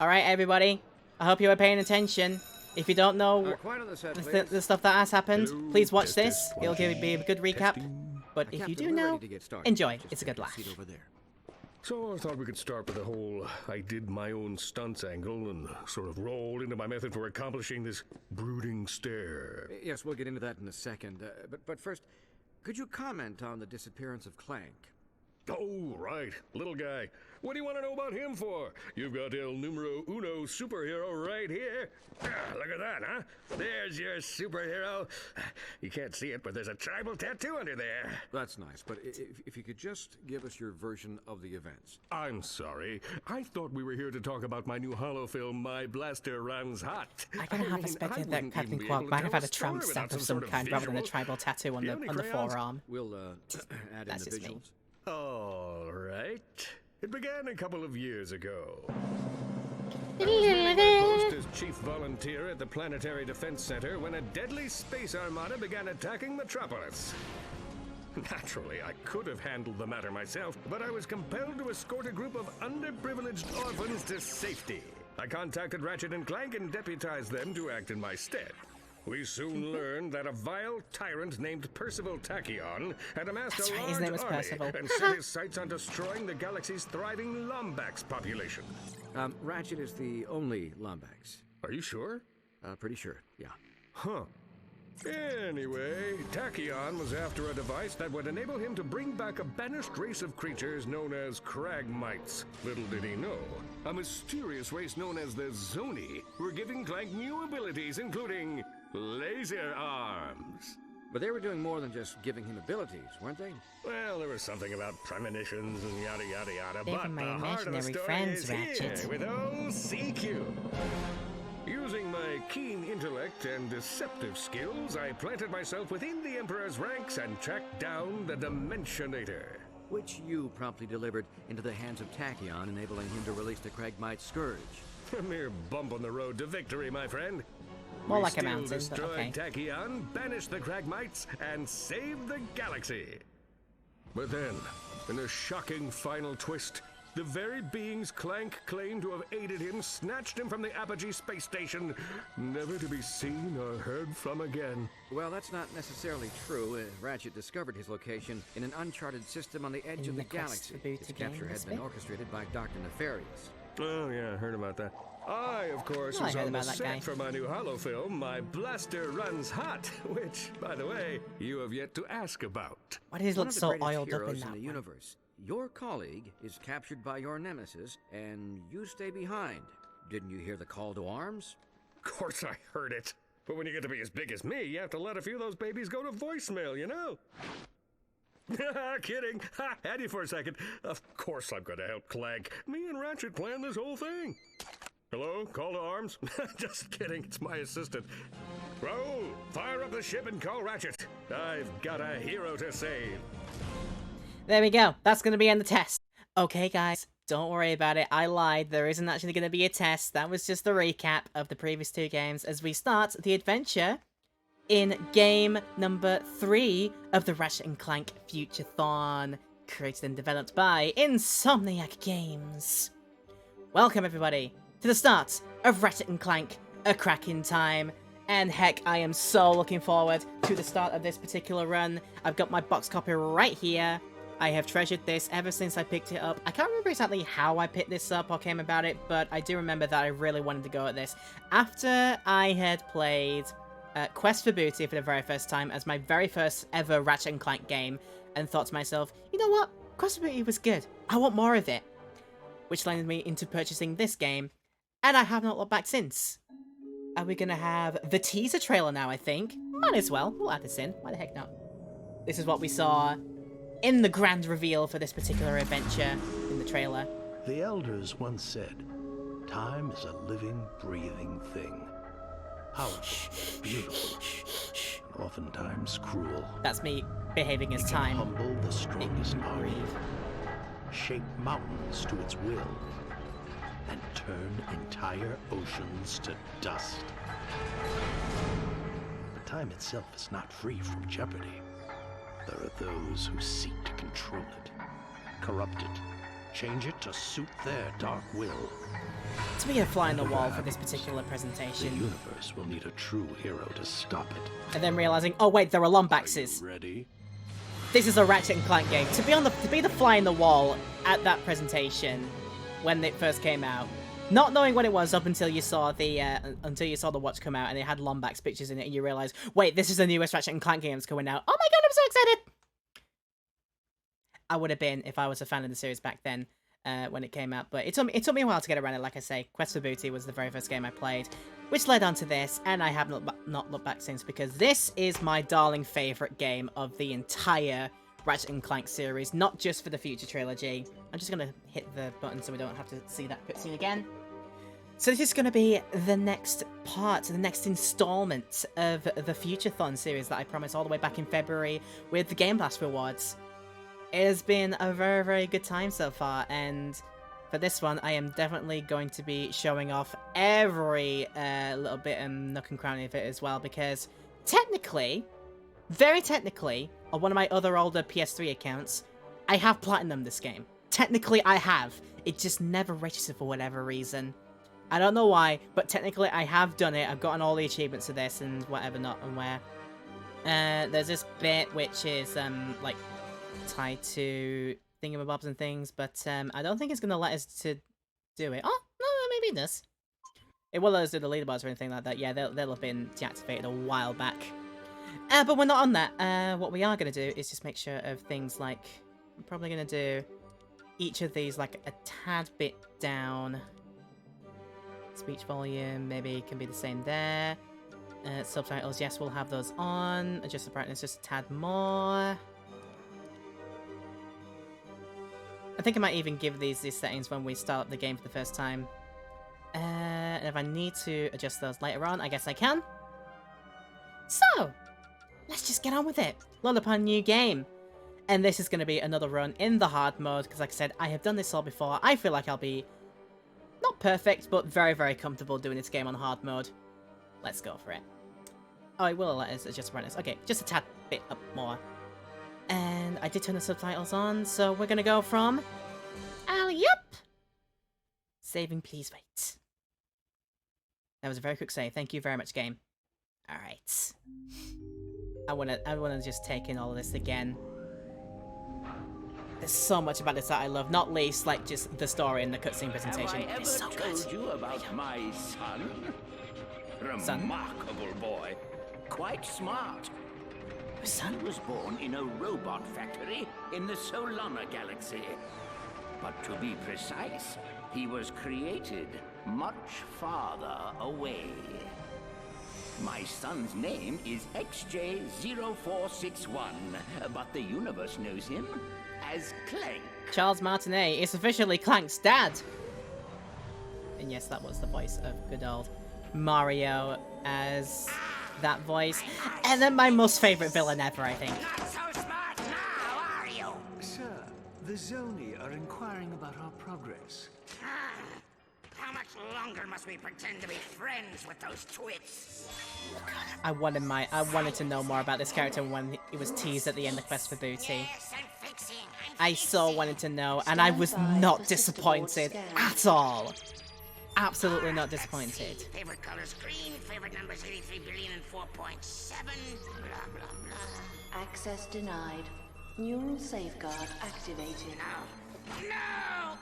Alright, everybody. I hope you were paying attention. If you don't know the stuff that has happened, Hello, please watch test, this. test, It'll be a good recap. testing. But if you do know, enjoy. It's a good laugh. So I thought we could start with the whole I did my own stunts angle and sort of roll into my method for accomplishing this brooding stare. Yes, we'll get into that in a second. But first, could you comment on the disappearance of Clank? Oh, right. Little guy. What do you want to know about him for? You've got El Numero Uno superhero right here. Ah, look at that, huh? There's your superhero. You can't see it, but there's a tribal tattoo under there. That's nice, but if you could just give us your version of the events. I'm sorry. I thought we were here to talk about my new holo film, My Blaster Runs Hot. I kind of half expected that Captain Quark might have had a tramp stamp of some kind rather than a tribal tattoo on the forearm. We'll add in the visuals. All right. It began a couple of years ago. I was post as chief volunteer at the Planetary Defense Center when a deadly space armada began attacking Metropolis. Naturally, I could have handled the matter myself, but I was compelled to escort a group of underprivileged orphans to safety. I contacted Ratchet and Clank and deputized them to act in my stead. We soon learned that a vile tyrant named Percival Tachyon had amassed a large army and set his sights on destroying the galaxy's thriving Lombax population. Ratchet is the only Lombax. Are you sure? Pretty sure, yeah. Huh. Anyway, Tachyon was after a device that would enable him to bring back a banished race of creatures known as Cragmites. Little did he know, a mysterious race known as the Zoni were giving Clank new abilities, including laser arms. But they were doing more than just giving him abilities, weren't they? Well, there was something about premonitions and yada yada yada, They're but my the heart of the imaginary story friends, is Ratchet. here with old CQ. Using my keen intellect and deceptive skills, I planted myself within the Emperor's ranks and tracked down the Dimensionator. Which you promptly delivered into the hands of Tachyon, enabling him to release the Cragmite Scourge. A mere bump on the road to victory, my friend. More We like a still mountain, but destroyed okay. Tachyon, banished the Cragmites, and saved the galaxy. But then, in a shocking final twist, the very beings Clank claimed to have aided him snatched him from the Apogee space station, never to be seen or heard from again. Well, that's not necessarily true. Ratchet discovered his location in an uncharted system on the edge of the galaxy. His capture had been orchestrated by Dr. Nefarious. Oh yeah, I heard about that. I, of course, was on the set for my new holo film, My Blaster Runs Hot, which, by the way, you have yet to ask about. Why does he look so oiled up in that the universe. Your colleague is captured by your nemesis, and you stay behind. Didn't you hear the call to arms? Of course I heard it. But when you get to be as big as me, you have to let a few of those babies go to voicemail, you know? Kidding. Ha, had you for a second. Of course I'm going to help Clank. Me and Ratchet planned this whole thing. Hello? Call to arms? Just kidding. It's my assistant. Raoul, fire up the ship and call Ratchet. I've got a hero to save. There we go. That's going to be on the test. Okay, guys. Don't worry about it. I lied. There isn't actually going to be a test. That was just a recap of the previous two games as we start the adventure in game number 3 of the Ratchet and Clank Future-thon, created and developed by Insomniac Games. Welcome, everybody, to the start of Ratchet and Clank, A Crack in Time. And heck, I am so looking forward to the start of this particular run. I've got my box copy right here. I have treasured this ever since I picked it up. I can't remember exactly how I picked this up or came about it, but I do remember that I really wanted to go at this. After I had played Quest for Booty for the very first time as my very first ever Ratchet and Clank game, and thought to myself, you know what? Quest for Booty was good. I want more of it. Which landed me into purchasing this game, and I have not looked back since. Are we going to have the teaser trailer now, I think? Might as well. We'll add this in. Why the heck not? This is what we saw in the grand reveal for this particular adventure in the trailer. The elders once said, time is a living, breathing thing. Powerful, beautiful, and oftentimes cruel. That's me behaving as It can time. humble the strongest army, shape mountains to its will, and turn entire oceans to dust. But time itself is not free from jeopardy. There are those who seek to control it, corrupt it, change it to suit their dark will. to be a fly on the wall for this Perhaps particular the presentation. universe will need a true hero to stop it. And then realizing, oh wait, there are Lombaxes. Are you ready? This is a Ratchet and Clank game. To be the fly on the wall at that presentation when it first came out, not knowing what it was up until you saw the watch come out and it had Lombax pictures in it, and you realize, wait, this is the newest Ratchet and Clank game that's coming out. Oh my god, I'm so excited! I would have been if I was a fan of the series back then when it came out, but it took me a while to get around it. Like I say, Quest for Booty was the very first game I played, which led on to this, and I have not looked back since, because this is my darling favourite game of the entire Ratchet and Clank series, not just for the future trilogy. I'm just going to hit the button so we don't have to see that cutscene again. So this is going to be the next part, the next installment of the Future-thon series that I promised all the way back in February with the Game Blast rewards. It has been a very, very good time so far, and for this one, I am definitely going to be showing off every little bit and nook and cranny of it as well, because technically, very technically, on one of my other older PS3 accounts, I have platinumed this game. Technically, I have. It just never registered for whatever reason. I don't know why, but technically I have done it. I've gotten all the achievements of this and whatever not and where. There's this bit which is, like, tied to thingamabobs and things, but I don't think it's going to let us to do it. Oh, no, maybe it does. It will let us do the leaderboards or anything like that. Yeah, they'll have been deactivated a while back. But we're not on that. What we are going to do is just make sure of things like... I'm probably going to do each of these like a tad bit down. Speech volume maybe can be the same there. Subtitles, yes, we'll have those on. Adjust the brightness just a tad more. I think I might even give these settings when we start up the game for the first time. And if I need to adjust those later on, I guess I can. So, let's just get on with it. Load up our new game. And this is going to be another run in the hard mode, because like I said, I have done this all before. I feel like I'll be, not perfect, but very, very comfortable doing this game on hard mode. Let's go for it. Oh, it will let us adjust brightness. Okay, just a tad bit up more. And I did turn the subtitles on, so we're going to go from... Alley-up! Saving, please wait. That was a very quick save. Thank you very much, game. Alright. I wanna just take in all of this again. There's so much about this that I love, not least, like, just the story and the cutscene presentation. It's so good. Told you about my son? Remarkable boy. Quite smart. My son? He was born in a robot factory in the Solana galaxy. But to be precise, he was created much farther away. My son's name is XJ0461, but the universe knows him as Clank. Charles Martinet is officially Clank's dad. And yes, that was the voice of good old Mario as that voice. And then my most favourite villain ever, I think. Not so smart now, are you? Sir, the Zoni are inquiring about our progress. How much longer must we pretend to be friends with those twits? I wanted to know more about this character when he was teased at the end of Quest for Booty. Yes, I'm fixing. I so wanted to know, and I was not disappointed at all. Absolutely not disappointed. Favorite colors green, favorite numbers 83 billion and 4.7, blah, blah, blah. Access denied. Neural safeguard activated. No! No!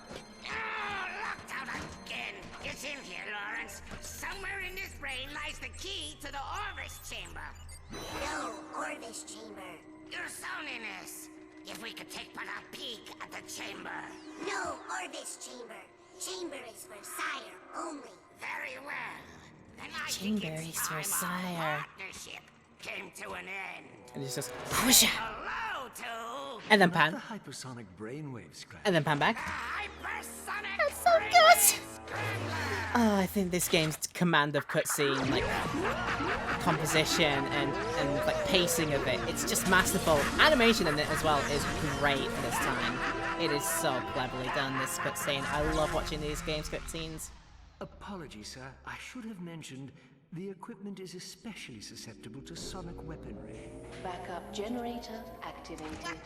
Locked out again! It's in here, Lawrence. Somewhere in this brain lies the key to the Orvis chamber. No, Orvis chamber. Your soniness. If we could take but a peek at the chamber. No, Orvis chamber. Chamber is for sire only. Very well. Then I Chamber think it's is for time sire. our partnership came to an end. And it's just whoosh, Hello to and then Not pan, the hypersonic brainwave scratch. and then pan back. hypersonic. That's so good. Oh, I think this game's command of cutscene, like composition and like pacing of it—it's just masterful. Animation in it as well is great for this time. It is so cleverly done. This cutscene, I love watching these games cutscenes. Apologies, sir. I should have mentioned the equipment is especially susceptible to sonic weaponry. Backup generator activated.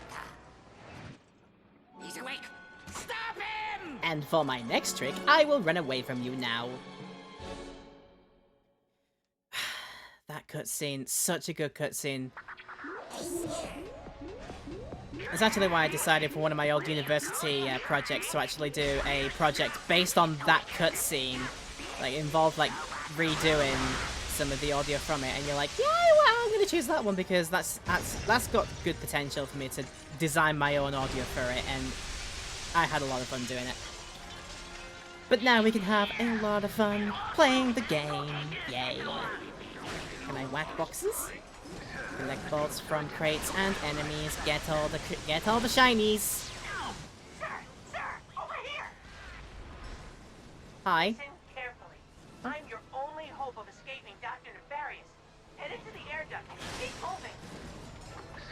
He's awake. Stop him! And for my next trick, I will run away from you now. That cutscene, such a good cutscene. That's actually why I decided for one of my old university projects to actually do a project based on that cutscene. Like, involved, like, redoing some of the audio from it. And you're like, yeah, well, I'm going to choose that one because that's got good potential for me to design my own audio for it. And I had a lot of fun doing it. But now we can have a lot of fun playing the game. Yay. Can I whack boxes? Collect bolts from crates and enemies. Get all the shinies. Sir, over here. Hi. Listen carefully. I'm your only hope of escaping Dr. Nefarious. Head into the air duct and keep moving.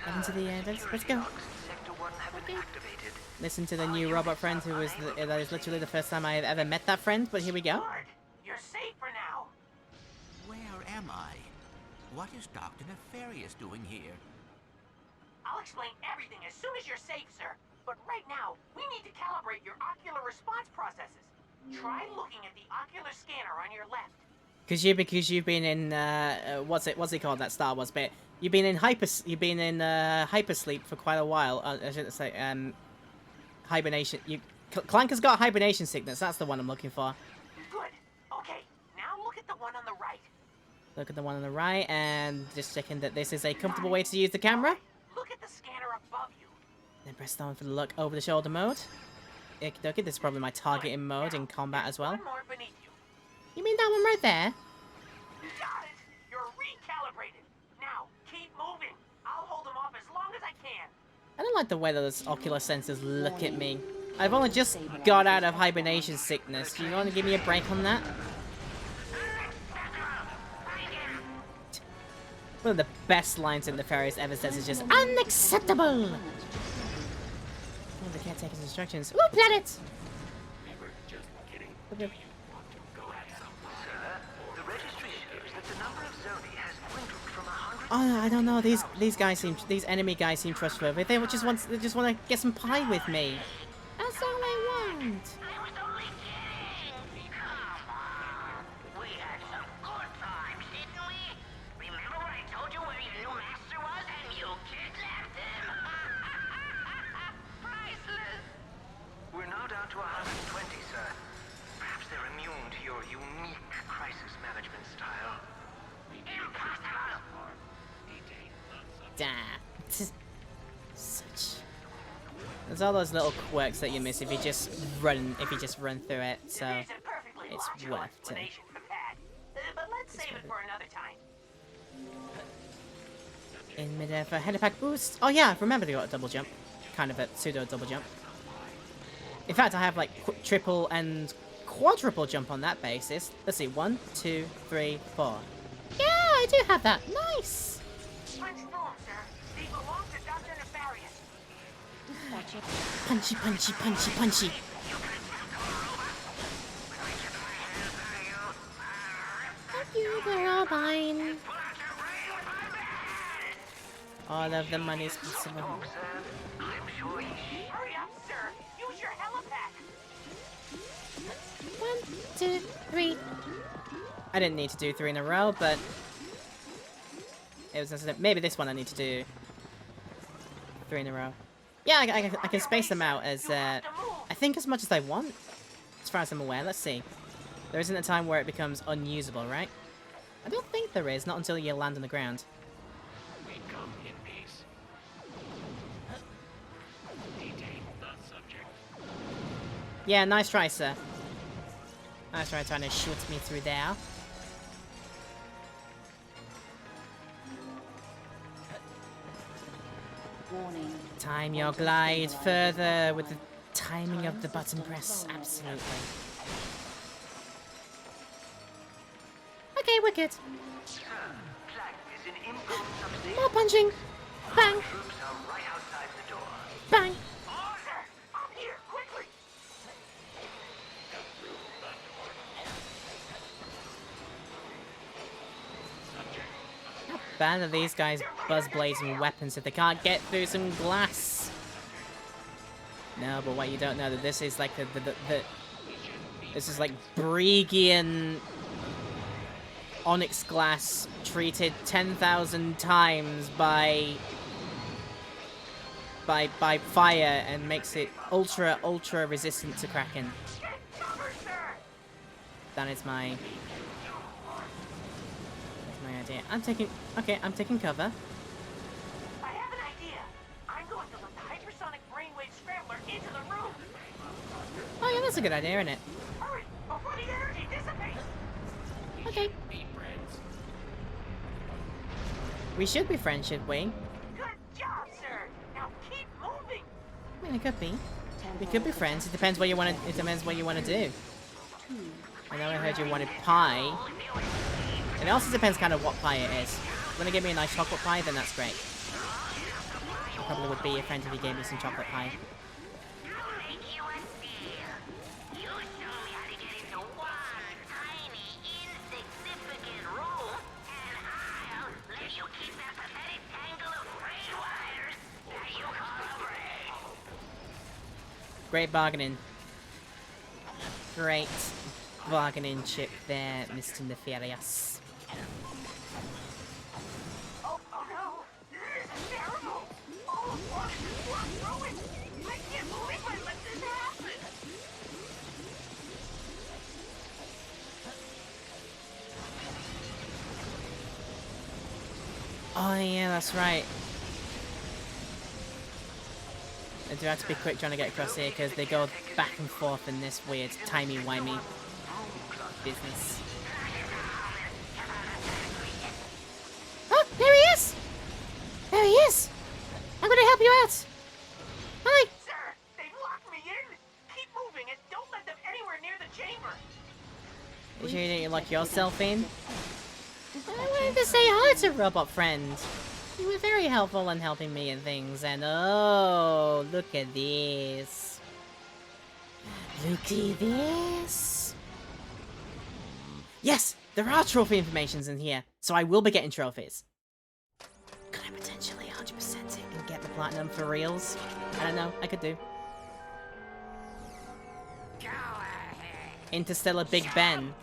Head into the air duct. Let's go. Okay. Listen to the new robot friend who is that is literally the first time I have ever met that friend. But here we go. Lord, you're safe for now. Where am I? What is Dr. Nefarious doing here? I'll explain everything as soon as you're safe, sir. But right now, we need to calibrate your ocular response processes. Try looking at the ocular scanner on your left. Because you've been in what's it called, that Star Wars bit? You've been in hypersleep for quite a while. I shouldn't say hibernation. Clank has got hibernation sickness. That's the one I'm looking for. Good. Okay. Now look at the one on the right. Look at the one on the right, and just checking that this is a comfortable way to use the camera. Look at the scanner above you. Then press down for the look over the shoulder mode. Okie dokie, this is probably my targeting mode in combat as well. One more beneath you. You mean that one right there? Got it. You're recalibrated. Now keep moving. I'll hold them off as long as I can. I don't like the way those ocular sensors look at me. I've only just got out of hibernation sickness. Do you want to give me a break on that? One of the best lines in Nefarious ever says is just unacceptable! Oh, the caretaker's instructions. Ooh, planet! Okay. Oh, I don't know. These enemy guys seem trustworthy. They just want to get some pie with me. That's all I want. We're now down to 120, sir. Perhaps they're immune to your unique crisis management style. Such. There's all those little quirks that you miss if you just run through it. So There's a perfectly it's logical worth it. explanation for that. But let's save it for another time. In midair for header pack boost. Oh yeah, remember they got a double jump, kind of a pseudo double jump. In fact, I have like triple and quadruple jump on that basis. Let's see, 1, 2, 3, 4. Yeah, I do have that. Nice. Punch through 'em, sir. They belong to Dr. Nefarious. Punchy, punchy, punchy, punchy. Thank you, they're all mine. All of the money's possible. Hurry up, sir. Use your helipad. 1, 2, 3. I didn't need to do 3 in a row, but it was maybe this one I need to do 3 in a row. Yeah, I can space them out as I think as much as I want, as far as I'm aware. Let's see. There isn't a time where it becomes unusable, right? I don't think there is, not until you land on the ground. We come in peace. Detain the subject. Yeah, nice try, sir. Nice try trying to shoot me through there. Warning. Time your glide further with the timing of the button press. Absolutely. Okay, we're good. Clank is in impound substation. More punching. Bang. Troops are right outside the door. Bang. Sir, up here, quickly. How bad are these guys buzz blazing weapons if they can't get through some glass? know, but what you don't know that this is like the this is like Bregian onyx glass treated 10,000 times by fire and makes it ultra resistant to Kraken. That is my idea. I'm taking cover. I have an idea. I'm going to let the hypersonic brainwave scrambler into the room. Oh yeah, that's a good idea, isn't it? Hurry, before the energy dissipates. Okay. We should be friends, should we? Good job, sir. Now keep moving. I mean, it could be. We could be friends. It depends what you want to. It depends what you want to do. I know I heard you wanted pie. And it also depends kind of what pie it is. If you want to give me a nice chocolate pie, then that's great. I probably would be your friend if you gave me some chocolate pie. Great bargaining. Great bargaining chip there, Mr. Nefarious. Oh no! This is terrible! Oh, what is ruined? I can't believe I let this happen! Oh yeah, that's right. I do have to be quick trying to get across here because they go back and forth in this weird timey-wimey business. Oh, there he is! There he is! I'm gonna help you out! Hi! Sir, they've locked me in! Keep moving and don't let them anywhere near the chamber! You sure you didn't lock yourself in? I wanted to say hi to Robot Friend. You were very helpful in helping me and things, and oh, look at this. Look at this. Yes, there are trophy informations in here, so I will be getting trophies. Could I potentially 100% it and get the platinum for reals? I don't know, I could do. Interstellar Big Ben.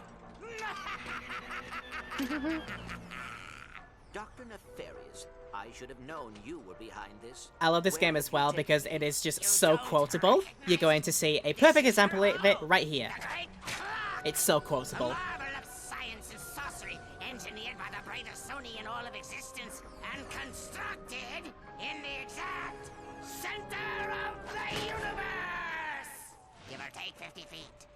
Dr. Nefarious, I should have known you were behind this. I love this game as well because it is just so quotable. You're going to see a perfect example of it right here. It's so quotable. A marvel of science and sorcery, engineered by the brightest Sony in all of existence, and constructed in the exact center of the universe! Give or take 50 feet.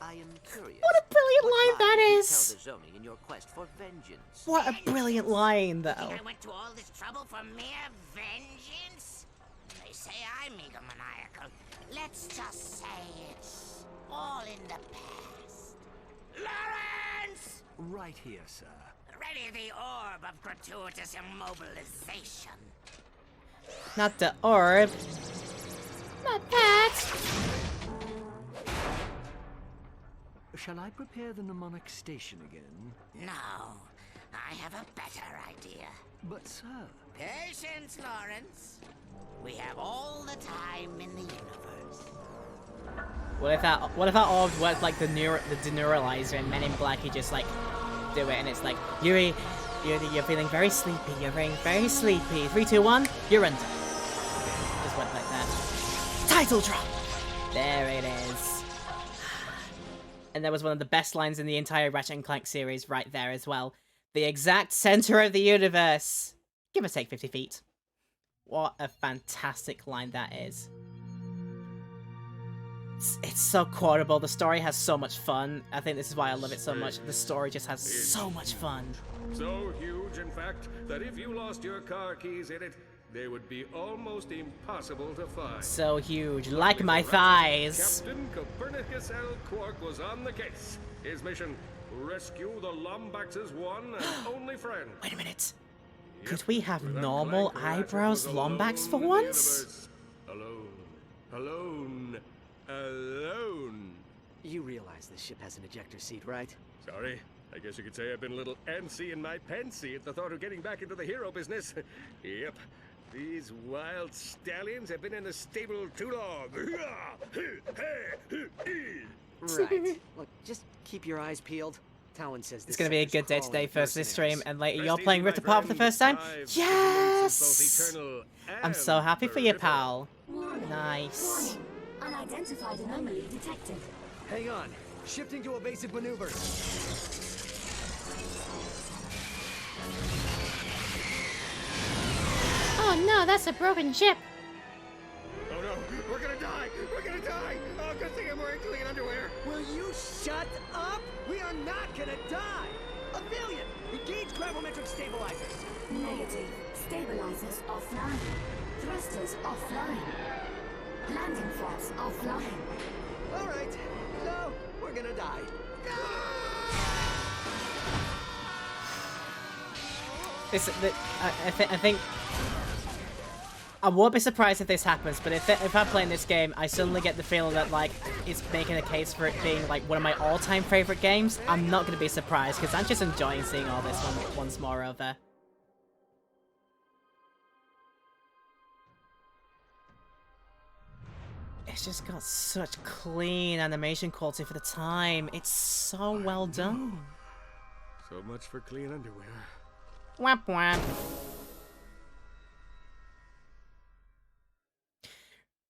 I am curious. What a brilliant line that is! Tell the Zoni in your quest for vengeance. What a brilliant line, though. Think I went to all this trouble for mere vengeance? They say I'm egomaniacal. Let's just say it's all in the past. Lawrence! Right here, sir. Ready the orb of gratuitous immobilization. Not the orb. Not that. Shall I prepare the mnemonic station again? No, I have a better idea. But, sir... Patience, Lawrence. We have all the time in the universe. What if that orb worked like the deneuralizer in Men in Black? You just like do it and it's like you're feeling very sleepy. You're feeling very sleepy. 3, 2, 1. You're under. Just went like that. Title drop. There it is. And that was one of the best lines in the entire Ratchet and Clank series right there as well. The exact center of the universe. Give or take 50 feet. What a fantastic line that is. It's so quotable. The story has so much fun. I think this is why I love it so much. The story just has so much fun. So huge, in fact, that if you lost your car keys in it, they would be almost impossible to find. So huge, like my thighs. Captain Copernicus L. Quark was on the case. His mission, rescue the Lombax's one and only friend. Wait a minute. Could we have normal eyebrows Lombax for once? Alone. Alone. Alone. You realize this ship has an ejector seat, right? Sorry. I guess you could say I've been a little antsy in my pantsy at the thought of getting back into the hero business. Yep. These wild stallions have been in the stable too long. Right. Look, just keep your eyes peeled. Talon says this It's gonna be a good day today, first this stream, mercenaries. and later Rest you're easy, playing my Rift Apart for the friend. first time? I've experiences Yes! both eternal I'm so and happy for you, peripheral. pal. Nice. Unidentified anomaly detected. Hang on. Shifting to evasive maneuvers. Oh no, that's a broken ship. Oh no, we're gonna die! We're gonna die! Oh, good thing I'm wearing clean underwear. Will you shut up? We are not gonna die! Aphelion, engage gravimetric stabilizers. Negative. Stabilizers offline. Thrusters offline. Landing flaps offline. All right, so we're gonna die. I think I won't be surprised if this happens, but if I'm playing this game, I suddenly get the feeling that like it's making a case for it being like one of my all-time favorite games. I'm not going to be surprised because I'm just enjoying seeing all this once more over. It's just got such clean animation quality for the time. It's so well done. So much for clean underwear. Whap whap.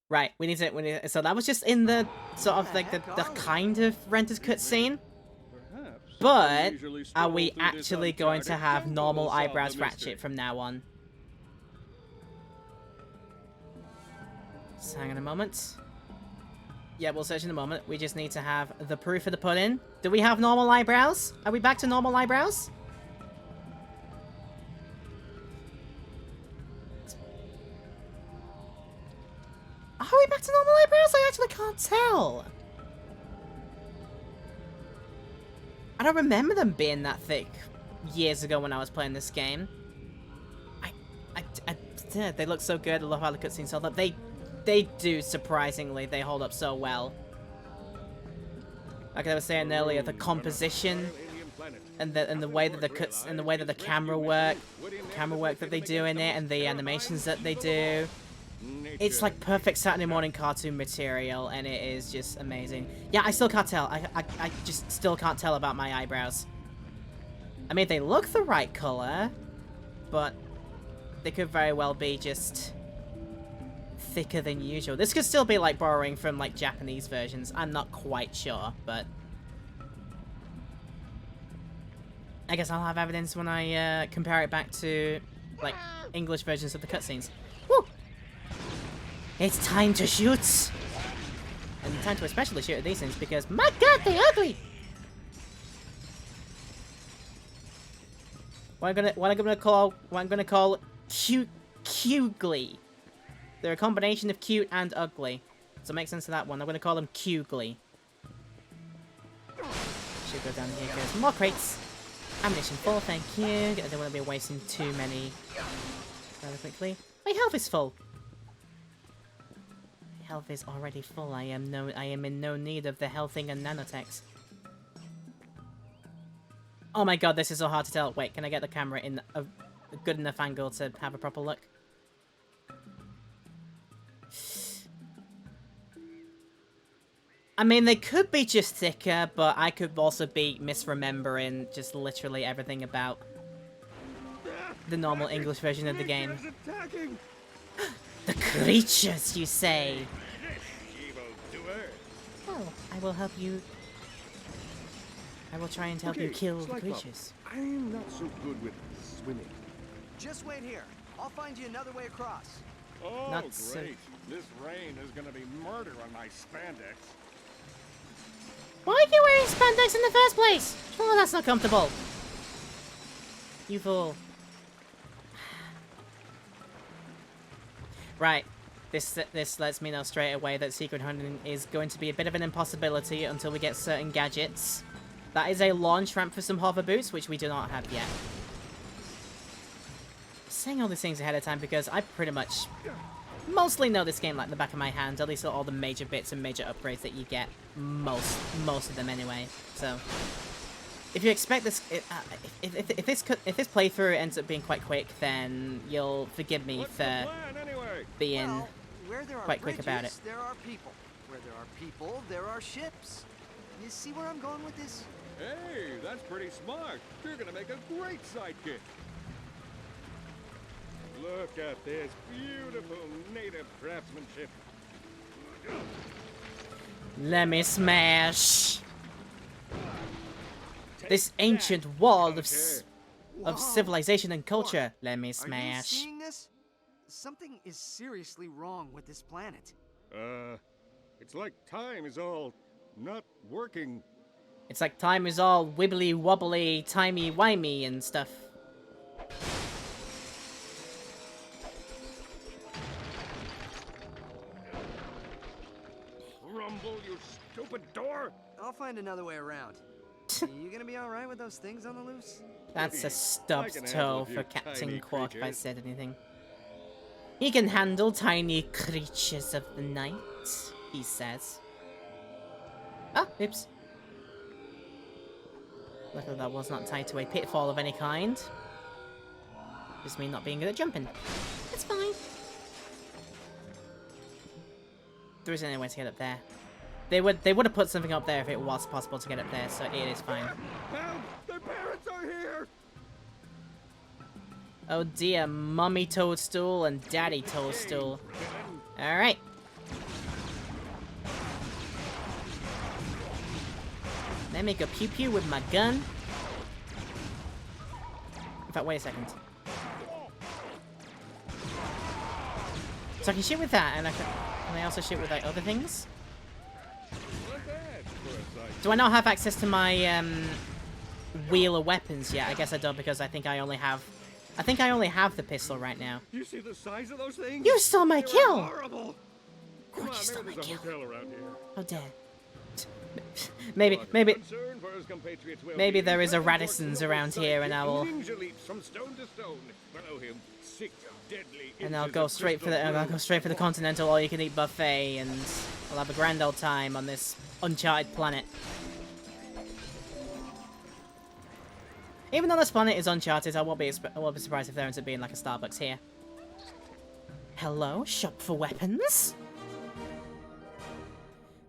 Right, we need to, so that was just in the, sort of like the kind of rented cutscene. But, are we actually going to have normal eyebrows Ratchet from now on? Just hang on a moment. Yeah, we'll search in a moment. We just need to have the proof of the pudding. Do we have normal eyebrows? Are we back to normal eyebrows? Are we back to normal eyebrows? I actually can't tell. I don't remember them being that thick years ago when I was playing this game. Yeah, they look so good. I love how the cutscenes hold up. They do, surprisingly. They hold up so well. Like I was saying earlier, the composition and the way that the camera work that they do in it, and the animations that they do. It's like perfect Saturday morning cartoon material, and it is just amazing. Yeah, I still can't tell. I just still can't tell about my eyebrows. I mean, they look the right color, but they could very well be just thicker than usual. This could still be like borrowing from like Japanese versions. I'm not quite sure, but I guess I'll have evidence when I compare it back to like English versions of the cutscenes. Woo! It's time to shoot! And time to especially shoot at these things because, my god, they're ugly! What I'm gonna call cute-gly. They're a combination of cute and ugly. So make sense of that one. I'm gonna call them cugly. Should go down here because more crates. Ammunition full, thank you. I don't want to be wasting too many rather quickly. My health is full. Health is already full. I am in no need of the healthing and nanotechs. Oh my god, this is so hard to tell. Wait, can I get the camera in a good enough angle to have a proper look? I mean, they could be just thicker, but I could also be misremembering just literally everything about the normal English version of the game. The creatures, you say? Oh, I will help you. I will try and help you kill the creatures. I'm not so good with swimming. Just wait here. I'll find you another way across. Oh, Not great. so- This rain is gonna be murder on my spandex. Why are you wearing spandex in the first place? Oh, that's not comfortable. You fool. Right. This lets me know straight away that secret hunting is going to be a bit of an impossibility until we get certain gadgets. That is a launch ramp for some hover boots, which we do not have yet. I'm saying all these things ahead of time because I pretty much mostly know this game like the back of my hand, at least all the major bits and major upgrades that you get. Most of them anyway, so. if you expect this, if this playthrough ends up being quite quick, then you'll forgive me for being where there are quite quick about it. bridges, there are people. Where there are people, there are ships. You see where I'm going with this? Hey, that's pretty smart. You're gonna make a great sidekick. Look at this beautiful native craftsmanship. Let me smash this ancient wall of civilization and culture. Let me smash. Are you seeing this? Something is seriously wrong with this planet. It's like time is all not working. It's like time is all wibbly wobbly, timey wimey and stuff. Rumble, you stupid door! I'll find another way around. You gonna be alright with those things on the loose? That's a stubbed toe for Captain Quark if I said anything. He can handle tiny creatures of the night, he says. Ah, oops. Luckily that was not tied to a pitfall of any kind. Just me not being good at jumping. It's fine. There isn't any way to get up there. They would have put something up there if it was possible to get up there, so it is fine. Help! Their parents are here! Oh dear, Mummy Toadstool and Daddy Toadstool. Alright. Let me go pew pew with my gun. In fact, wait a second. So I can shoot with that, and can I also shoot with like other things? Do I not have access to my wheel of weapons yet? I guess I don't because I think I only have the pistol right now. You see the size of those things? You stole my kill! Horrible. Come on, you stole my kill. Around here. How dare. Maybe there is a Radisson's around here and I will... And I'll go straight for the Continental all-you-can-eat buffet and we'll have a grand old time on this uncharted planet. Even though this planet is uncharted, I won't be surprised if there ends up being like a Starbucks here. Hello, shop for weapons?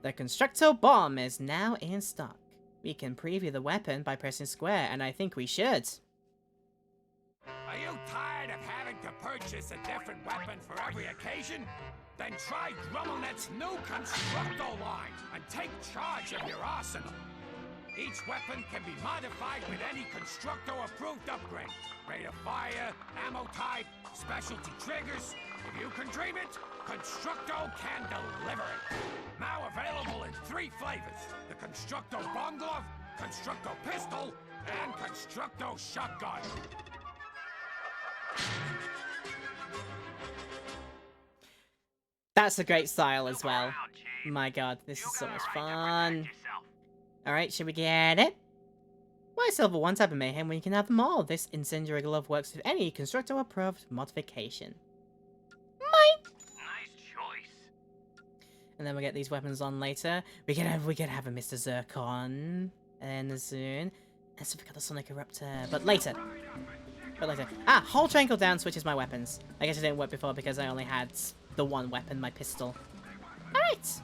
The Constructo Bomb is now in stock. We can preview the weapon by pressing square, and I think we should. Are you tired of having to purchase a different weapon for every occasion? Then try Grummelnet's new Constructo line and take charge of your arsenal. Each weapon can be modified with any Constructo-approved upgrade. Rate of fire, ammo type, specialty triggers. If you can dream it, Constructo can deliver it. Now available in 3 flavors. The Constructo Bomb Glove, Constructo Pistol, and Constructo Shotgun. That's a great style as well. My god, this is so much fun. Alright, should we get it? Why silver one type of mayhem when you can have them all? This incendiary glove works with any Constructo approved modification. Mine! Nice choice. And then we'll get these weapons on later. We can have a Mr. Zircon. And soon. And so we got the Sonic Eruptor. But later. Ah, hold triangle down switches my weapons. I guess it didn't work before because I only had the one weapon, my pistol. Alright!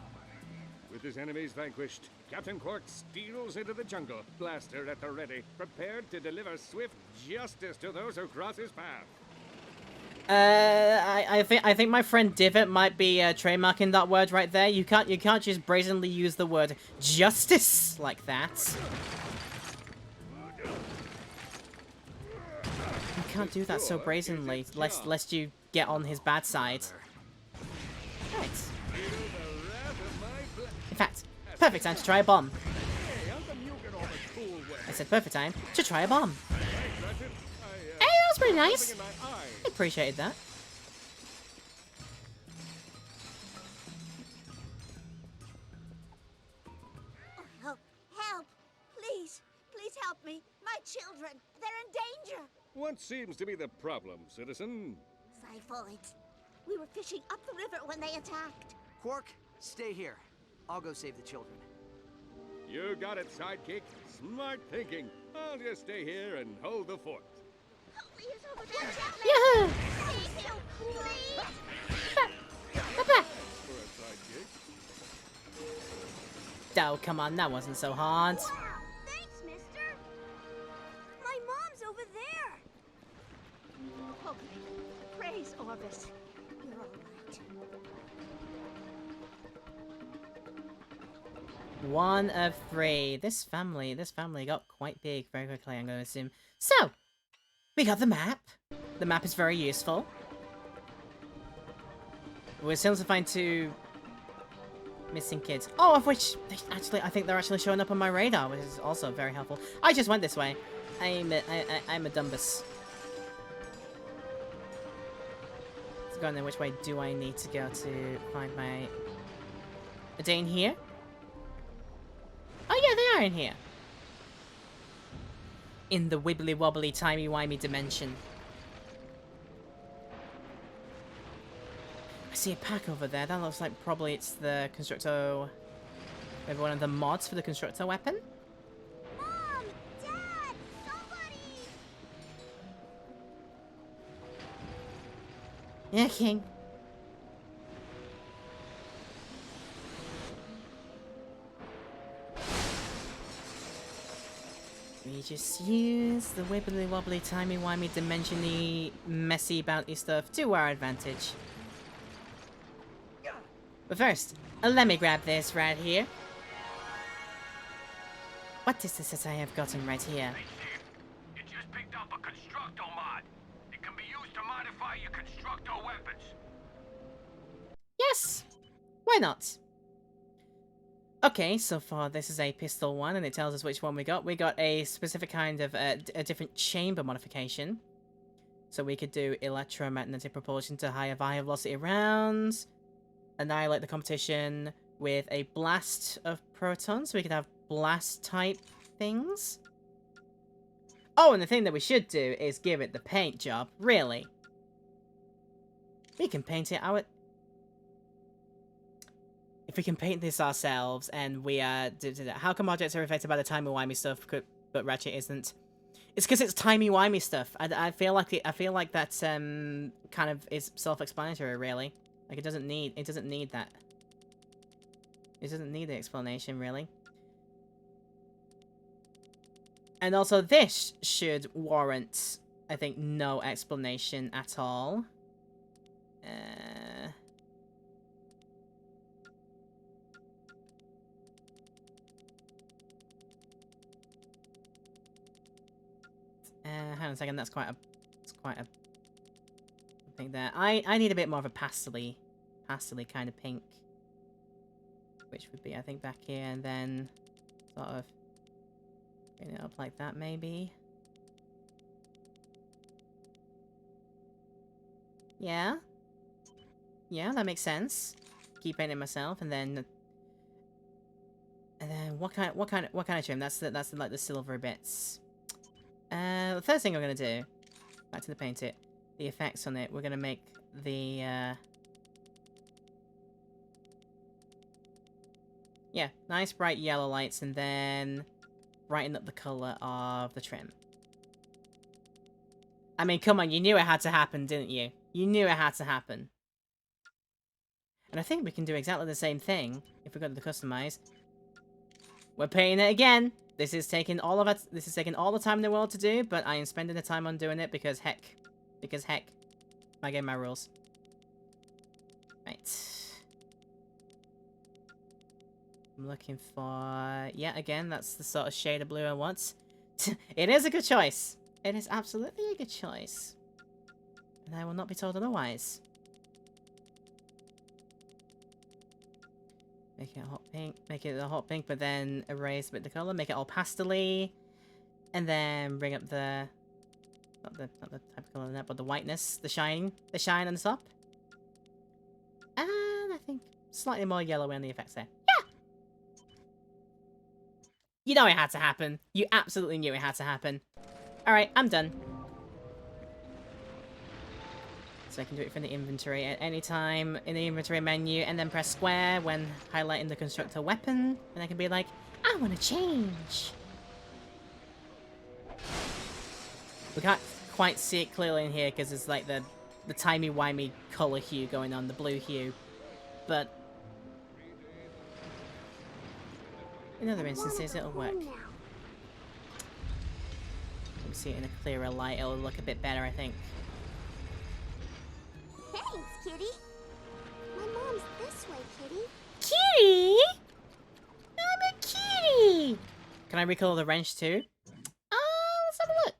With his enemies vanquished, Captain Quark steals into the jungle, blaster at the ready, prepared to deliver swift justice to those who cross his path. I think my friend Divot might be trademarking that word right there. You can't just brazenly use the word justice like that. You can't do that so brazenly, lest you get on his bad side. Right. In fact, perfect time to try a bomb. I said perfect time to try a bomb. Hey, that was pretty nice. I appreciated that. Help! Help! Please! Please help me! My children! They're in danger! What seems to be the problem, citizen? Xiphoids. We were fishing up the river when they attacked. Quark, stay here. I'll go save the children. You got it, sidekick. Smart thinking. I'll just stay here and hold the fort. Yahoo! For a sidekick. Oh, come on, that wasn't so hard. Thanks, mister. My mom's over there. Okay. Praise Orbis. You're all right. 1 of 3. This family got quite big very quickly, I'm going to assume. So, we got the map. The map is very useful. We're still to find 2 missing kids. Oh, of which, I think they're actually showing up on my radar, which is also very helpful. I just went this way. I'm a dumbus. Let's go on then. Which way do I need to go to find my... Are they in here? Oh yeah, they are in here. In the wibbly wobbly timey-wimey dimension. I see a pack over there. That looks like probably it's the Constructo... Maybe one of the mods for the Constructo weapon? Mom! Dad! Somebody! Yeah, King. We just use the wibbly wobbly timey wimey dimensiony messy bounty stuff to our advantage. But first, let me grab this right here. What is this that I have gotten right here? Hey, Steve. You just picked up a Constructo mod. It can be used to modify your Constructo weapons. Yes! Why not? Okay, so far this is a pistol one, and it tells us which one we got. We got a specific kind of a different chamber modification. So we could do electromagnetic propulsion to higher velocity rounds, annihilate the competition with a blast of protons, so we could have blast type things. Oh, and the thing that we should do is give it the paint job, really. We can paint it out. If we can paint this ourselves, and we are... How come objects are affected by the timey-wimey stuff, but Ratchet isn't? It's because it's timey-wimey stuff. I feel like that kind of is self-explanatory, really. Like, it doesn't need that. It doesn't need the explanation, really. And also, this should warrant, I think, no explanation at all. Hang on a second, that's quite a thing there. I need a bit more of a pastely kind of pink. Which would be, I think, back here, and then sort of bring it up like that, maybe. Yeah? Yeah, that makes sense. Keep painting myself, and then what kind of trim? That's like the silver bits. The first thing we're gonna do, back to the paint it, the effects on it. We're gonna make the yeah, nice bright yellow lights, and then brighten up the color of the trim. I mean, come on, you knew it had to happen, didn't you? You knew it had to happen. And I think we can do exactly the same thing if we go to the customize. We're painting it again. This is taking all of it. This is taking all the time in the world to do, but I am spending the time on doing it because heck. Because heck. My game, my rules. Right. I'm looking for... Yeah, again, that's the sort of shade of blue I want. It is a good choice. It is absolutely a good choice. And I will not be told otherwise. Make it a hot pink. Make it a hot pink, but then erase a bit the color. Make it all pastel-y. And then bring up the... Not the type of color in that, but the whiteness. The shine. The shine on the top. And I think slightly more yellow on the effects there. Yeah! You know it had to happen. You absolutely knew it had to happen. Alright, I'm done. So I can do it from the inventory at any time in the inventory menu, and then press square when highlighting the constructor weapon, and I can be like, I want to change. We can't quite see it clearly in here because it's like the timey-wimey color hue going on, the blue hue. But in other instances, it'll work. Let me see it in a clearer light, it'll look a bit better, I think. Thanks, Kitty. My mom's this way, Kitty. Kitty? I'm a kitty! Can I recolor the wrench too? Let's have a look.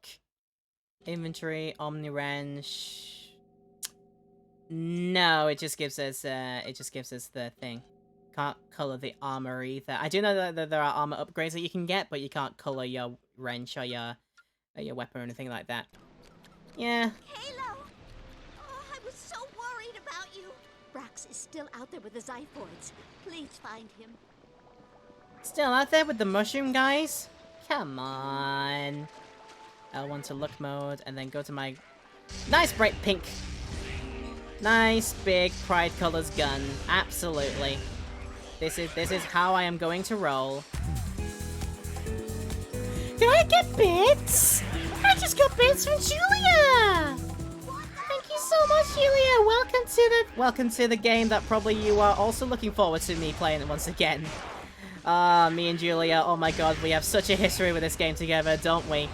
Inventory, Omni wrench. No, it just gives us the thing. Can't color the armor either. I do know that there are armor upgrades that you can get, but you can't color your wrench or your weapon or anything like that. Yeah. Halo! Oh, I was so worried about you. Brax is still out there with the Zyphoids. Please find him. Still out there with the mushroom guys? Come on. L1 to look mode, and then go to my nice bright pink. Nice big pride colors gun. Absolutely. This is how I am going to roll. Did I get bits? I just got bits from Julia! Thank you so much, Julia! Welcome to the game that probably you are also looking forward to me playing it once again. Me and Julia, oh my god, we have such a history with this game together, don't we?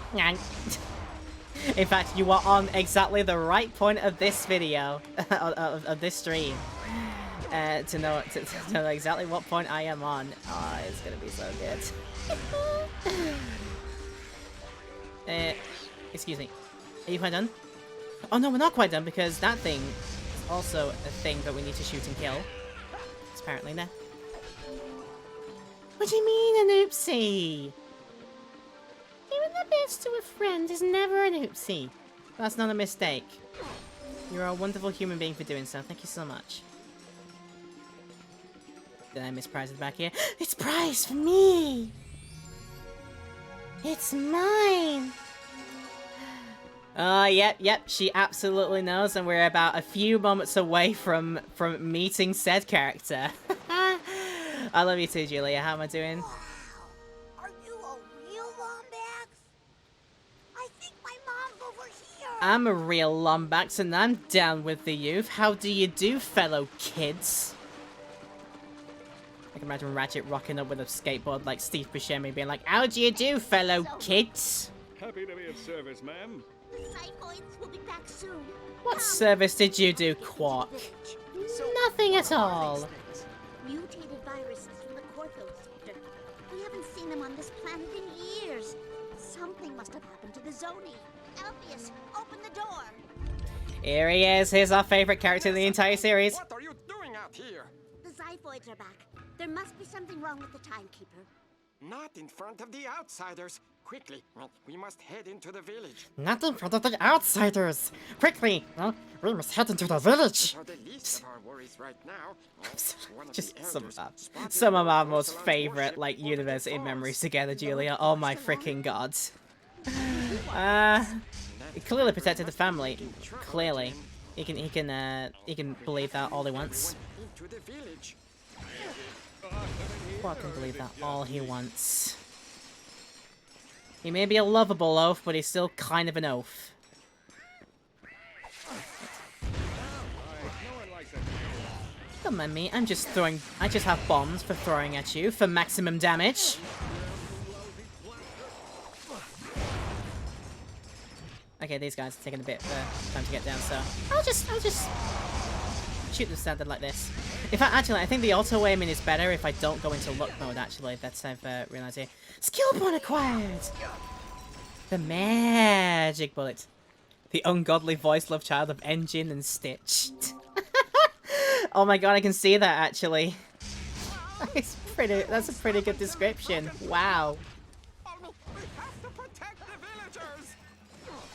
In fact, you are on exactly the right point of this video, of this stream, to know exactly what point I am on. Oh, it's gonna be so good. Excuse me. Are you quite done? Oh no, we're not quite done, because that thing is also a thing that we need to shoot and kill. It's apparently there. What do you mean, an oopsie? Giving the bits to a friend is never an oopsie. That's not a mistake. You're a wonderful human being for doing so. Thank you so much. Did I miss prizes back here? It's prize for me! It's mine! Yep, she absolutely knows, and we're about a few moments away from meeting said character. I love you too, Julia. How am I doing? Wow. Are you a real Lombax? I think my mom's over here. I'm a real Lombax, and I'm down with the youth. How do you do, fellow kids? I can imagine Ratchet rocking up with a skateboard like Steve Buscemi being like, how do you do, fellow kids? Happy to be of service, ma'am. The Zyphoids will be back soon. What service did you do, Quark? Nothing at all. Mutated viruses from the Corthos sector. We haven't seen them on this planet in years. Something must have happened to the Zoni. Alpheus, open the door. Here he is. Here's our favorite character in the entire series. What are you doing out here? The Zyphoids are back. There must be something wrong with the Timekeeper. Not in front of the outsiders. Quickly, we must head into the village. Not in front of the outsiders! Quickly! Well, we must head into the village! For the least of our worries right now. Just some of our most favorite, like, universe in memories together, Julia. Oh my freaking god. He clearly protected the family. Clearly. He can believe that all he wants. Quark can believe that all he wants. He may be a lovable oaf, but he's still kind of an oaf. Come on, me. I just have bombs for throwing at you for maximum damage. Okay, these guys are taking a bit of time to get down, so I'll just shoot them standard like this. In fact, actually, I think the auto aiming is better if I don't go into look mode. Actually, that's I've realized here. Skill point acquired. The magic bullet. The ungodly voice love child of Engine and Stitch. Oh my god, I can see that actually. That's a pretty good description. Wow.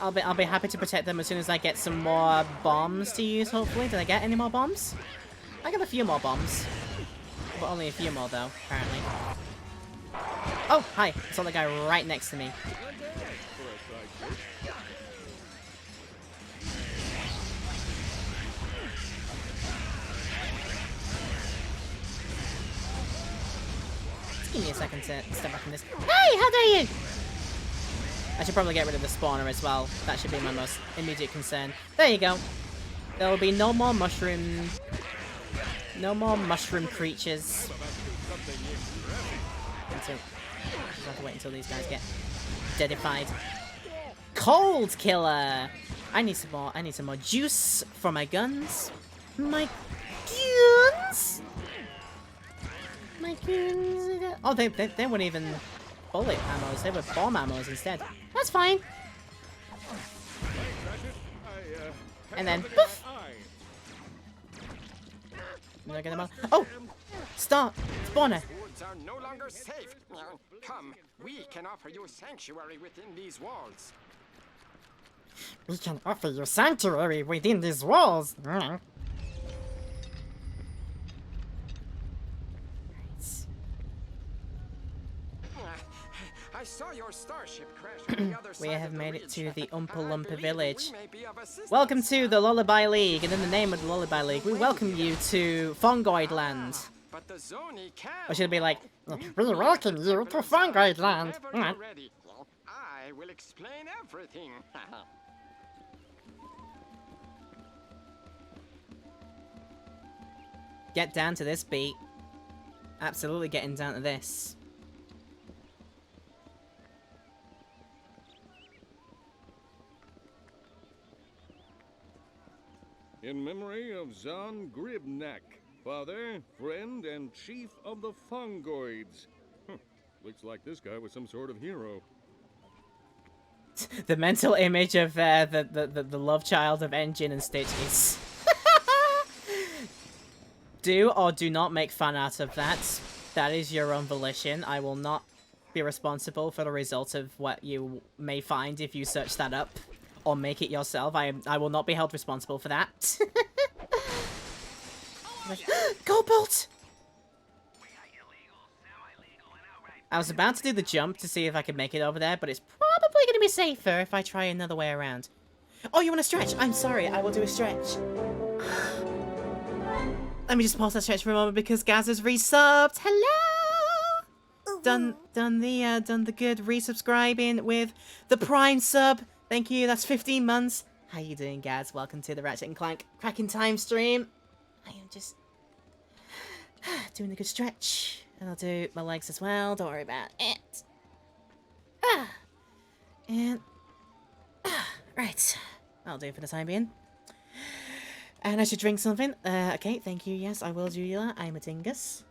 I'll be happy to protect them as soon as I get some more bombs to use, hopefully. Did I get any more bombs? I got a few more bombs. But only a few more though, apparently. Oh, hi. I saw the guy right next to me. me a second to step back in this. Hey, how dare you! I should probably get rid of the spawner as well. That should be my most immediate concern. There you go. There will be no more mushroom... No more mushroom creatures. Until... Just have to wait until these guys get deadified. Cold killer! I need some more juice for my guns. My guns! My goons. Oh, they weren't even bullet ammos. They were bomb ammos instead. That's fine. And then poof. Get them all. Oh, stop, spawner. Woods are no longer safe. Come, we can offer you sanctuary within these walls. We can offer you sanctuary within these walls. I saw your starship crash on the other We side have of the made it ridge. to the Oompa Loompa believe village. we may be of assistance. Welcome to the Lullaby League, and in the name of the Lullaby League, we welcome you to Fungoid Land. But the Zoni can. Or should it be like, we welcome you to Fungoid Land. Whenever you're ready, I will explain everything. get down to this beat. Absolutely getting down to this. In memory of Zon Gribnak, father, friend, and chief of the Fungoids. Looks like this guy was some sort of hero. The mental image of the love child of Engine and Stitch is... Do or do not make fun out of that. That is your own volition. I will not be responsible for the result of what you may find if you search that up. Or make it yourself. I will not be held responsible for that. Go Bolt! I was about to do the jump to see if I could make it over there, but it's probably going to be safer if I try another way around. Oh, you want to stretch? I'm sorry, I will do a stretch. Let me just pause that stretch for a moment because Gaz has resubbed. Hello! Done the good resubscribing with the Prime sub. Thank you, that's 15 months. How you doing, Gaz? Welcome to the Ratchet and Clank Cracking Time stream. I am just doing a good stretch. And I'll do my legs as well, don't worry about it. Right. I'll do it for the time being. And I should drink something. Okay, thank you, yes, I will do that. I'm a dingus.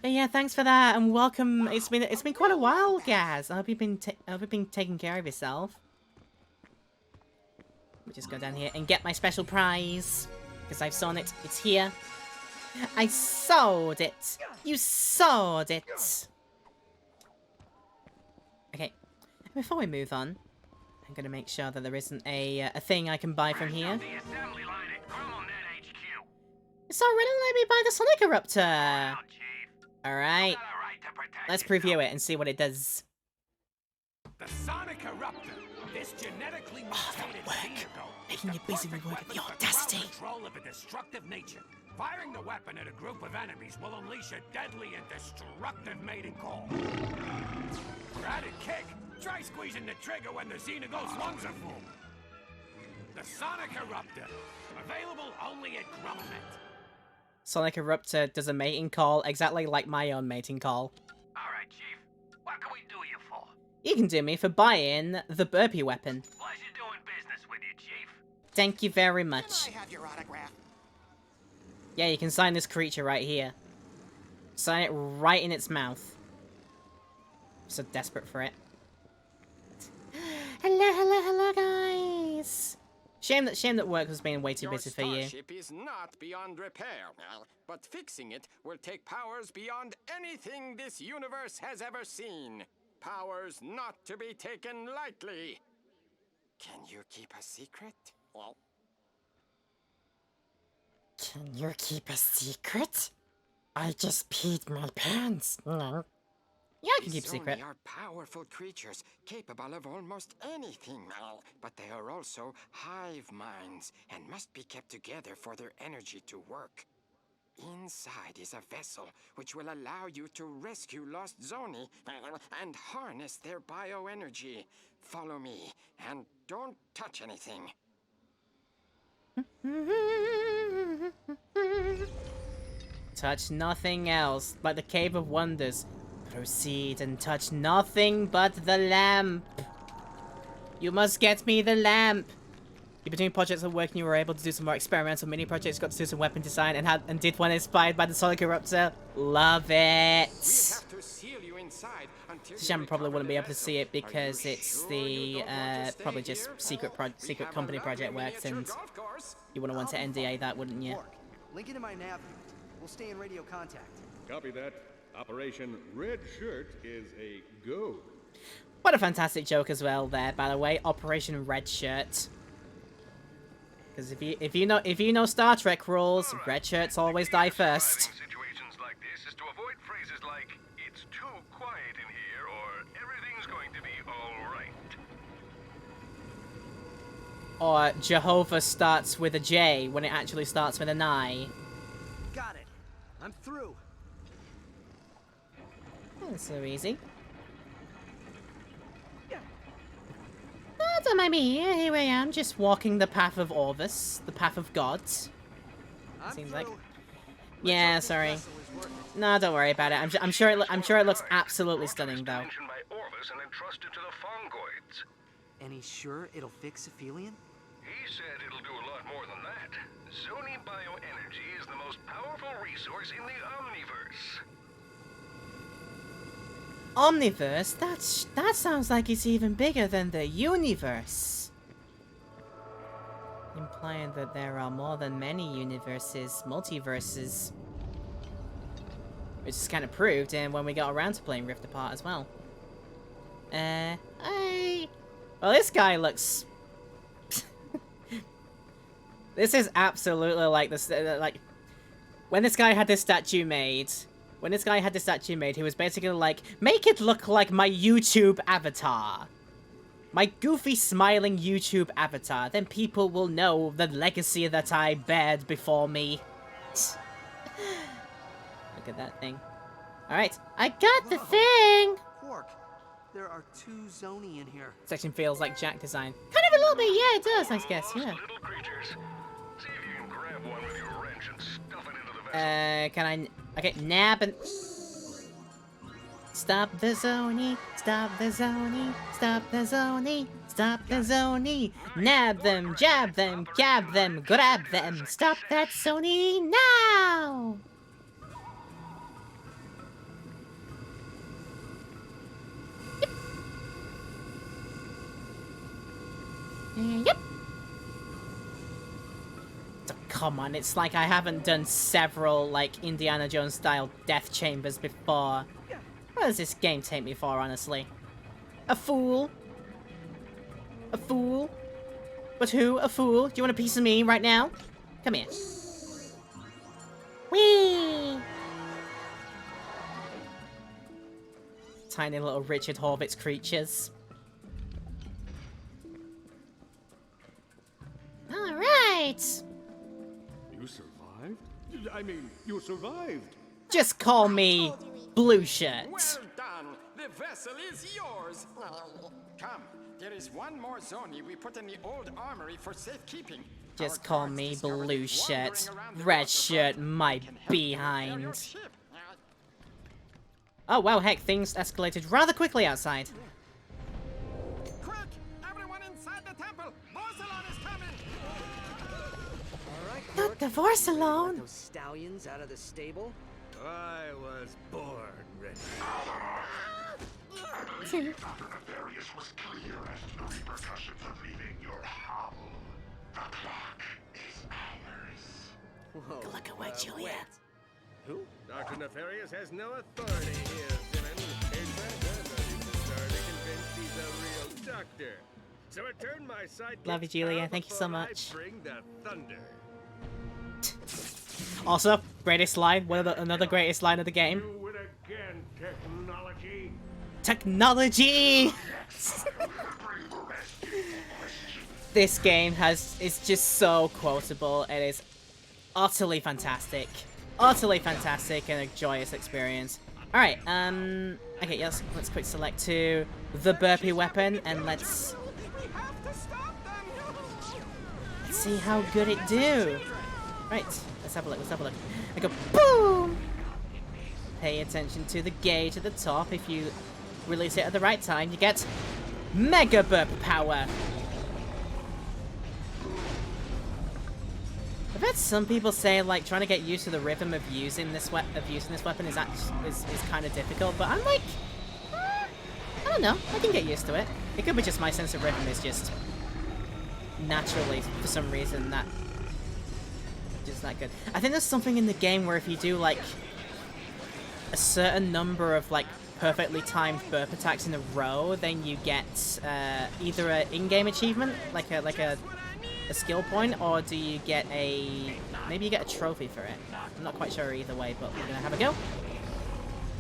But yeah, thanks for that, and welcome. It's been quite a while, Gaz. I hope you've been taking care of yourself. Let me just go down here and get my special prize because I've sown it. It's here. I sowed it. You sowed it. Okay. Before we move on, I'm gonna make sure that there isn't a thing I can buy from here. It's already let me buy the Sonic Eruptor. Alright, let's preview it and see what it does. The Sonic Eruptor, this genetically mutated vehicle, making it busy with work the audacity. Control of a destructive nature. Firing the weapon at a group of enemies will unleash a deadly and destructive mating call. For added kick, try squeezing the trigger when the Xenagos lungs are full. The Sonic Eruptor, available only at Grummelnet. Sonic Eruptor does a mating call exactly like my own mating call. Alright, Chief. What can we do you for? You can do me for buying the burpee weapon. Pleasure doing business with you, Chief. Thank you very much. Can I have your autograph? Yeah, you can sign this creature right here. Sign it right in its mouth. I'm so desperate for it. Hello, guys. Shame that work has been way too busy for you. Your starship is not beyond repair, but fixing it will take powers beyond anything this universe has ever seen. Powers not to be taken lightly. Can you keep a secret? Can you keep a secret? I just peed my pants. No. Yeah, I can keep a secret. They are powerful creatures, capable of almost anything, but they are also hive minds and must be kept together for their energy to work. Inside is a vessel which will allow you to rescue lost Zoni and harness their bioenergy. Follow me and don't touch anything. Touch nothing else, like the Cave of Wonders. Proceed and touch nothing but the lamp. You must get me the lamp. In between projects of working, you were able to do some more experimental mini projects, got to do some weapon design, and did one inspired by the Sonic Eruptor. Love it. Sham probably wouldn't be able to see it because it's the probably just secret company project works, and you wouldn't want to NDA that, wouldn't you? Link into my nav. We'll stay in radio contact. Copy that. Operation Red Shirt is a go. What a fantastic joke as well there, by the way. Operation Red Shirt. Because if you know Star Trek rules, red shirts always die first. Situations like this is to avoid phrases like "it's too quiet in here" or "everything's going to be all right." Or Jehovah starts with a J when it actually starts with an I. Got it. I'm through. That's so easy. Don't mind me, here I am, Just walking the path of Orvis, the path of gods. Seems like. Yeah, sorry. No, don't worry about it. I'm sure it looks absolutely stunning though. And he's sure it'll fix Aphelion? He said it'll do a lot more than that. Zoni bioenergy is the most powerful resource in the Omniverse. Omniverse? That sounds like it's even bigger than the universe. Implying that there are more than many universes, multiverses. Which is kind of proved when we got around to playing Rift Apart as well. Well, this guy looks... This is absolutely like this, like... When this guy had this statue made... he was basically like, make it look like my YouTube avatar. My goofy, smiling YouTube avatar. Then people will know the legacy that I bared before me. Look at that thing. Alright. I got the thing! Quark, there are 2 Zoni in here. Section feels like Jack design. Kind of a little bit, yeah, it does, I guess, yeah. Little creatures. See if you can grab one with your wrench and stuff it into the vessel. Can I... Okay, nab and... Stop the Zoni, stop the Zoni, stop the Zoni, stop the Zoni. Nab them, jab them, gab them, grab them. Stop that Zoni now! Yep. So, come on, it's like I haven't done several, like, Indiana Jones style death chambers before. What does this game take me for, honestly? A fool? A fool? But who? A fool? Do you want a piece of me right now? Come here. Whee! Tiny little Richard Horvitz creatures. Alright! You survived? I mean, you survived. Just call me Blue Shirt. Well done. The vessel is yours. Come, there is one more Zoni we put in the old armory for safekeeping. Just call me Blue Shirt. Red Shirt, my behind. Oh, wow, heck, things escalated rather quickly outside. Quick! Everyone inside the temple! Vorsalon is coming! Alright, Not the Vorsalon! Those stallions out of the stable? I was born ready. Two. Dr. Nefarious was clear as to the repercussions of leaving your hovel. The clock is ours. Whoa. Look away, Julia. Who? Dr. Nefarious has no authority here, Simmons. In fact, I'm not even starting to convince he's a real doctor. So I turn my sidekick Love you, Julia. out Thank you so before I much. bring the thunder. Also, greatest line. Another greatest line of the game. Do it again, technology. Technology! This game is just so quotable. It is utterly fantastic. utterly fantastic and a joyous experience. Alright, okay, yes, let's quick select to the burpee weapon, and let's see how good it do. Right, let's have a look, I go, boom! Pay attention to the gauge at the top. If you release it at the right time, you get Mega Burp Power. I've heard some people say, like, trying to get used to the rhythm of using this weapon is kind of difficult, but I'm like, I don't know, I can get used to it. It could be just my sense of rhythm is just naturally, for some reason, that just that good. I think there's something in the game where if you do, like, a certain number of, like, perfectly timed burp attacks in a row, then you get either an in-game achievement, like a skill point, or do you get maybe you get a trophy for it. I'm not quite sure either way, but we're gonna have a go.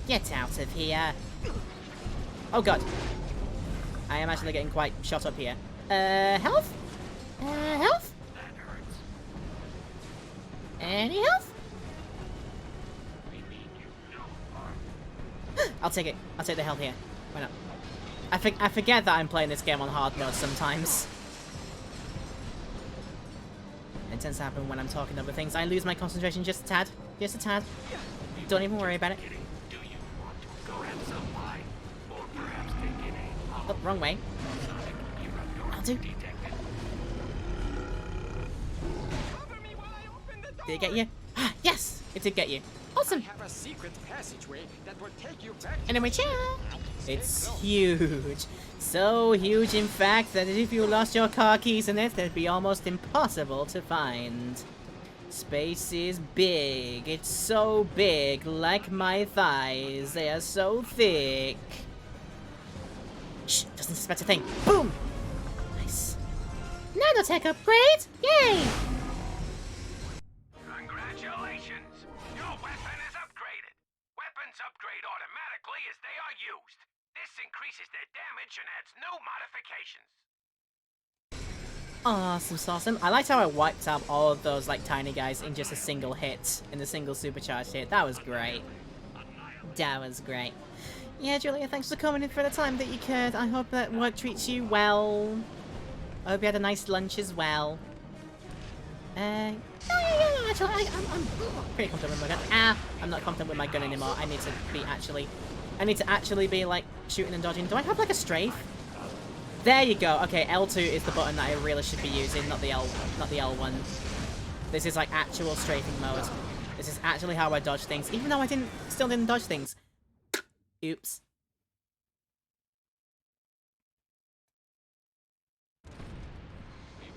Get out of here. Oh god. I am actually getting quite shot up here. Health? Health? Any health? I'll take it. I'll take the health here. Why not? I forget that I'm playing this game on hard mode sometimes. It tends to happen when I'm talking over things. I lose my concentration just a tad. Just a tad. Don't even worry about it. Oh, wrong way. I'll do. Did it get you? Ah, yes! It did get you. Awesome! I have a secret passageway that will take you back. Anyway, ciao! It's huge. So huge, in fact, that if you lost your car keys in it, they'd be almost impossible to find. Space is big. It's so big, like my thighs. They are so thick. Shh, doesn't suspect a thing. Boom! Nice. Nanotech upgrade! Yay! Congratulations! Your weapon is upgraded. Weapons upgrade automatically as they are used. This increases their damage and adds no modifications. Awesome. I liked how I wiped out all of those, like, tiny guys in just a single hit. In a single supercharged hit. That was great. That was great. Yeah, Julia, thanks for coming in for the time that you could. I hope that work treats you well. I hope you had a nice lunch as well. Yeah, actually, I'm pretty confident with my gun. Ah, I'm not confident with my gun anymore. I need to actually be, like, shooting and dodging. Do I have, like, a strafe? There you go. Okay, L2 is the button that I really should be using, not the L1. This is, like, actual strafing mode. This is actually how I dodge things, even though I still didn't dodge things. Oops.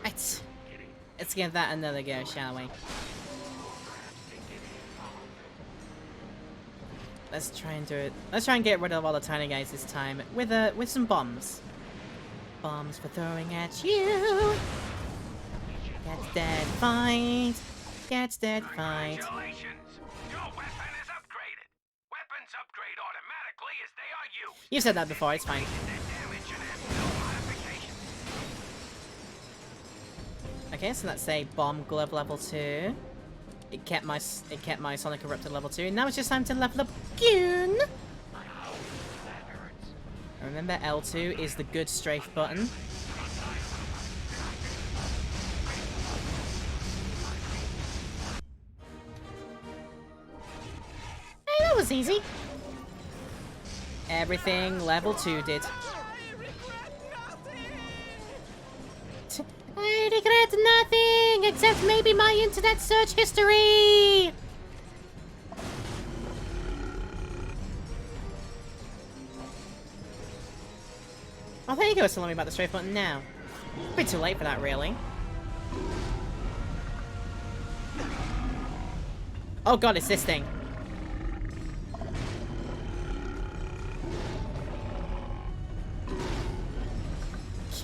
Right. Let's give that another go, shall we? Let's try and do it. Let's try and get rid of all the tiny guys this time with some bombs. Bombs for throwing at you. Get dead, fight. Get dead, fight. Congratulations! Your weapon is upgraded. Weapons upgrade automatically as they are used. You said that before. It's fine. Okay, so let's say bomb glove level 2. It kept my Sonic Eruptor level 2. Now it's just time to level up again. Remember, L2 is the good strafe button. Hey, that was easy. Everything level 2 did. I regret nothing except maybe my internet search history. Oh, there you go, telling me about the strafe button now. A bit too late for that, really. Oh god, it's this thing.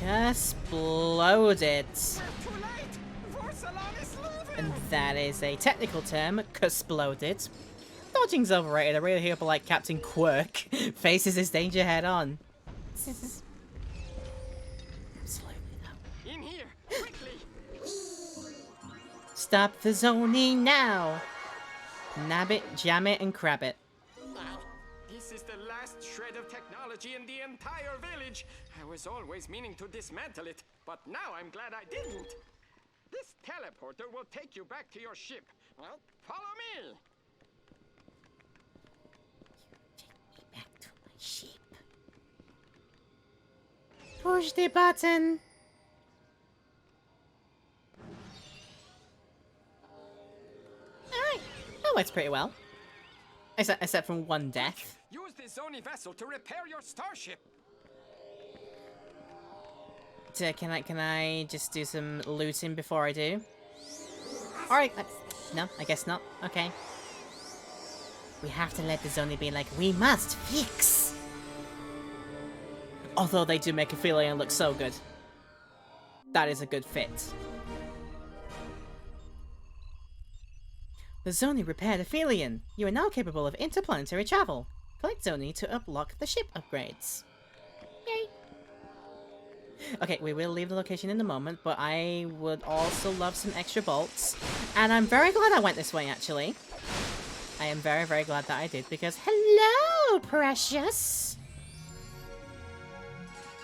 Exploded. And that is a technical term, exploded. Dodging's overrated. I really hope like Captain Quirk faces his danger head on. In here, quickly! Stop the zoning now! Nabbit, jam it, and crab it. This is the last shred of technology in the entire village. I was always meaning to dismantle it, but now I'm glad I didn't. This teleporter will take you back to your ship. Well, follow me. Back to my ship. Push the button. Alright. That works pretty well. Except from one death. Use the Zoni vessel to repair your starship. Can I just do some looting before I do? Alright. No, I guess not. Okay. We have to let the Zoni be like, we must fix. Although they do make Ophelia look so good. That is a good fit. The Zoni repaired Aphelion. You are now capable of interplanetary travel. Collect Zoni to unlock the ship upgrades. Yay! Okay, we will leave the location in a moment, but I would also love some extra bolts. And I'm very glad I went this way, actually. I am very, very glad that I did, because hello, precious!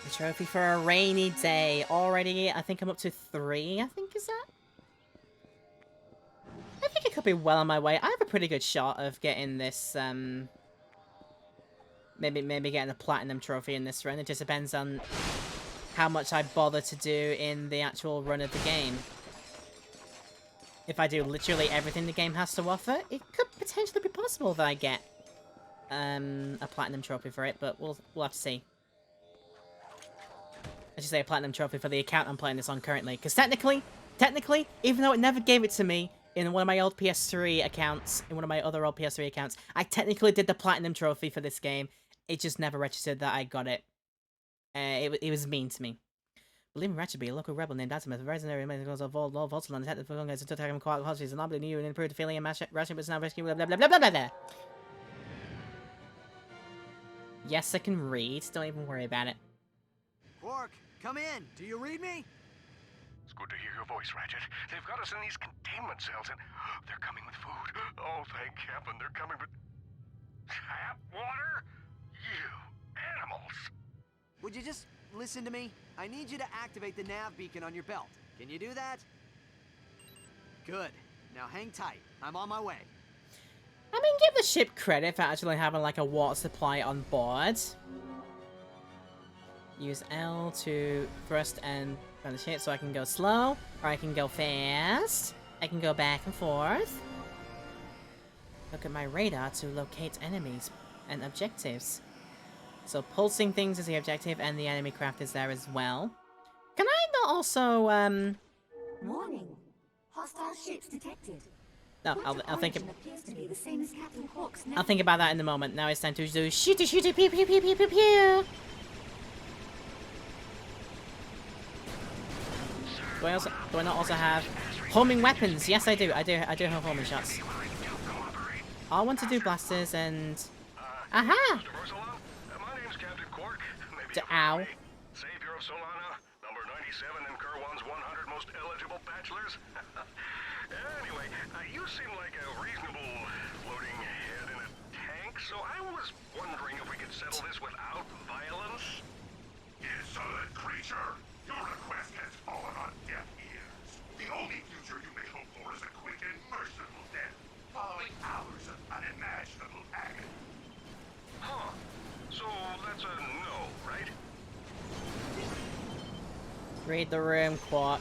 A trophy for a rainy day. Already, I think I'm up to 3, I think, is that? I think it could be well on my way. I have a pretty good shot of getting this, maybe getting a platinum trophy in this run. It just depends on how much I bother to do in the actual run of the game. If I do literally everything the game has to offer, it could potentially be possible that I get a platinum trophy for it, but we'll have to see. I should say a platinum trophy for the account I'm playing this on currently, because technically, even though it never gave it to me in one of my old PS3 accounts, in one of my other old PS3 accounts, I technically did the platinum trophy for this game. It just never registered that I got it. It was mean to me. Believing Ratchet be a local rebel named Atimus, the resident remains of all Voltland, the technical guys to attack him quite hostile, and obviously new and improved feeling and Ratchet was now rescued, blah blah blah blah blah blah. Yes, I can read. Don't even worry about it. Quark, come in. Do you read me? It's good to hear your voice, Ratchet. They've got us in these containment cells, and they're coming with food. Oh, thank heaven, they're coming with tap water? You animals! Would you just listen to me? I need you to activate the nav beacon on your belt. Can you do that? Good. Now hang tight. I'm on my way. I mean, give the ship credit for actually having like a water supply on board. Use L to thrust and run the ship so I can go slow, or I can go fast. I can go back and forth. Look at my radar to locate enemies and objectives. So pulsing things is the objective, and the enemy craft is there as well. Can I not also, Warning. Hostile ships detected. No, I'll think appears to be the same as Captain Quark's I'll think about that in a moment. Now it's time to do shooty pew pew pew pew pew pew. Do I not also have homing weapons? Yes, I do. I do have homing shots. I want to do blasters and aha! Ow. Savior of Solana, number 97 in Kerwan's 100 most eligible bachelors. Anyway, you seem like a reasonable floating head in a tank, so I was wondering if we could settle this without violence. Insolent creature! Your request has fallen on deaf ears. The only future you may hope for is a quick and merciful death, following hours of unimaginable agony. Huh. So that's a no, right? Read the room, Quark.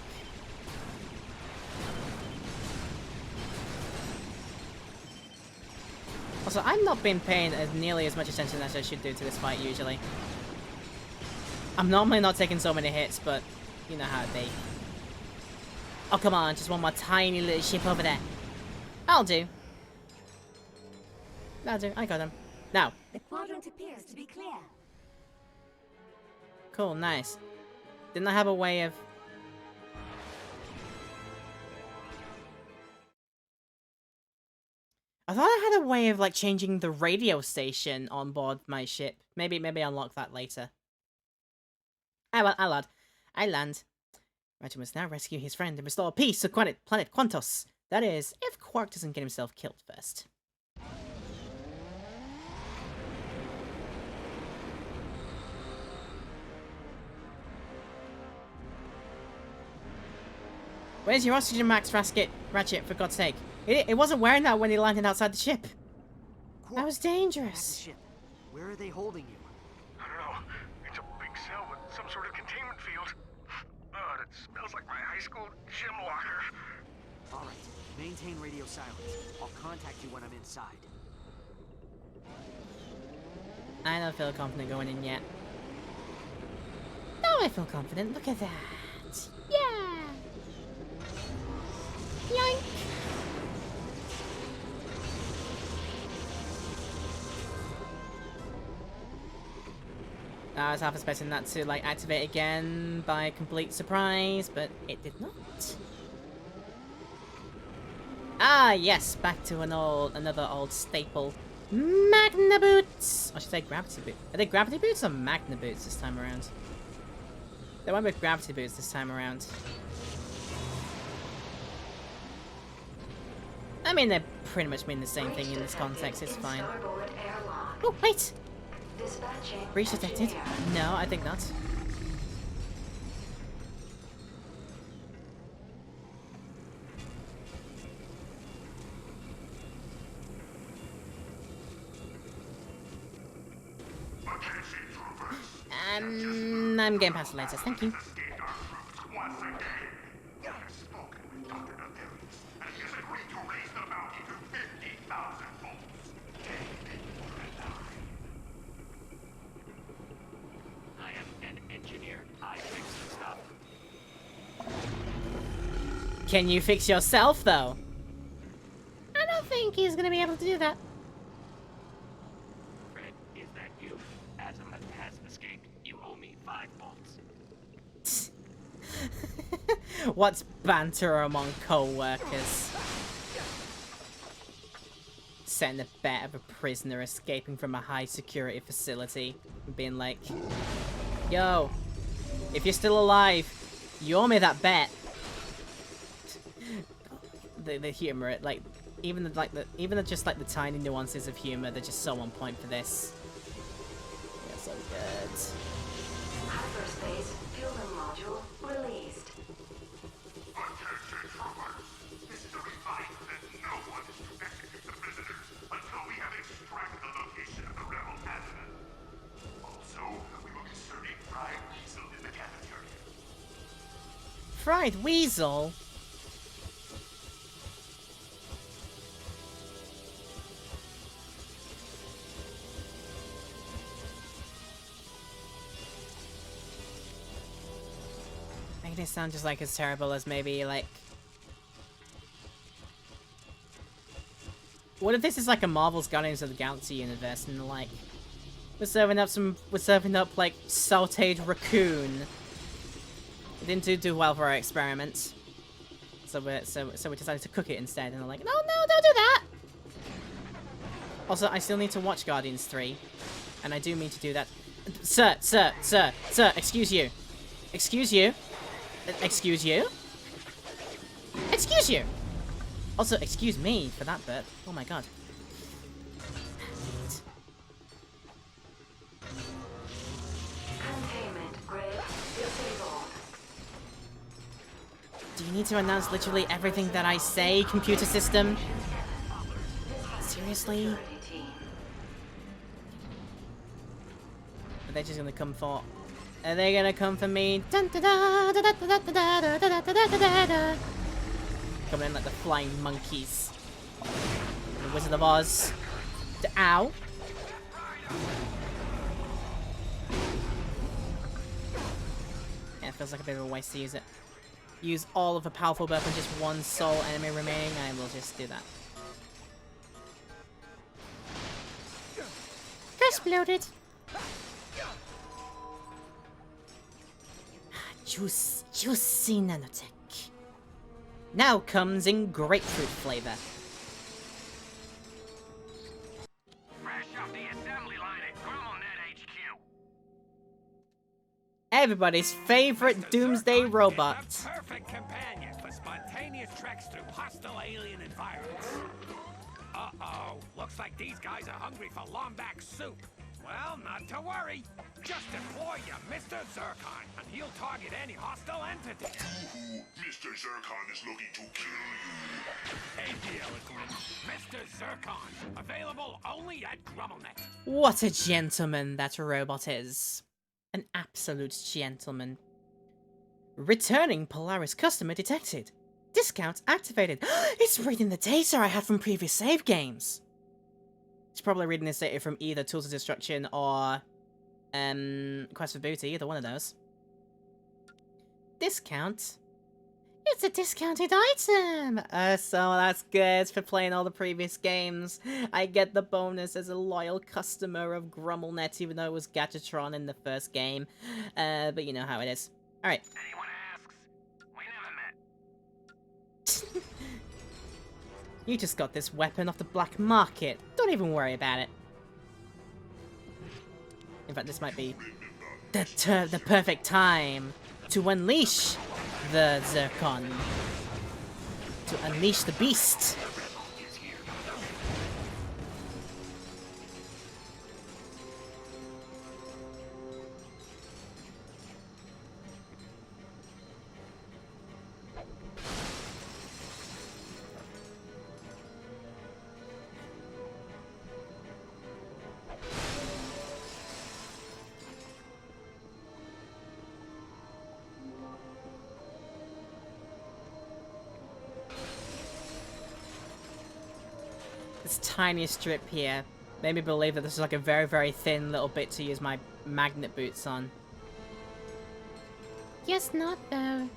Also, I've not been paying nearly as much attention as I should do to this fight usually. I'm normally not taking so many hits, but you know how it be. Oh, come on, just one more tiny little ship over there. I'll do. That'll do, I got him. Now. The quadrant appears to be clear. Cool, nice. Didn't I have a way of... I thought I had a way of, like, changing the radio station on board my ship. Maybe unlock that later. I land. Ratchet must now rescue his friend and restore peace to planet Quantos. That is, if Quark doesn't get himself killed first. Where's your oxygen max, Ratchet, for God's sake? It wasn't wearing that when he landed outside the ship. That was dangerous. Ship. Where are they holding you? I don't know. It's a big cell with some sort of containment field. It smells like my high school gym locker. All right. Maintain radio silence. I'll contact you when I'm inside. I don't feel confident going in yet. No, I feel confident. Look at that. Yeah. Yoink. I was half expecting that to like activate again by complete surprise, but it did not. Ah, yes, back to another old staple. Magna boots! I should say gravity boots. Are they gravity boots or magna boots this time around? They went with gravity boots this time around. I mean, they pretty much mean the same thing in this context, it's fine. Oh, wait! Breach detected? No, I think not. I'm getting past the latest, thank you. Can you fix yourself, though? I don't think he's gonna be able to do that. Fred, is that you? Azimuth has escaped. You owe me 5 bolts. What's banter among co-workers? Setting a bet of a prisoner escaping from a high-security facility and being like, yo, if you're still alive, you owe me that bet. The humor, like even just the tiny nuances of humor, they're just so on point for this. Yeah, so good. Hyperspace fueling module released. This is a reminder that no one is to execute the prisoners until we have extracted the location of the rebel admin. Also, we will be serving fried weasel in the cafeteria. Fried weasel? Making it sound just like as terrible as maybe like... What if this is like a Marvel's Guardians of the Galaxy universe and like we're serving up like sauteed raccoon. It didn't do well for our experiments. So we decided to cook it instead and they're like, no, don't do that! Also, I still need to watch Guardians 3. And I do mean to do that. Sir, excuse you. Excuse you. Excuse you? Excuse you! Also, excuse me for that bit. Oh my god. Containment grid disabled. Do you need to announce literally everything that I say, computer system? Seriously? Are they just gonna come for... Are they gonna come for me? Dun, da, da, da, da, da, da, da, da, da, da, da, da. Coming in like the flying monkeys. The Wizard of Oz. Ow. Yeah, it feels like a bit of a waste to use it. Use all of a powerful weapon, just one sole enemy remaining, I will just do that. Exploded. Juicy nanotech. Now comes in grapefruit flavor. Fresh off the assembly line at GremlinNet HQ. Everybody's favorite doomsday robot. The perfect companion for spontaneous treks through hostile alien environments. Uh-oh, looks like these guys are hungry for Lombax soup. Well, not to worry. Just deploy you Mr. Zircon, and he'll target any hostile entity. Mr. Zircon is looking to kill you. Hey, Mr. Zircon, available only at GrumbleNet. What a gentleman that robot is. An absolute gentleman. Returning Polaris customer detected. Discount activated. It's reading the data I had from previous save games. It's probably reading this data from either Tools of Destruction or Quest for Booty, either one of those. Discount. It's a discounted item! So that's good for playing all the previous games. I get the bonus as a loyal customer of GrumbleNet, even though it was Gadgetron in the first game. But you know how it is. Alright. Anyone asks, we never met. You just got this weapon off the black market. Don't even worry about it. In fact, this might be the perfect time to unleash the Zircon. To unleash the beast. This tiny strip here made me believe that this is like a very, very thin little bit to use my magnet boots on. Guess not, though.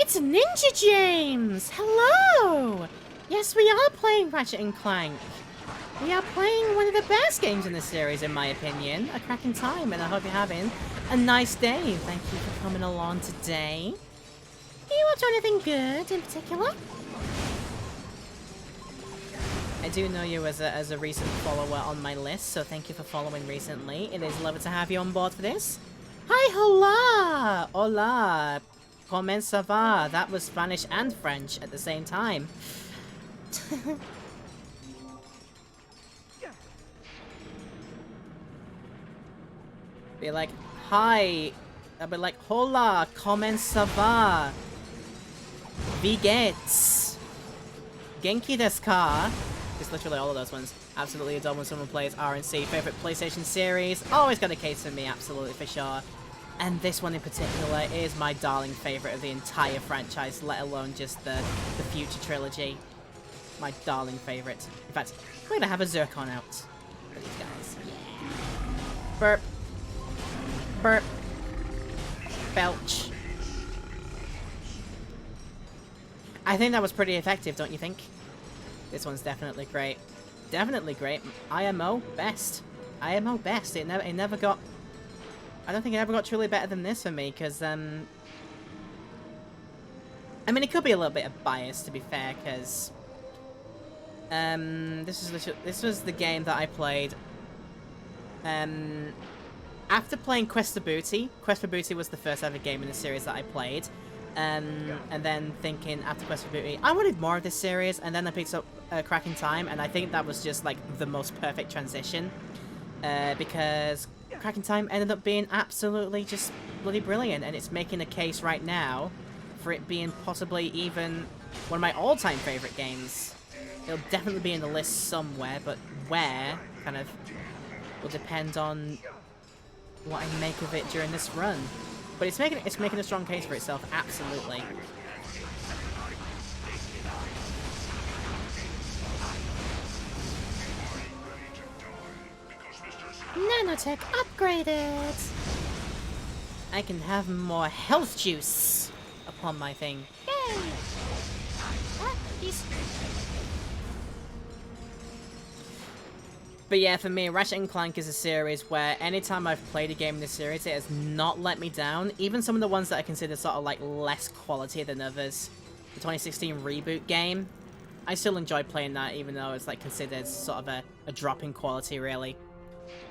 It's Ninja James! Hello! Yes, we are playing Ratchet and Clank. We are playing one of the best games in the series, in my opinion. A cracking time, and I hope you're having a nice day. Thank you for coming along today. Are you up to anything good in particular? I do know you as a recent follower on my list, so thank you for following recently. It is lovely to have you on board for this. Hi, hola! Hola! Comment ça va? That was Spanish and French at the same time. Be like, hi! I'll be like, hola! Comment ça va? Wie geht's? Genki desu ka? Just literally all of those ones. Absolutely adore when someone plays RNC. Favorite PlayStation series. Always got a case for me, absolutely, for sure. And this one in particular is my darling favorite of the entire franchise, let alone just the future trilogy. My darling favorite. In fact, we're gonna have a Zircon out for these guys. Yeah. Burp. Burp. Belch. I think that was pretty effective, don't you think? This one's definitely great. Definitely great. IMO, best. IMO, best. It never got... I don't think it ever got truly better than this for me, because, I mean, it could be a little bit of bias, to be fair, because... this was the game that I played... after playing Quest for Booty. Quest for Booty was the first ever game in the series that I played. And then thinking after Quest for Booty, I wanted more of this series, and then I picked up Cracking Time, and I think that was just like the most perfect transition, because Cracking Time ended up being absolutely just bloody brilliant, and it's making a case right now for it being possibly even one of my all-time favorite games. It'll definitely be in the list somewhere, but where kind of will depend on what I make of it during this run. But it's making a strong case for itself, absolutely. Nanotech upgraded! I can have more health juice upon my thing. Yay! But yeah, for me, Ratchet and Clank is a series where anytime I've played a game in this series, it has not let me down. Even some of the ones that I consider sort of like less quality than others. The 2016 reboot game, I still enjoy playing that, even though it's like considered sort of a drop in quality, really.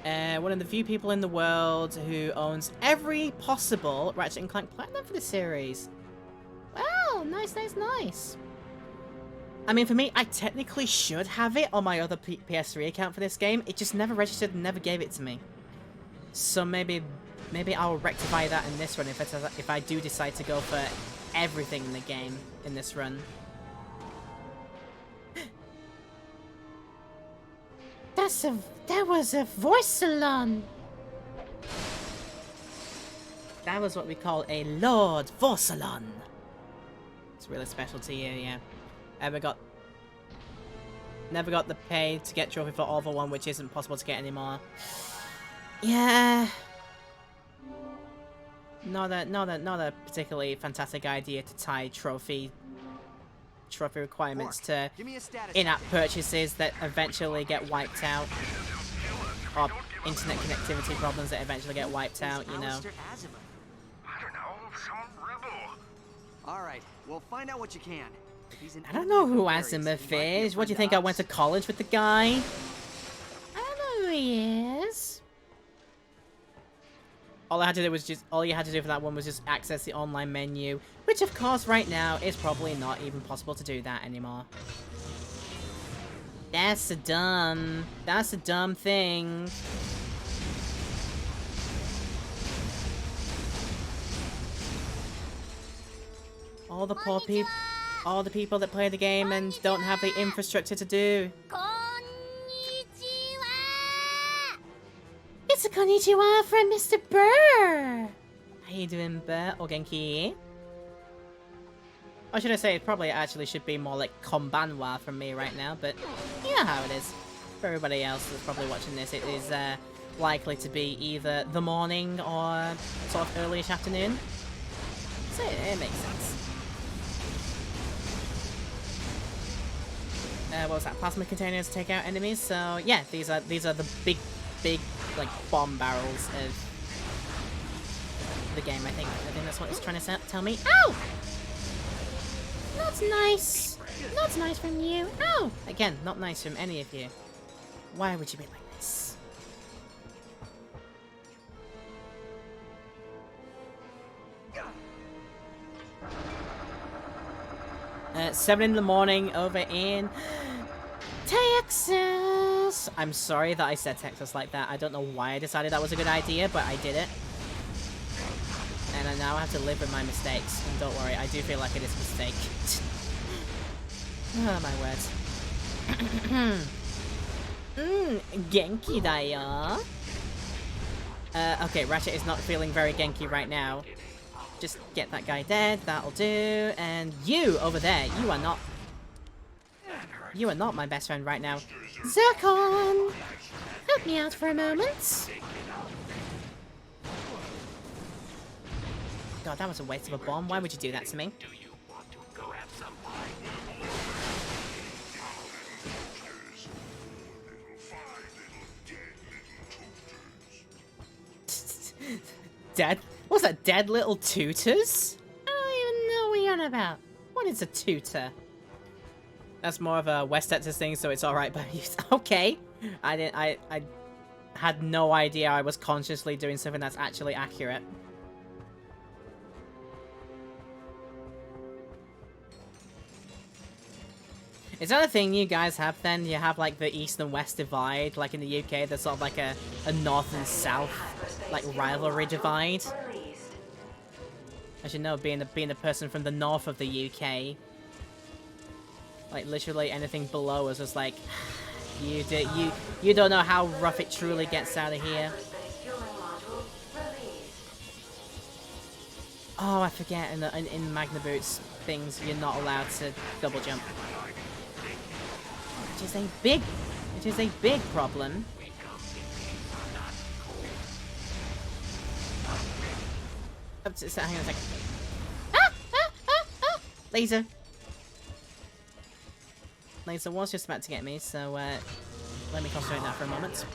One of the few people in the world who owns every possible Ratchet and Clank Platinum for the series. Wow, nice, nice, nice. I mean, for me, I technically should have it on my other PS3 account for this game. It just never registered and never gave it to me. So maybe I'll rectify that in this run if I do decide to go for everything in the game in this run. That was a voice salon. That was what we call a Lord Vorsalon. It's really special to you, yeah. Never got the pay to get trophy for all for one, which isn't possible to get anymore. Yeah. Not a particularly fantastic idea to tie trophy requirements to in-app purchases that eventually get wiped out. Or internet connectivity problems that eventually get wiped out, you know. Alright, well find out what you can. I don't know who Azimuth is. What do you think? I went to college with the guy? I don't know who he is. All you had to do for that one was just access the online menu, which of course right now is probably not even possible to do that anymore. That's a dumb thing. All the poor people, all the people that play the game and don't have the infrastructure to do. It's a konnichiwa from Mr. Burr. How you doing, Burr? Or Genki? Or should I say, it probably actually should be more like konbanwa from me right now, but you know how it is. For everybody else that's probably watching this, it is likely to be either the morning or sort of early-ish afternoon. So it makes sense. What was that? Plasma containers take out enemies. So yeah, these are the big like bomb barrels of the game. I think that's what it's trying to tell me. Ow! That's nice. That's nice from you. Ow! Again, not nice from any of you. Why would you be like this? At 7 in the morning over in Texas. I'm sorry that I said Texas like that. I don't know why I decided that was a good idea, but I did it. And I now have to live with my mistakes. And don't worry, I do feel like it is a mistake. Oh, my words. Genki da ya. Okay, Ratchet is not feeling very Genki right now. Just get that guy dead, that'll do. And you, over there, you are not my best friend right now. Zircon! Help me out for a moment. God, that was a waste of a bomb. Why would you do that to me? Dead? What's that? Dead little tutors? I don't even know what you're on about. What is a tutor? That's more of a West Texas thing, so it's alright by you. Okay. I had no idea I was consciously doing something that's actually accurate. Is that a thing you guys have then? You have like the East and West divide, like in the UK, there's sort of like a North and South, like rivalry divide. As you know, being a person from the north of the UK, like literally anything below us is like, you don't know how rough it truly gets out of here. Oh, I forget, in Magna Boots things, you're not allowed to double jump. Which is a big problem. Hang on a second. Laser. Laser was just about to get me, so let me concentrate on that for a moment.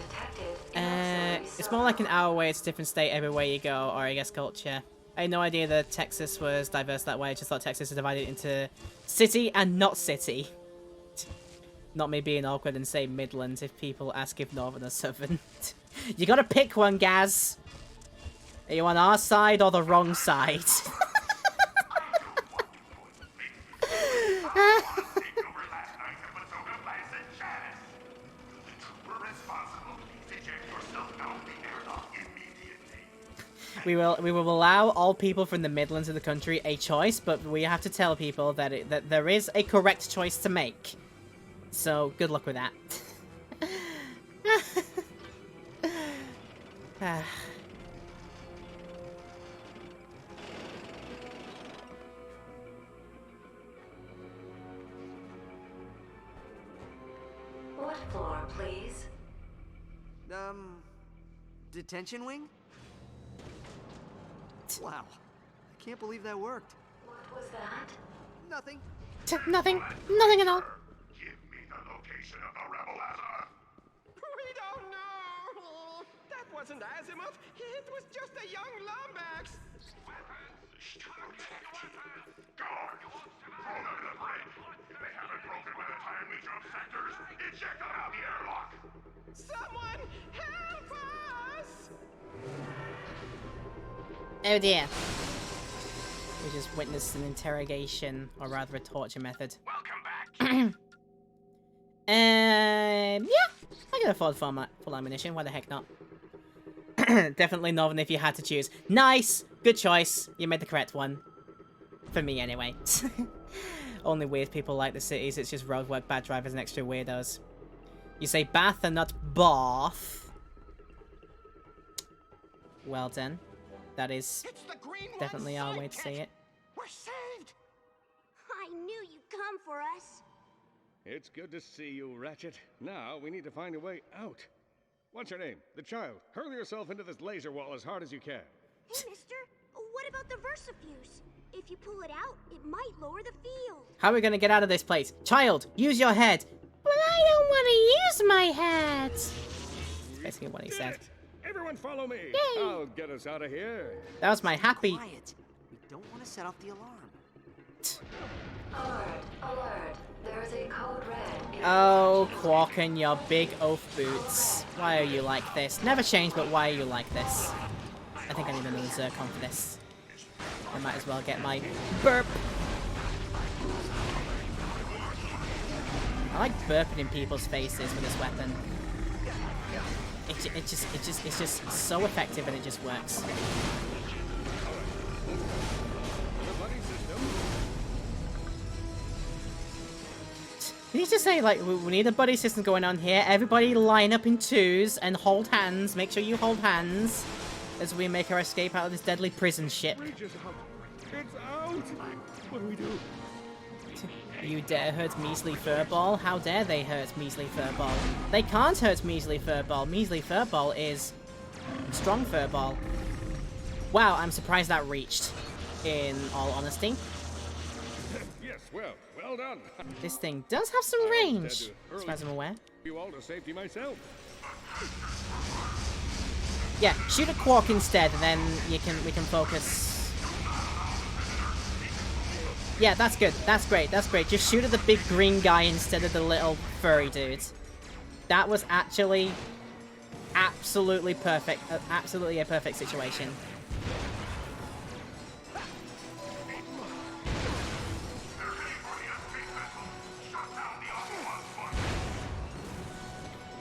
It's more like an hour away, it's a different state everywhere you go, or I guess culture. I had no idea that Texas was diverse that way. I just thought Texas was divided into city and not city. Not me being awkward and say Midlands if people ask if Northern or Southern. You gotta pick one, Gaz. Are you on our side or the wrong side? We will allow all people from the Midlands of the country a choice, but we have to tell people that that there is a correct choice to make. So good luck with that. What floor, please? Detention wing? Wow. I can't believe that worked. What was that? Nothing. Nothing. Nothing at all. Give me the location of the rebel Azimuth. We don't know. That wasn't Azimuth. It was just a young Lombax. Guard! Throw them in the brig. If they haven't broken by the time we jump sectors, eject them out the airlock. Someone help us! Oh dear. We just witnessed an interrogation, or rather a torture method. Welcome back. Yeah, I can afford full ammunition. Why the heck not? Definitely Northern if you had to choose. Nice, good choice. You made the correct one. For me, anyway. Only weird people like the cities. It's just roadwork, bad drivers, and extra weirdos. You say Bath and not Bath. Well done. That is definitely our way to say it. We're saved! I knew you'd come for us. It's good to see you, Ratchet. Now we need to find a way out. What's your name? The child. Hurl yourself into this laser wall as hard as you can. Hey, mister, what about the Versafuse? If you pull it out, it might lower the field. How are we gonna get out of this place? Child, use your head. But I don't want to use my head. That's basically what he said. Everyone follow me. Yay. I'll get us out of here. That was my happy... Quiet. We don't want to set off the alarm. Alert, alert. There is a code red. Oh, Quark and your big oaf boots. Why are you like this? Never change, but why are you like this? I think I need another Zircon for this. I might as well get my burp. I like burping in people's faces with this weapon. It's just so effective and it just works. You need to say, like, we need a buddy system going on here. Everybody line up in twos and hold hands. Make sure you hold hands as we make our escape out of this deadly prison ship. It's out. What do we do? You dare hurt Measly Furball? How dare they hurt Measly Furball? They can't hurt Measly Furball. Measly Furball is strong Furball. Wow, I'm surprised that reached, in all honesty. Yes, well done. This thing does have some range, as far as I'm aware. You all to safety myself. Yeah, shoot a Quark instead, and then we can focus. Yeah, that's good. That's great. That's great. Just shoot at the big green guy instead of the little furry dude. That was actually absolutely perfect. Absolutely a perfect situation.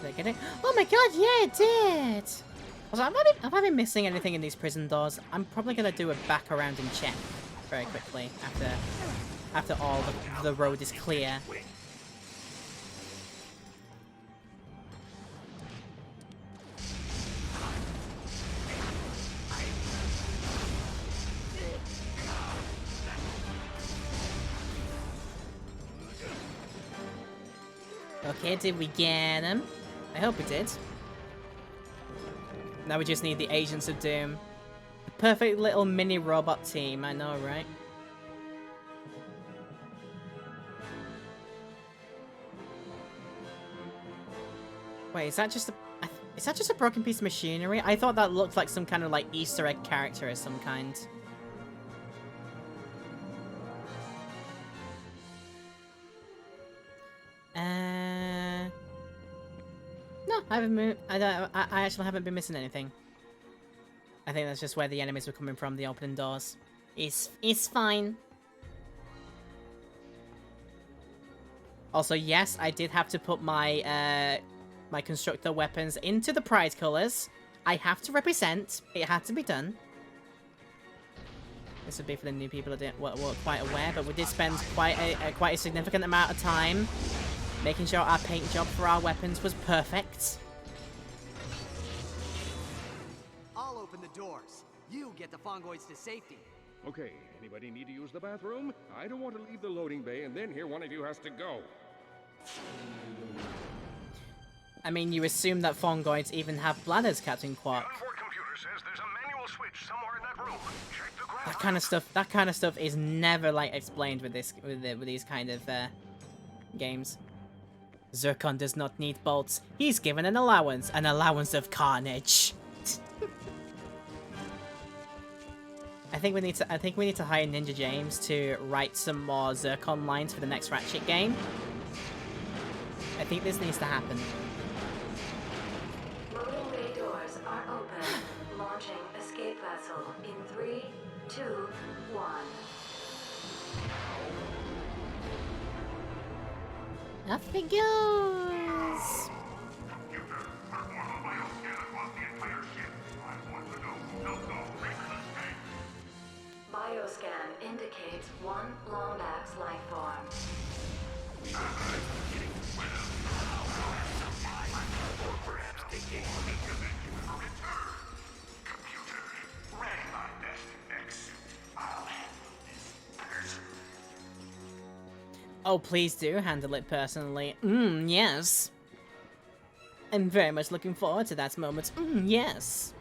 Did I get it? Oh my god, yeah, it did! Also, have I been missing anything in these prison doors? I'm probably gonna do a back around and check very quickly after all the road is clear. Okay, did we get him? I hope we did. Now we just need the Agents of Doom. A perfect little mini robot team, I know, right? Wait, is that just a broken piece of machinery? I thought that looked like some kind of like Easter egg character of some kind. No, I haven't moved. I actually haven't been missing anything. I think that's just where the enemies were coming from, the opening doors. It's fine. Also, yes, I did have to put my my constructor weapons into the pride colors. I have to represent. It had to be done. This would be for the new people that weren't quite aware, but we did spend quite a significant amount of time making sure our paint job for our weapons was perfect. I'll open the doors. You get the Fongoids to safety. Okay, anybody need to use the bathroom? I don't want to leave the loading bay and then hear one of you has to go. I mean, you assume that Fongoids even have bladders, Captain Quark. That kind of stuff is never like explained with these kind of games. Zircon does not need bolts. He's given an allowance of carnage. I think we need to hire Ninja James to write some more Zircon lines for the next Ratchet game. I think this needs to happen. Loading bay doors are open. Launching escape vessel in 3, 2, 1. Off it goes. Bioscan indicates one Lombax life form. Oh, please do handle it personally. Yes. I'm very much looking forward to that moment. Yes.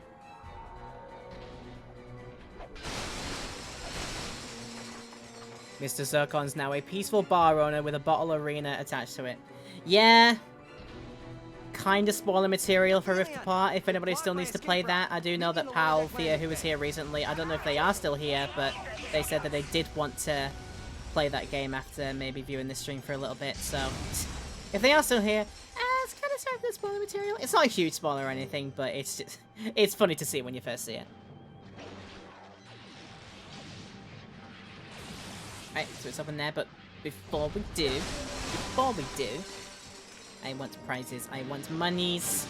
Mr. Zircon's now a peaceful bar owner with a bottle arena attached to it. Yeah. Kinda spoiler material for Rift Apart if anybody still needs to play that. I do know that Pal Thea, who was here recently, I don't know if they are still here, but they said that they did want to play that game after maybe viewing this stream for a little bit, so if they are still here, it's kind of sort of spoiler material. It's not a huge spoiler or anything, but it's funny to see when you first see it. Right, so it's up in there, but before we do, I want prizes, I want monies.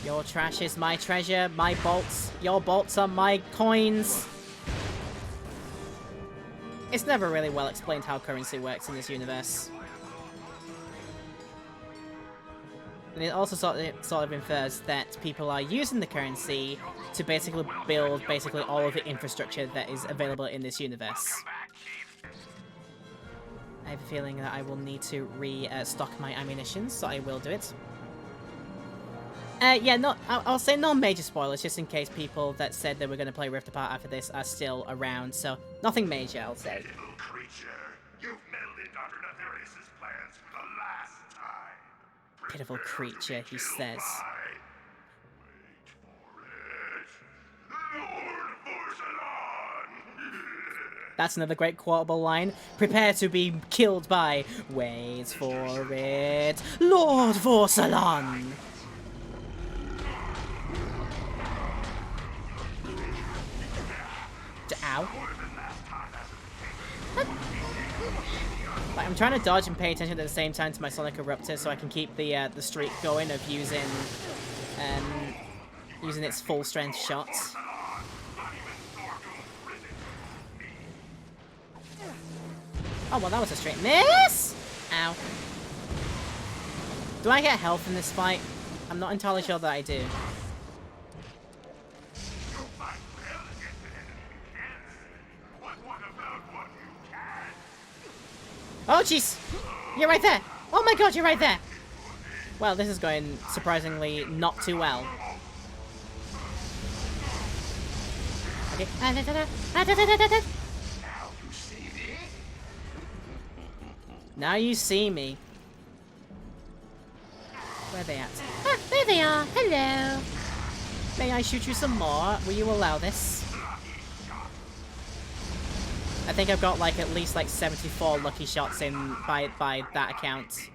Your trash is my treasure, my bolts, your bolts are my coins. It's never really well explained how currency works in this universe. And it also sort of infers that people are using the currency to basically build all of the infrastructure that is available in this universe. I have a feeling that I will need to restock my ammunition, so I will do it. Yeah, I'll say no major spoilers, just in case people that said they were going to play Rift Apart after this are still around, so nothing major, I'll say. Little creature, you've meddled in Dr. Nefarious' plans for the last time. Pitiful creature, he says. That's another great quotable line. Prepare to be killed by... Wait for it... Lord Vorsalon! Ow. Like, I'm trying to dodge and pay attention at the same time to my Sonic Eruptor so I can keep the streak going of using its full strength shots. Oh well, that was a straight miss! Ow. Do I get health in this fight? I'm not entirely sure that I do. Oh jeez! You're right there! Oh my god, you're right there! Well, this is going surprisingly not too well. Okay. Now you see me. Where are they at? Ah, there they are. Hello. May I shoot you some more? Will you allow this? I think I've got like at least like 74 lucky shots in by that account.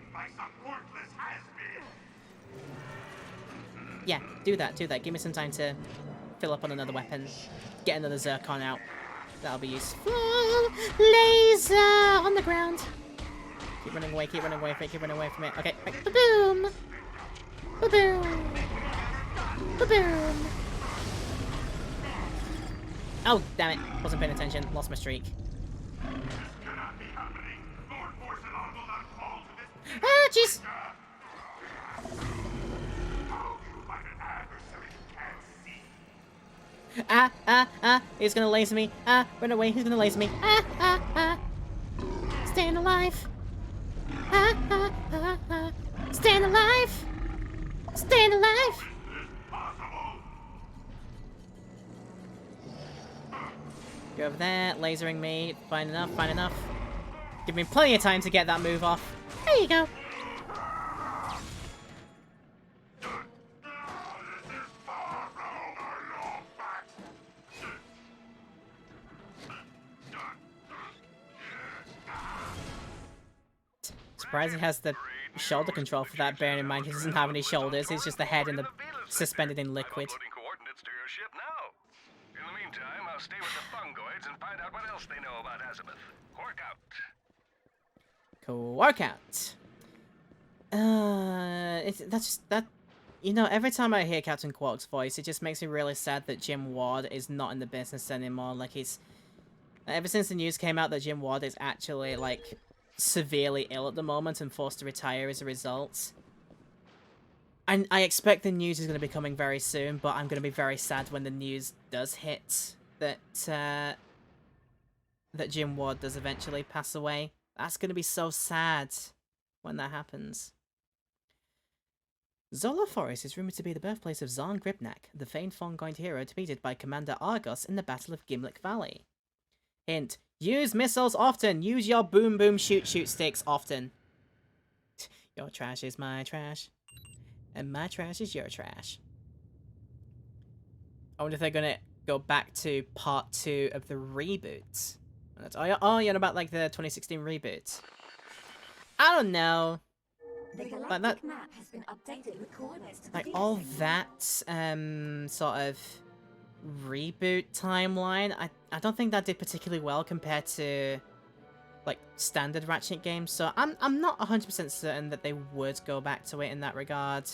Yeah, do that. Give me some time to fill up on another weapon. Get another Zircon out. That'll be useful. Laser on the ground. Keep running away from it. Okay. Right. Ba-boom. Ba-boom. Ba-boom. Oh, damn it. Wasn't paying attention. Lost my streak. Ah, jeez! He's gonna laser me. Run away, he's gonna laser me. Staying alive. Staying alive. Staying alive. Go over there, lasering me. Fine enough, fine enough. Give me plenty of time to get that move off. There you go. Surprised he has the shoulder control for that, bearing in mind he doesn't have any shoulders, he's just the head and the suspended in liquid. Coordinates to your ship now. In the meantime, I'll stay with the fungoids and find out what else they know about Azimuth. Work out. Cool workout. That's just that. You know, every time I hear Captain Quark's voice, it just makes me really sad that Jim Ward is not in the business anymore. Like he's, ever since the news came out that Jim Ward is actually like severely ill at the moment and forced to retire as a result. And I expect the news is going to be coming very soon, but I'm going to be very sad when the news does hit that that Jim Ward does eventually pass away. That's going to be so sad when that happens. Zola Forest is rumored to be the birthplace of Zarn Gribnak, the famed Fongoid hero defeated by Commander Argos in the Battle of Gimlick Valley. Hint: use missiles often. Use your boom boom shoot sticks often. Your trash is my trash. And my trash is your trash. I wonder if they're gonna go back to part 2 of the reboot. Oh, you're on about like the 2016 reboot. I don't know. Like that map has been updated with coordinates to like the all that sort of reboot timeline, I don't think that did particularly well compared to like standard Ratchet games, so I'm not 100% certain that they would go back to it in that regard.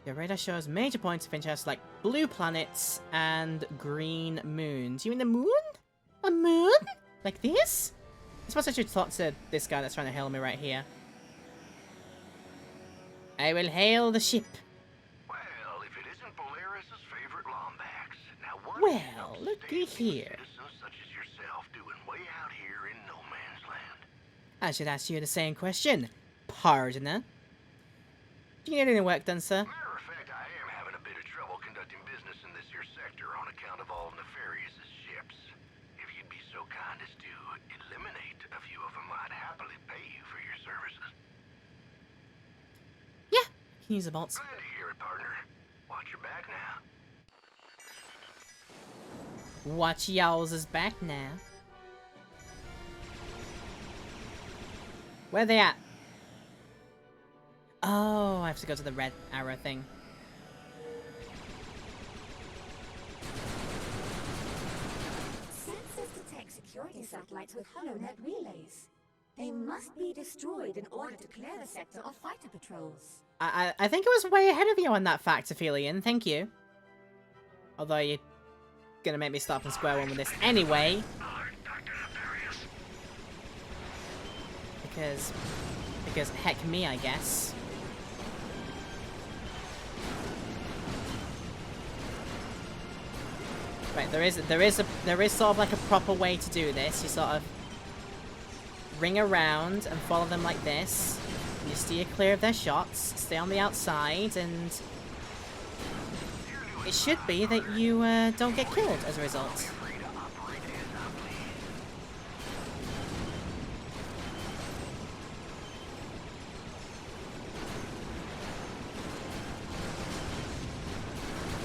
Your radar shows major points of interest like blue planets and green moons. You mean the moon? A moon? Like this? I suppose I should talk to this guy that's trying to hail me right here. I will hail the ship. Well, if it isn't Polaris' favorite Lombax. Now what Well, looky here. citizens such as yourself doing way out here in no man's land? I should ask you the same question, Pardoner. Do you need any work done, sir? Matter of fact, I am having a bit of trouble conducting business in this here sector on account of all nefarious ships. If you'd be so kind as to eliminate a few of them, I'd happily pay you for your services. Yeah, can use the bolts. Glad to hear it, partner. Watch your back now. Watch y'all's back now. Where they at? Oh, I have to go to the red arrow thing. Sensors detect security satellites with HoloNet relays. They must be destroyed in order to clear the sector of fighter patrols. I think I was way ahead of you on that fact, Aphelion. Thank you. Although you're gonna make me start from square one with this anyway. Because heck me, I guess. Right, there is sort of like a proper way to do this. You sort of ring around and follow them like this. You steer clear of their shots, stay on the outside, and it should be that you don't get killed as a result.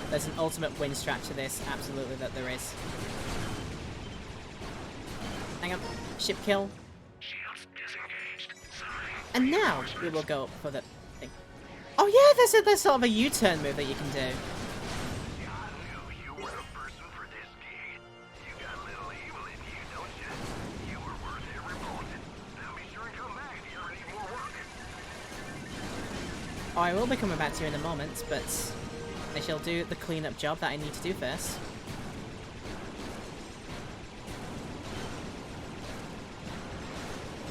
There's an ultimate win strat to this, absolutely that there is. Hang on, ship kill. And now we will go for the thing. Oh yeah, there's sort of a U-turn move that you can do. Oh, I will be coming back to you in a moment, but I shall do the cleanup job that I need to do first.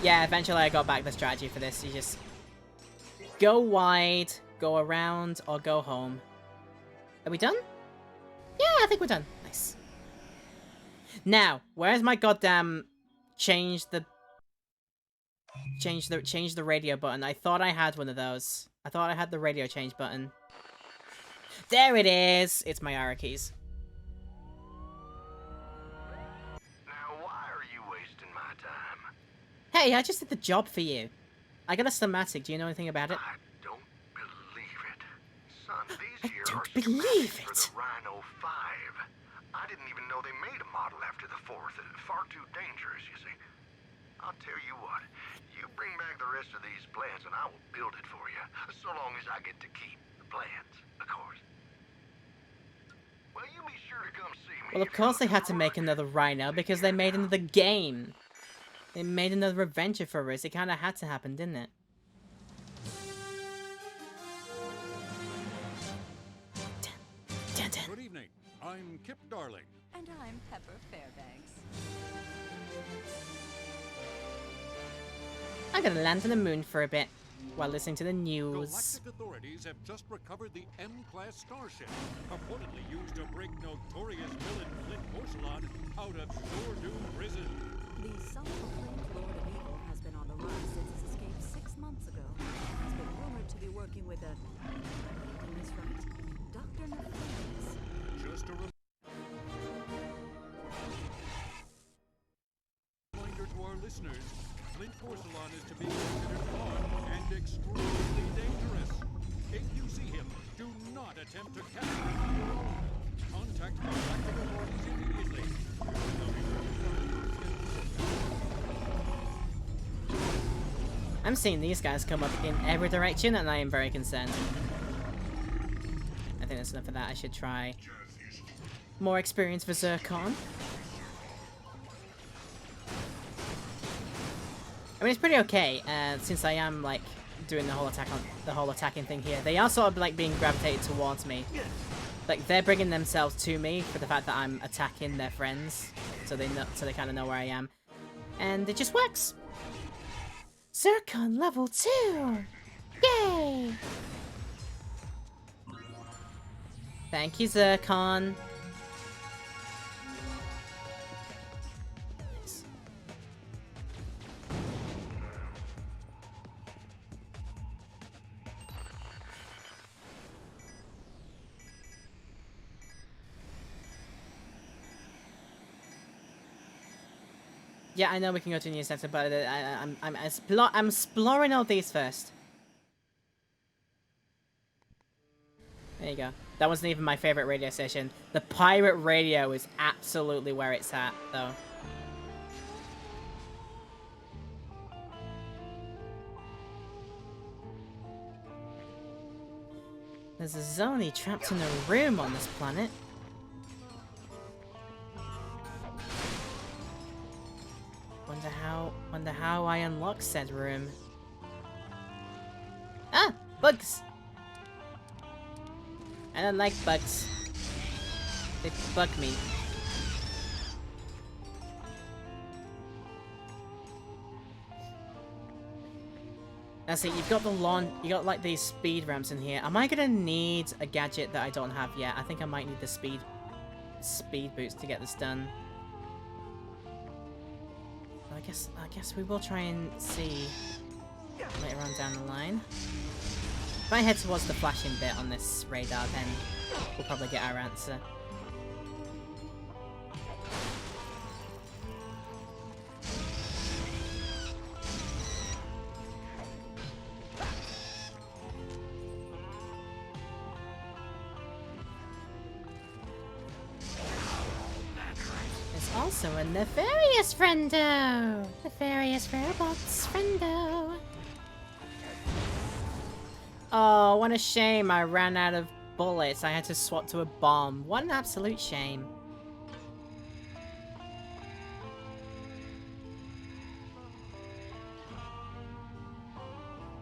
Yeah, eventually I got back the strategy for this. You just go wide, go around, or go home. Are we done? Yeah, I think we're done. Nice. Now, where's my goddamn change the radio button? I thought I had one of those. I thought I had the radio change button. There it is. It's my arrow keys. Now, why are you wasting my time? Hey, I just did the job for you. I got a schematic. Do you know anything about it? I don't believe it. Son, these here don't are believe schematics for the Rhino 5. I didn't even know they made a model after the 4th. Far too dangerous, you see. I'll tell you what. You bring back the rest of these plans and I will build it for you. So long as I get to keep the plans, of course. Well, you be sure to come see me. Well, of course they had to make another Rhino because they made another game. They made another adventure for us. It kind of had to happen, didn't it? Good evening. I'm Kip Darling. And I'm Pepper Fairbanks. I'm gonna land on the moon for a bit while listening to the news. Galactic authorities have just recovered the M-class starship, purportedly used to break notorious villain Flint Porcelain out of Sordu prison. The self-proclaimed Lord of Evil has been on the run since his escape 6 months ago. He's been rumored to be working with a... Getting this right? Dr. Nefarious. Just a reminder to our listeners, Flint Porcelain is to be considered armed and extremely dangerous. If you see him, do not attempt to capture him on your own. Contact galactic authorities immediately. I'm seeing these guys come up in every direction and I am very concerned. I think that's enough of that. I should try more experience for Zircon. I mean, it's pretty okay, since I am, like, doing the whole attacking thing here. They are sort of, like, being gravitated towards me. Like, they're bringing themselves to me for the fact that I'm attacking their friends, so they kind of know where I am. And it just works. Zircon level 2! Yay! Thank you, Zircon. Yeah, I know we can go to a new sector, but I'm exploring all these first. There you go. That wasn't even my favorite radio station. The pirate radio is absolutely where it's at, though. There's a Zoni trapped in a room on this planet. Wonder how I unlock said room. Ah! Bugs! I don't like bugs. They bug me. Now see, you've got you got like these speed ramps in here. Am I gonna need a gadget that I don't have yet? I think I might need the speed boots to get this done. I guess we will try and see later on down the line. If I head towards the flashing bit on this radar, then we'll probably get our answer. Also a nefarious friendo! Nefarious robots friendo! Oh, what a shame I ran out of bullets. I had to swap to a bomb. What an absolute shame.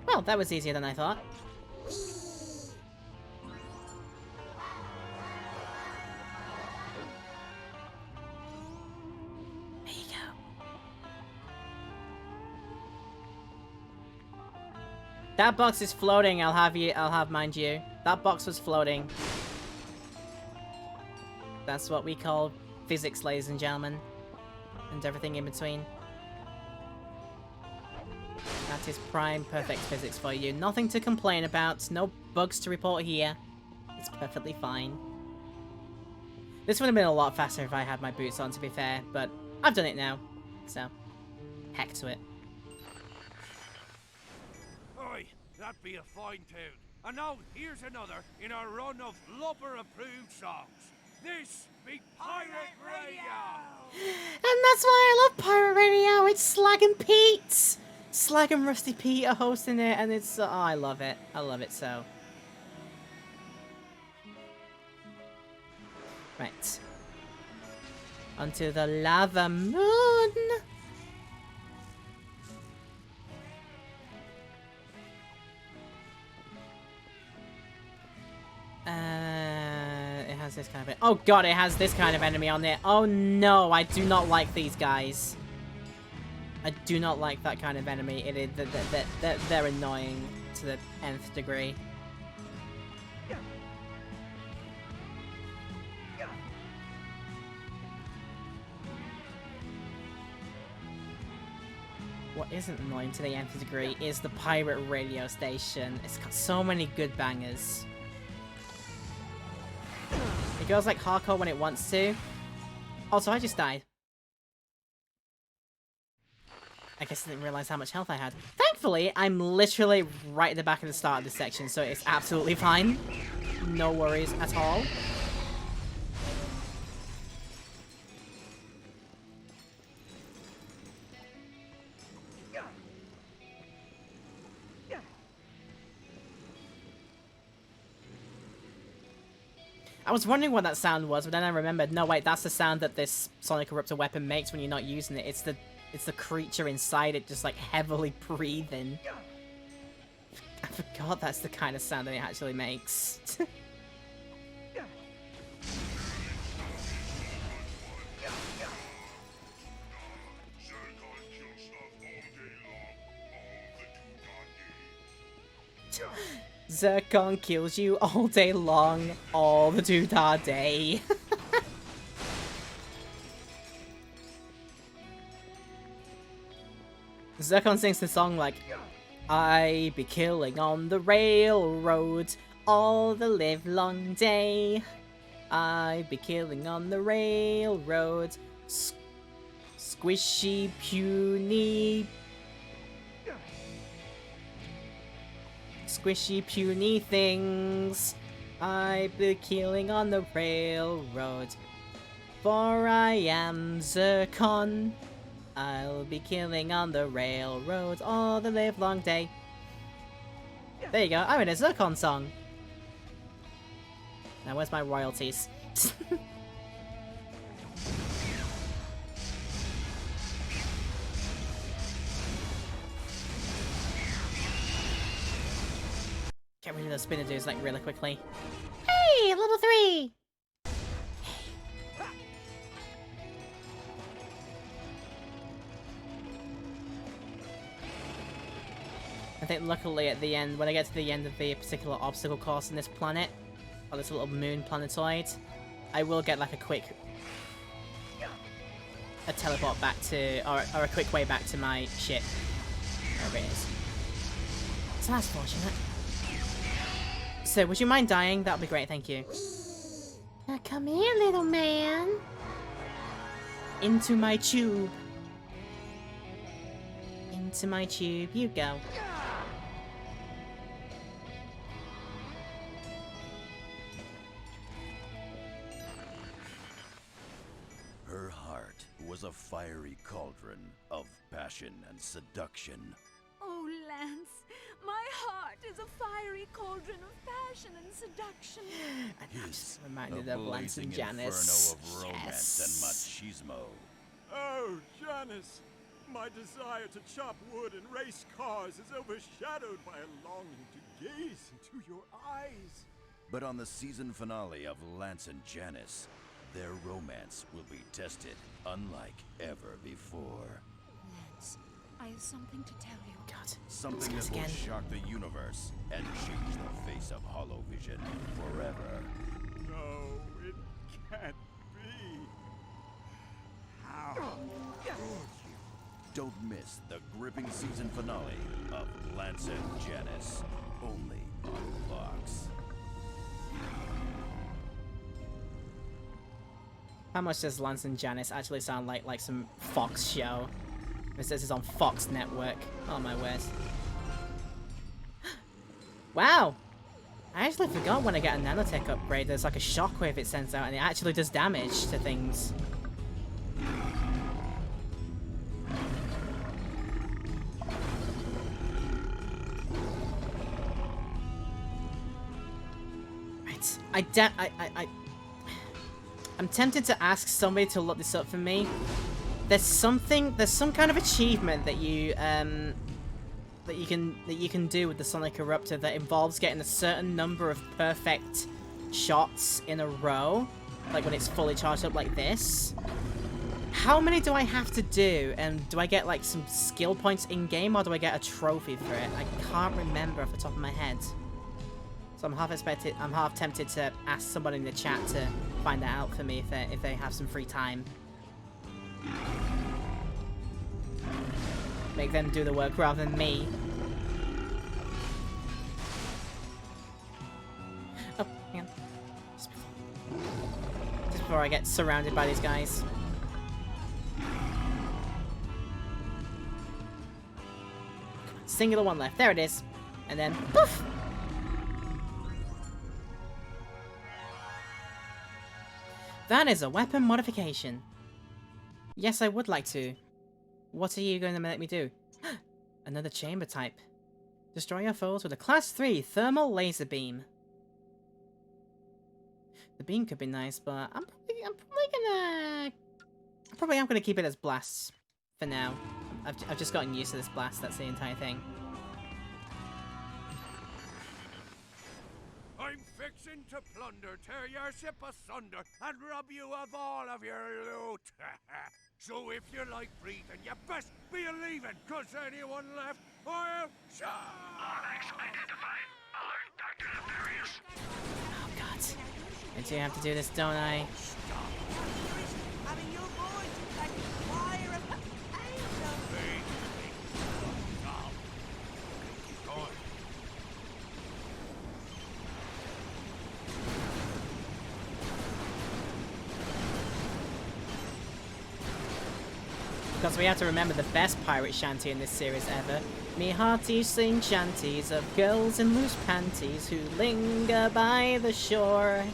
Well, that was easier than I thought. That box is floating, I'll have mind you. That box was floating. That's what we call physics, ladies and gentlemen. And everything in between. That is prime perfect physics for you. Nothing to complain about, no bugs to report here. It's perfectly fine. This would have been a lot faster if I had my boots on, to be fair, but I've done it now. So, heck to it. Oi, that be a fine tune. And now here's another in our run of Lupper-approved songs. This be Pirate Radio! And that's why I love Pirate Radio. It's Slag and Pete. Slag and Rusty Pete are hosting it, and it's... oh, I love it. I love it so. Right. Onto the lava moon. It has this kind of... oh god, it has this kind of enemy on it. Oh no, I do not like these guys. I do not like that kind of enemy. It is... they're annoying to the nth degree. What isn't annoying to the nth degree is the pirate radio station. It's got so many good bangers. It goes like hardcore when it wants to. Also, I just died. I guess I didn't realize how much health I had. Thankfully, I'm literally right at the back of the start of this section, so it's absolutely fine. No worries at all. I was wondering what that sound was, but then I remembered, no wait, that's the sound that this Sonic Eruptor weapon makes when you're not using it. It's the creature inside it just like heavily breathing. I forgot that's the kind of sound that it actually makes. Zircon kills you all day long, all the doodah day. Zircon sings the song like, I be killing on the railroad all the livelong day. I be killing on the railroad, squishy, puny, squishy, puny things. I be killing on the railroad, for I am Zircon. I'll be killing on the railroad all the livelong day. There you go, I'm in a Zircon song. Now where's my royalties? Get rid of those spinner dudes like really quickly. Hey, level 3! I think luckily at the end, when I get to the end of the particular obstacle course in this planet, or this little moon planetoid, I will get like a quick... a teleport back to... or a quick way back to my ship. Wherever it is. So that's fortunate. So, would you mind dying? That would be great, thank you. Now come here, little man. Into my tube. Into my tube you go. Her heart was a fiery cauldron of passion and seduction. Oh, Lance, my heart is a fiery cauldron of passion and seduction. His reminded of Lance and Janice. Inferno of romance and machismo. Oh, Janice! My desire to chop wood and race cars is overshadowed by a longing to gaze into your eyes. But on the season finale of Lance and Janice, their romance will be tested unlike ever before. Lance, I have something to tell you. God. Something that will shock the universe and change the face of Holovision forever. No, it can't be. How could you? Don't miss the gripping season finale of Lance and Janice, only on Fox. How much does Lance and Janice actually sound like some Fox show? This is on Fox Network. Oh my word. Wow! I actually forgot when I get a nanotech upgrade, there's like a shockwave it sends out and it actually does damage to things. Right. I'm tempted to ask somebody to look this up for me. There's some kind of achievement that you can do with the Sonic Eruptor that involves getting a certain number of perfect shots in a row, like when it's fully charged up like this. How many do I have to do, and do I get like some skill points in game, or do I get a trophy for it? I can't remember off the top of my head. So I'm half tempted to ask somebody in the chat to find that out for me if they have some free time. Make them do the work rather than me. Oh, hang on. Just before I get surrounded by these guys. Singular one left. There it is. And then, poof! That is a weapon modification. Yes, I would like to. What are you going to make me do? Another chamber type. Destroy your foes with a Class 3 thermal laser beam. The beam could be nice, but I'm probably gonna keep it as blasts for now. I've just gotten used to this blast. That's the entire thing. I'm fixing to plunder, tear your ship asunder, and rob you of all of your loot. So if you like breathing, you best be leaving, cause anyone left, I'll shot! Identified. Alert Dr. Nefarious. Oh god. I do have to do this, don't I? Because we have to remember the best pirate shanty in this series ever. Me hearty sing shanties of girls in loose panties who linger by the shore.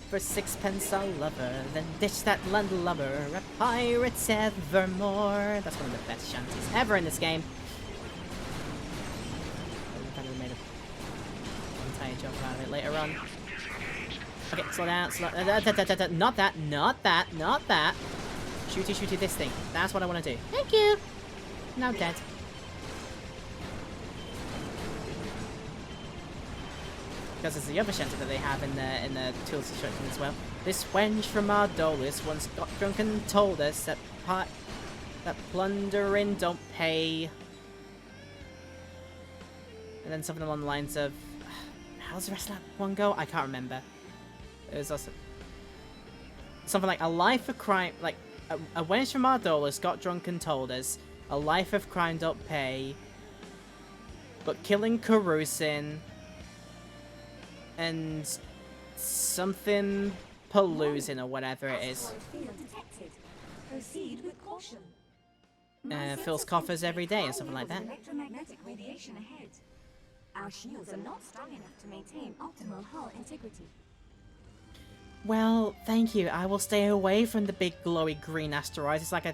For sixpence I'll love her, then ditch that landlubber, a pirate's evermore. That's one of the best shanties ever in this game. I kind of made an entire joke out of it later on. Okay, slow down, not that, not that, not that. Shooty this thing. That's what I want to do. Thank you! Now dead. Because there's the other shanty that they have in the tools instruction as well. This wench from Ardolus once got drunk and told us that plundering don't pay. And then something along the lines of, how's the rest of that one go? I can't remember. It was also something like a life of crime, like a wench from Ardolus got drunk and told us a life of crime don't pay, but killing Carusin and something Paloosin or whatever it is. Proceed with caution. Fills coffers every day or something like that. Electromagnetic radiation ahead. Our shields are not strong enough to maintain optimal hull integrity. Well, thank you. I will stay away from the big glowy green asteroids. It's like I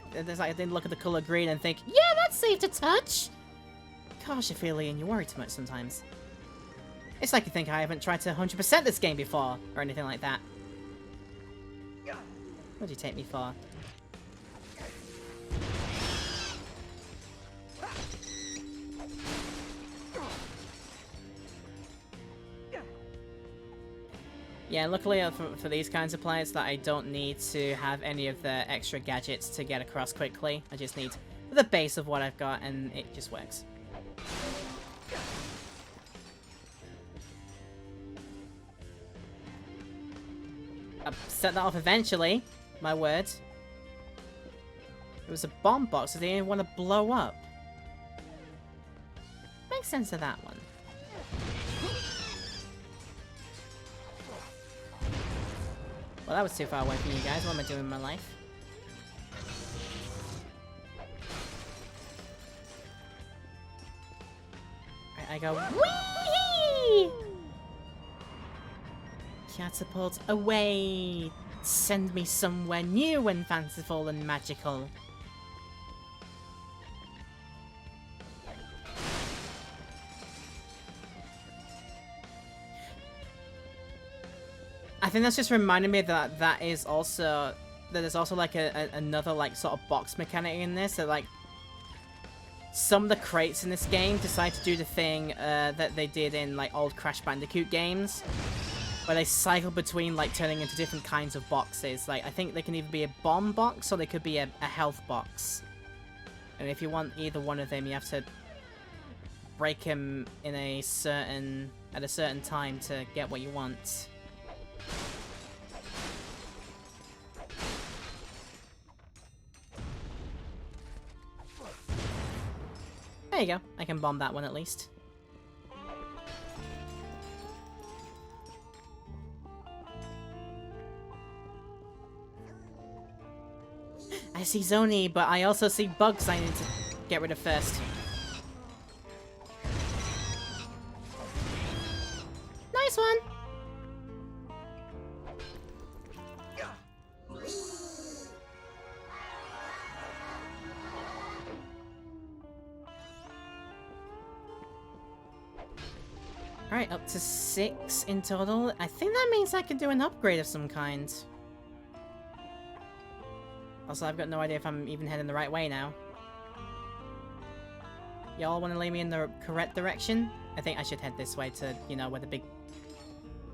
didn't look at the color green and think, yeah, that's safe to touch. Gosh, Ophelia, you worry too much sometimes. It's like you think I haven't tried to 100% this game before, or anything like that. What do you take me for? Yeah, luckily for these kinds of players that I don't need to have any of the extra gadgets to get across quickly. I just need the base of what I've got, and it just works. I'll set that off eventually. My word. It was a bomb box, so they didn't want to blow up. Makes sense of that one. Well, that was too far away from you guys. What am I doing in my life? I go, whee! Catapult away! Send me somewhere new and fanciful and magical. I think that's just reminding me that there's also like another like sort of box mechanic in this. So like some of the crates in this game decide to do the thing that they did in like old Crash Bandicoot games, where they cycle between like turning into different kinds of boxes. Like I think they can either be a bomb box or they could be a health box. And if you want either one of them, you have to break them in at a certain time to get what you want. There you go. I can bomb that one at least. I see Zoni, but I also see bugs I need to get rid of first. Nice one! Alright, up to 6 in total. I think that means I can do an upgrade of some kind. Also, I've got no idea if I'm even heading the right way now. Y'all want to lead me in the correct direction? I think I should head this way to, you know, where the big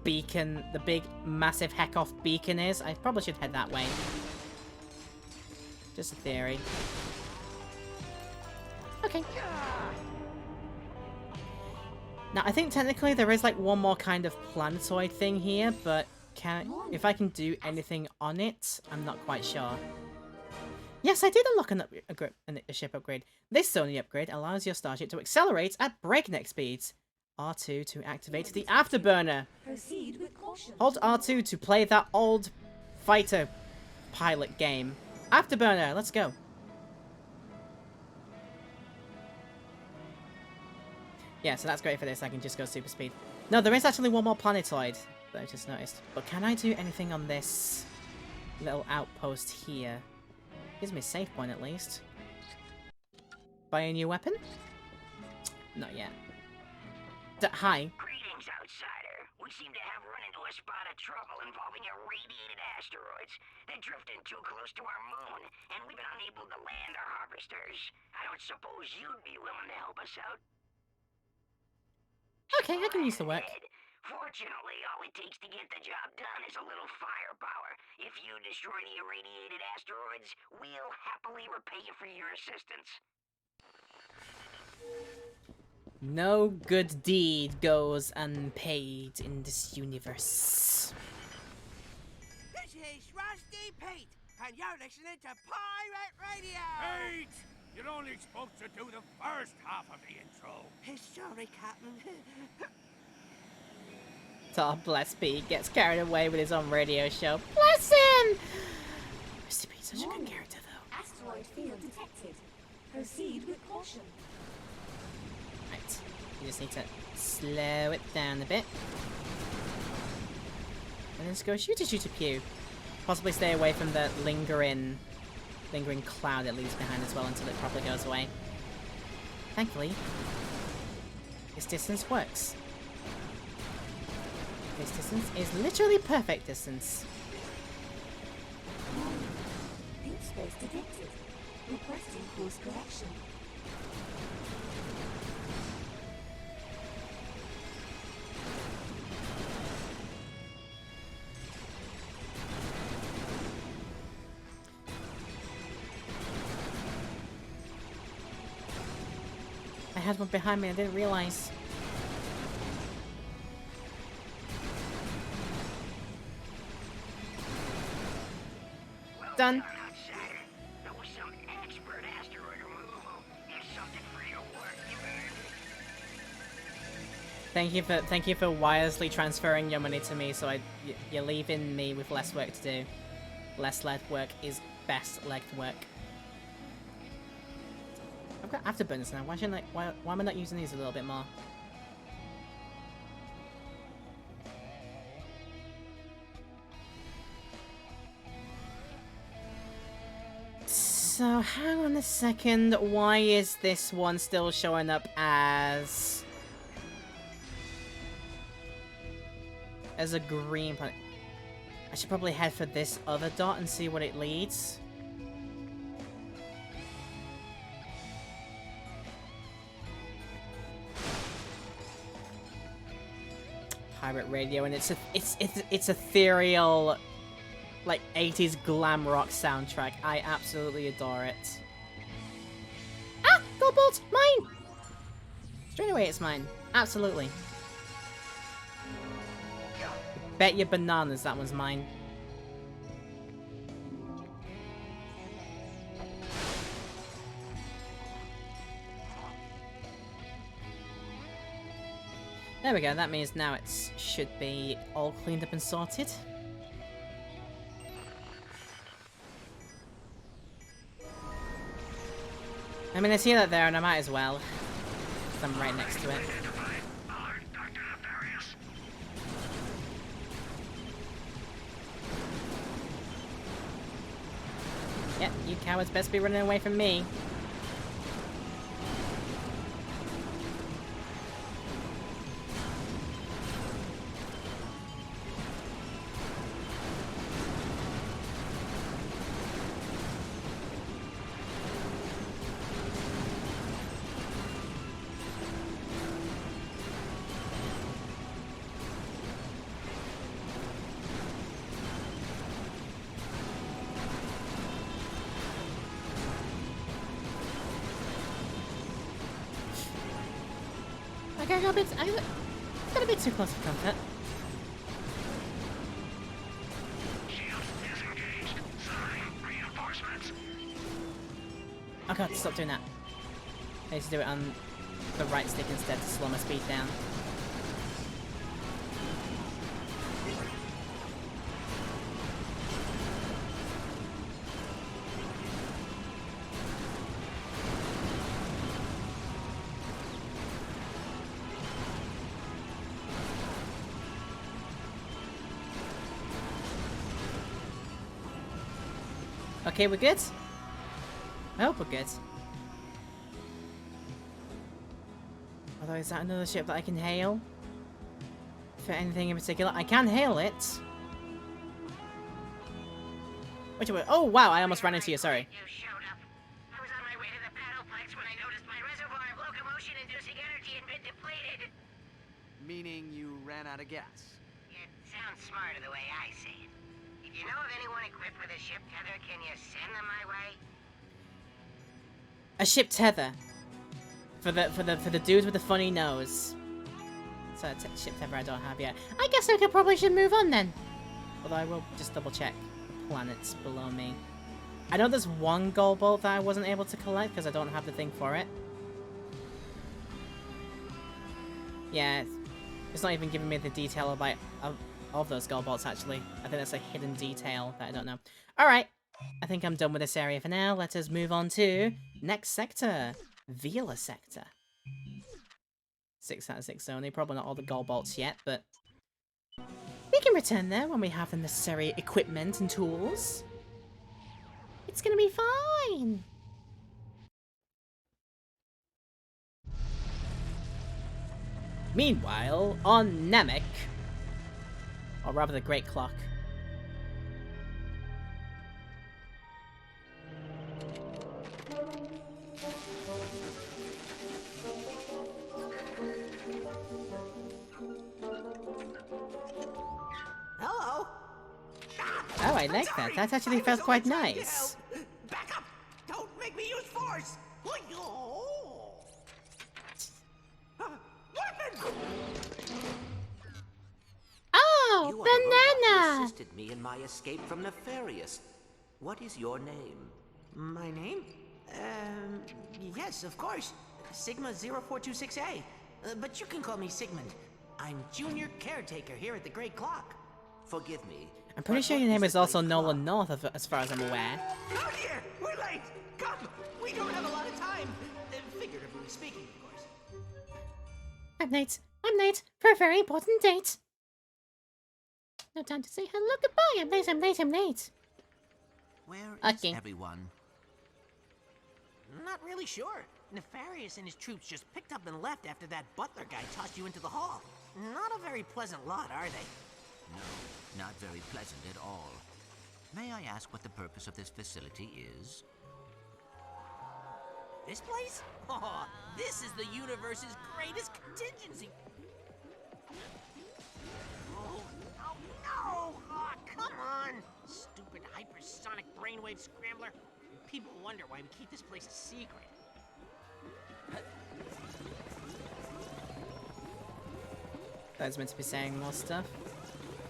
beacon, the big massive heck-off beacon is. I probably should head that way. Just a theory. Okay. Now, I think technically there is like one more kind of planetoid thing here, but if I can do anything on it, I'm not quite sure. Yes, I did unlock a ship upgrade. This Sony upgrade allows your starship to accelerate at breakneck speeds. R2 to activate the afterburner. Proceed with caution. Hold R2 to play that old fighter pilot game. Afterburner, let's go. Yeah, so that's great for this. I can just go super speed. No, there is actually one more planetoid that I just noticed. But can I do anything on this little outpost here? Gives me a save point at least. Buy a new weapon? Not yet. Hi. Greetings, outsider. We seem to have run into a spot of trouble involving irradiated asteroids. They're drifting too close to our moon, and we've been unable to land our harvesters. I don't suppose you'd be willing to help us out? Okay, I can use the work. Fortunately, all it takes to get the job done is a little firepower. If you destroy the irradiated asteroids, we'll happily repay you for your assistance. No good deed goes unpaid in this universe. This is Rusty Pete, and you're listening to Pirate Radio! Pete! You're only supposed to do the first half of the intro. Sorry, Captain. Oh, bless Pete. Gets carried away with his own radio show. Bless him! Mr. Pete's such a good character, though. Asteroid field detected. Proceed with caution. Right. You just need to slow it down a bit. And then just go shooter pew. Possibly stay away from the lingering cloud it leaves behind as well until it properly goes away. Thankfully, this distance works. This distance is literally perfect distance. Pink space detected. Requesting course correction. had one behind me, I didn't realize. Done. Thank you for wisely transferring your money to me, so you're leaving me with less work to do. Less leg work is best leg work. I've got afterburners now. Why am I not using these a little bit more? So hang on a second. Why is this one still showing up as a green planet? I should probably head for this other dot and see what it leads. Pirate radio, and it's ethereal, like 80s glam rock soundtrack. I absolutely adore it. Ah, gold bolt, mine. Straight away, it's mine. Absolutely. Bet your bananas that one's mine. There we go, that means now it should be all cleaned up and sorted. I mean, I see that there and I might as well. I'm right next to it. Yep, you cowards best be running away from me. I got a bit too close for comfort. Oh god, stop doing that. I need to do it on the right stick instead to slow my speed down. Okay, we're good? I hope we're good. Although, is that another ship that I can hail? For anything in particular? I can hail it! Wait, wait, oh wow, I almost ran into you, sorry. You showed up. I was on my way to the battleplex when I noticed my reservoir of locomotion-inducing energy had been depleted. Meaning you ran out of gas? It sounds smarter the way I say it. If you know of anyone equipped with a ship tether, can you send them my way? A ship tether. For the dudes with the funny nose. So ship tether I don't have yet. I guess I probably should move on then. Although I will just double check the planets below me. I know there's one gold bolt that I wasn't able to collect because I don't have the thing for it. Yeah, it's not even giving me the detail about of those gold bolts actually. I think that's a hidden detail that I don't know. Alright, I think I'm done with this area for now. Let us move on to next sector. Vila sector. 6 out of 6 only. Probably not all the gold bolts yet, but we can return there when we have the necessary equipment and tools. It's gonna be fine. Meanwhile, on Namek, or rather the Great Clock. Hello. Oh, I like that. That actually felt quite nice. Back up! Don't make me use force! assisted me in my escape from Nefarious. What is your name? My name? Yes, of course. Sigma 0426A. But you can call me Sigmund. I'm junior caretaker here at the Great Clock. Forgive me. I'm pretty sure your name is also Nolan North, as far as I'm aware. Oh dear! We're late! Come! We don't have a lot of time! Figuratively speaking, of course. I'm late. I'm late for a very important date. No time to say hello, goodbye. I'm late, I'm late, I'm late. Where is Okay. everyone? Not really sure. Nefarious and his troops just picked up and left after that butler guy tossed you into the hall. Not a very pleasant lot, are they? No, not very pleasant at all. May I ask what the purpose of this facility is? This place? Oh, this is the universe's greatest contingency. Oh, no! Oh, come on! Stupid hypersonic brainwave scrambler. People wonder why we keep this place a secret. That's meant to be saying more stuff.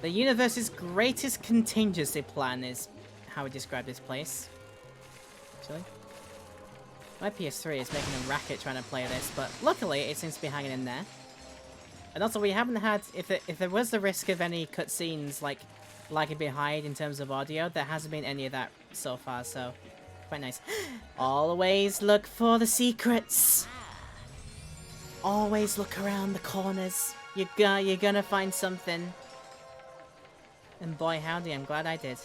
The universe's greatest contingency plan is how we describe this place. Actually. My PS3 is making a racket trying to play this, but luckily it seems to be hanging in there. And also we haven't had, if there was the risk of any cutscenes like lagging behind in terms of audio, there hasn't been any of that so far, so quite nice. Always look for the secrets. Always look around the corners. You're gonna find something. And boy howdy, I'm glad I did.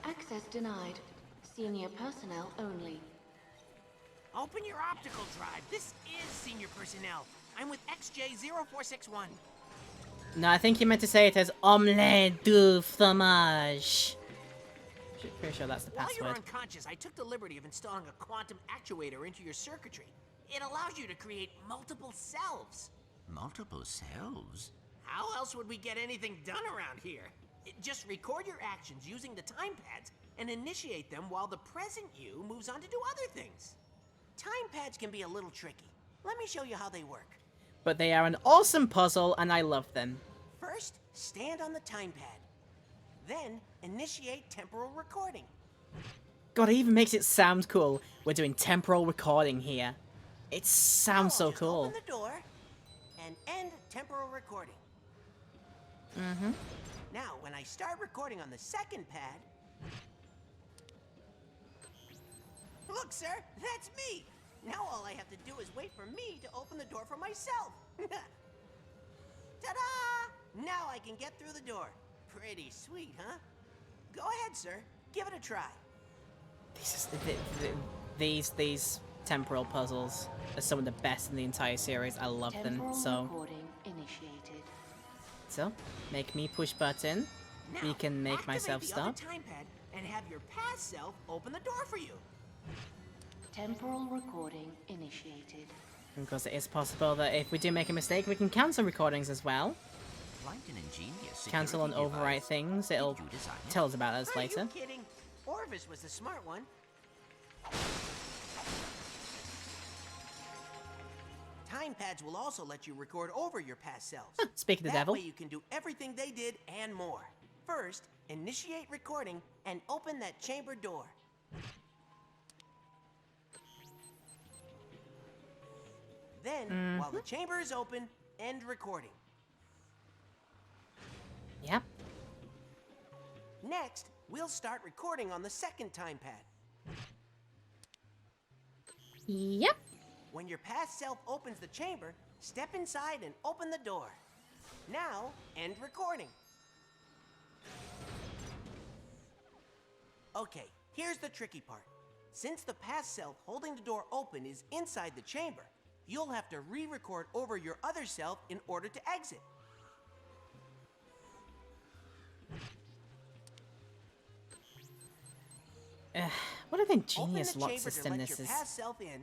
Access denied. Senior personnel only. Open your optical drive. This is senior personnel. I'm with XJ0461. No, I think you meant to say it as omelette du fromage. Pretty sure that's the While password. you're unconscious, I took the liberty of installing a quantum actuator into your circuitry. It allows you to create multiple selves. Multiple selves? How else would we get anything done around here? Just record your actions using the time pads and initiate them while the present you moves on to do other things. Time pads can be a little tricky. Let me show you how they work. But they are an awesome puzzle and I love them. First, stand on the time pad. Then, initiate temporal recording. God, it even makes it sound cool. We're doing temporal recording here. It sounds so cool. Open the door and end temporal recording. Mm-hmm. Now, when I start recording on the second pad... Look, sir, that's me! Now all I have to do is wait for me to open the door for myself. Ta-da! Now I can get through the door. Pretty sweet, huh? Go ahead, sir. Give it a try. These temporal puzzles are some of the best in the entire series. I love them so. Recording initiated. So, make me push button. Now, We can make myself activate stop. the other time pad and have your past self open the door for you. Temporal recording initiated. Because it is possible that if we do make a mistake, we can cancel recordings as well. Quite an ingenious Cancel and security overwrite device. things. It'll Did you design it? tell us about us Are later. you kidding? Orvis was the smart one. Time pads will also let you record over your past selves. Speak of the that devil. way you can do everything they did and more. First, initiate recording and open that chamber door. Then, while the chamber is open, end recording. Yep. Next, we'll start recording on the second time pad. Yep. When your past self opens the chamber, step inside and open the door. Now, end recording. Okay, here's the tricky part. Since the past self holding the door open is inside the chamber, you'll have to re-record over your other self in order to exit. What an ingenious Open the lock chamber to system let this your is. past self in.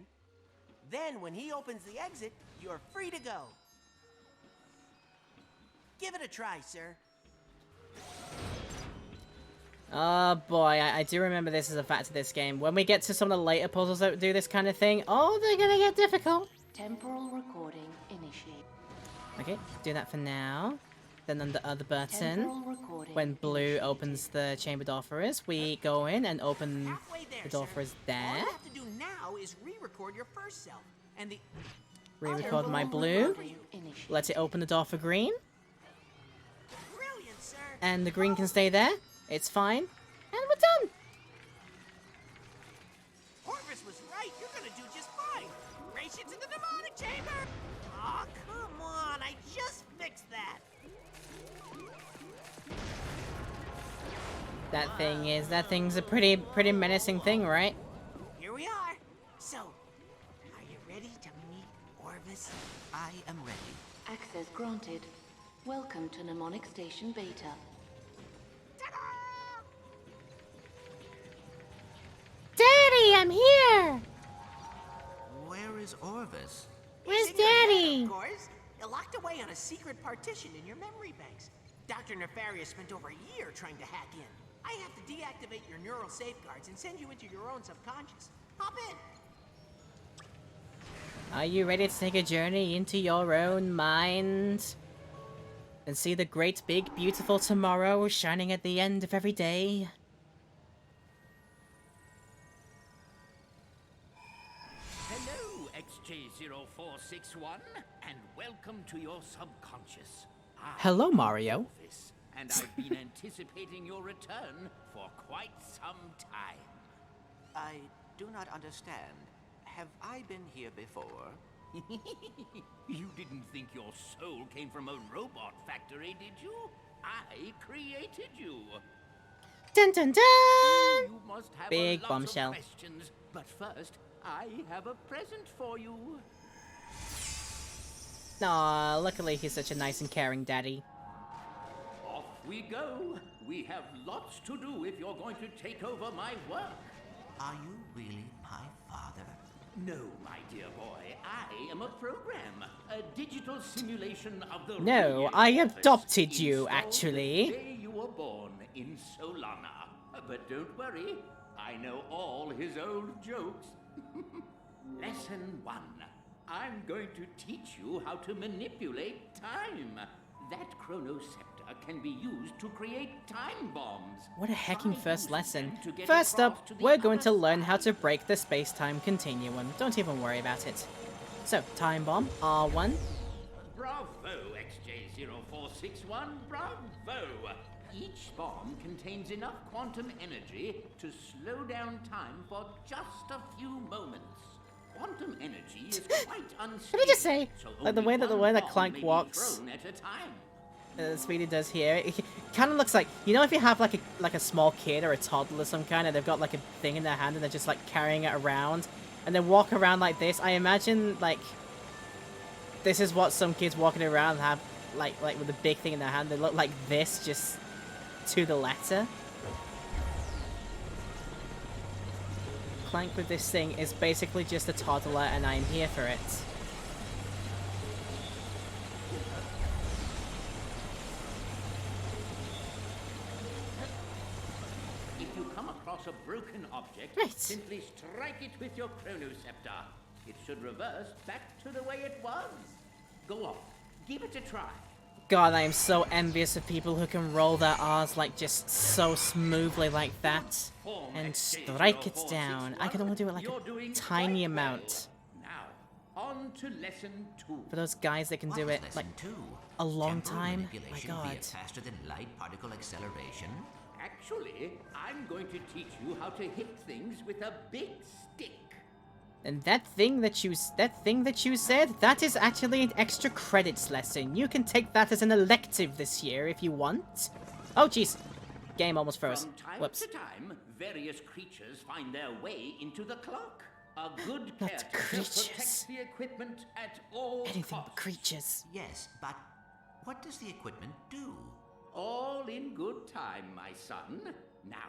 Then, when he opens the exit, you're free to go. Give it a try, sir. Oh boy, I do remember this as a fact of this game. When we get to some of the later puzzles that do this kind of thing, oh, they're gonna get difficult. Temporal recording initiated. Okay, do that for now. Then on the other button, Temporal recording when blue opens the chamber door for us, we go in and open the door for us All there. you have to do now is re-record your first self, and the Re-record my blue. Let it open the door for green. Brilliant, sir. And the green can stay there. It's fine. And we're done. Orvis was right. You're gonna do just fine. Race into the demonic chamber. Aw, come on. I just fixed that. That thing's a pretty menacing thing, right? Here we are. So, are you ready to meet Orvis? I am ready. Access granted. Welcome to Mnemonic Station Beta. Daddy, I'm here! Where is Orvis? Where's He's in your head, Daddy? of course. You're locked away on a secret partition in your memory banks. Dr. Nefarious spent over a year trying to hack in. I have to deactivate your neural safeguards and send you into your own subconscious. Hop in. Are you ready to take a journey into your own mind? And see the great big beautiful tomorrow shining at the end of every day? Hello, XJ0461, and welcome to your subconscious. Hello, Mario. Orvis, and I've been anticipating your return for quite some time. I do not understand. Have I been here before? You didn't think your soul came from a robot factory, did you? I created you. Dun dun dun! You must have Big a lot bombshell. of questions, but first, I have a present for you. Aw, luckily he's such a nice and caring daddy. Off we go. We have lots to do if you're going to take over my work. Are you really my father? No, my dear boy. I am a program, a digital simulation of the No, real I Orvis adopted you, installed actually. The day you were born in Solana. But don't worry, I know all his old jokes. Lesson 1. I'm going to teach you how to manipulate time. That chronoscepter can be used to create time bombs. What a hecking first lesson. to get First up, across to the we're going other to learn how to break the space-time continuum. Don't even worry about it. So, time bomb, R1. Bravo, XJ0461, bravo! Each bomb contains enough quantum energy to slow down time for just a few moments. Quantum energy is quite unstable. What did you say? So Like the only way that one bomb Clank may be walks. thrown at a time. Speedy does here. It kind of looks like, you know, if you have like a small kid or a toddler of some kind, and they've got like a thing in their hand and they're just like carrying it around, and they walk around like this. I imagine like this is what some kids walking around have, like with a big thing in their hand. They look like this, just to the letter. Clank with this thing is basically just a toddler, and I'm here for it. If you come across a broken object, Right. simply strike it with your chronoscepter. It should reverse back to the way it was. Go on, give it a try. God, I am so envious of people who can roll their R's like just so smoothly like that. And strike it down. I can only do it like a tiny amount. Now, on to lesson 2. For those guys that can do it like a long time, my God. Be faster than light particle acceleration? Actually, I'm going to teach you how to hit things with a big stick. And that thing that you said, that is actually an extra credits lesson. You can take that as an elective this year if you want. Oh jeez, game almost froze. From time Whoops. to time, various creatures find their way into the clock. A good Not caretaker creatures. protects the equipment at all Anything costs. but creatures. Yes, but what does the equipment do? All in good time, my son. Now,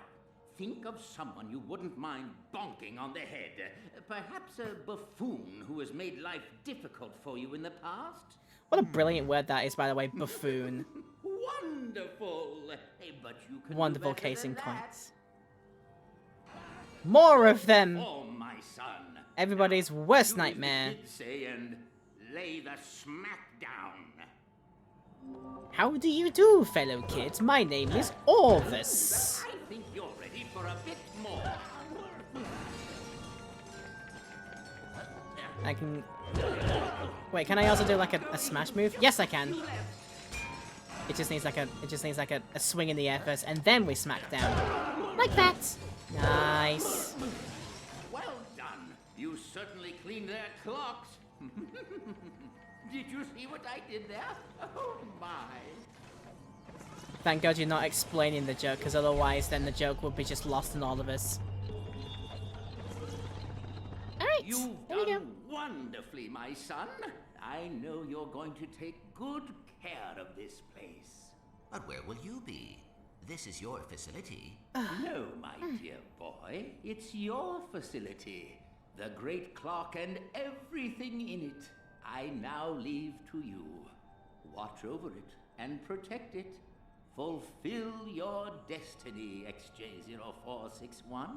think of someone you wouldn't mind bonking on the head. Perhaps a buffoon who has made life difficult for you in the past. What a brilliant word that is, by the way, buffoon. Wonderful! But you can Wonderful do better casing than points. More of them! Oh, my son. Everybody's worst Do as the nightmare. kids say and lay the smack down. How do you do, fellow kids? My name is Orvis. I think you're ready for a bit more. I can... Wait, can I also do like a smash move? Yes, I can. It just needs like a swing in the air first, and then we smack down. Like that. Nice. Well done. You certainly cleaned their clocks. Did you see what I did there? Oh my. Thank God you're not explaining the joke, because otherwise then the joke would be just lost on all of us. Alright, You've there we go. done wonderfully, my son. I know you're going to take good care of this place. But where will you be? This is your facility. No, my dear boy. It's your facility. The great clock and everything in it. I now leave to you. Watch over it and protect it. Fulfill your destiny, XJ0461.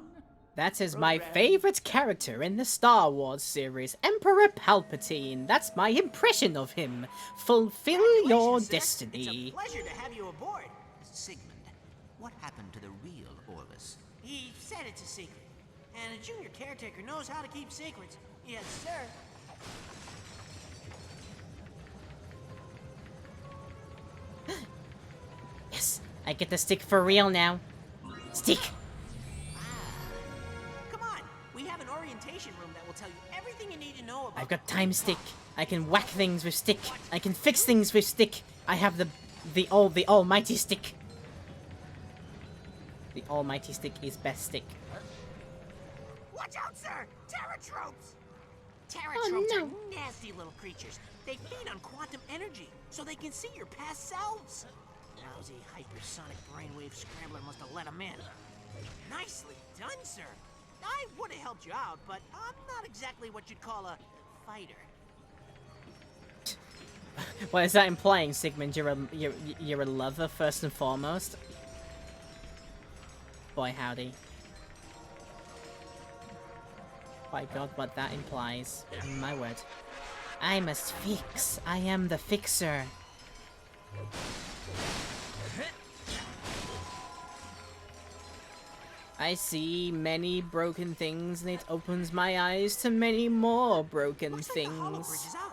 That is my favorite character in the Star Wars series, Emperor Palpatine. That's my impression of him. Fulfill your destiny. Pleasure to have you aboard. Sigmund, what happened to the real Orvis? He said it's a secret. And a junior caretaker knows how to keep secrets. Yes, sir. Yes, I get the stick for real now. Stick! Come on, we have an orientation room that will tell you everything you need to know about. I've got time stick. I can whack things with stick. I can fix things with stick. I have the almighty stick. The almighty stick is best stick. Watch out, sir! Terratropes! Oh, Terratropes no. are nasty little creatures. They feed on quantum energy, so they can see your past selves. Lousy hypersonic brainwave scrambler must have let them in. Nicely done, sir. I would have helped you out, but I'm not exactly what you'd call a fighter. What is that implying, Sigmund? You're a lover first and foremost. Boy, howdy. By God, what that implies. My word. I must fix. I am the fixer. I see many broken things, and it opens my eyes to many more broken things. The hollow bridge is out.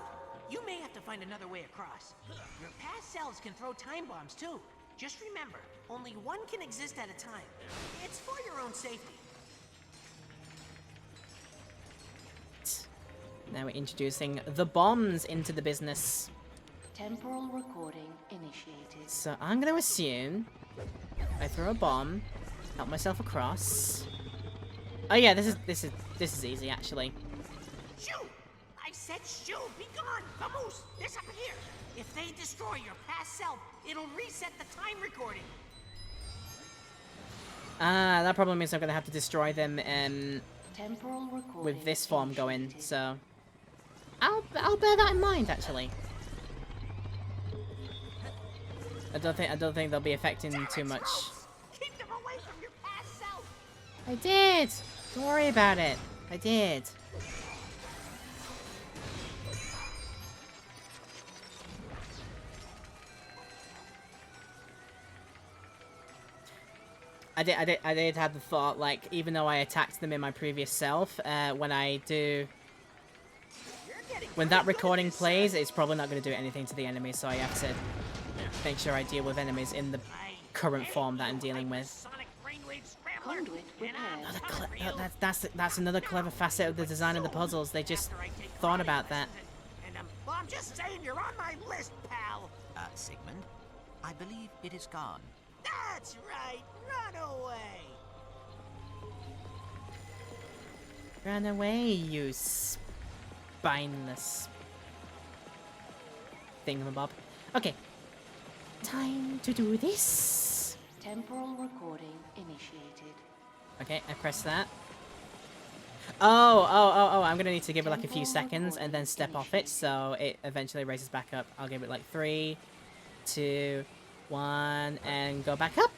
You may have to find another way across. Your past selves can throw time bombs too. Just remember, only one can exist at a time. It's for your own safety. Now we're introducing the bombs into the business. Temporal recording initiated. So I'm gonna assume I throw a bomb, help myself across. Oh yeah, this is easy actually. Shoo! I said shoo! Be gone! Vamos! This up here! If they destroy your past self, it'll reset the time recording. Ah, that probably means I'm gonna have to destroy them Temporal recording with this form going, so I'll bear that in mind actually. I don't think they'll be affecting too much. Keep them away from your past self. I did! Don't worry about it. I did. I did have the thought, like, even though I attacked them in my previous self, when that recording plays, it's probably not going to do anything to the enemy, so I have to make sure I deal with enemies in the current form that I'm dealing with. That's another clever facet of the design of the puzzles. They just thought about that. Well, I'm just saying you're on my list, pal. Sigmund, I believe it is gone. That's right. Run away. Run away, you spineless thingamabob. Okay. Time to do this. Temporal recording initiated. Okay, I press that. Oh, I'm gonna need to give it like a few seconds and then step off it so it eventually raises back up. I'll give it like 3, 2, 1, and go back up.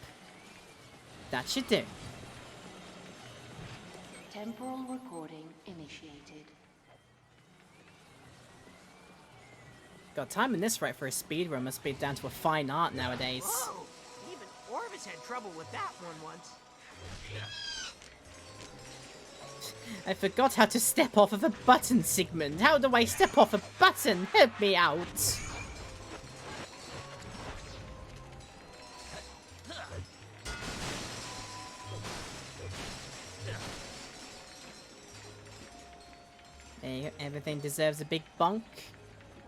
That should do. Temporal recording initiated. God, timing this right for a speedrun must be down to a fine art nowadays. Whoa! Even Orvis had trouble with that one once. I forgot how to step off of a button, Sigmund. How do I step off a button? Help me out. There you go. Everything deserves a big bonk.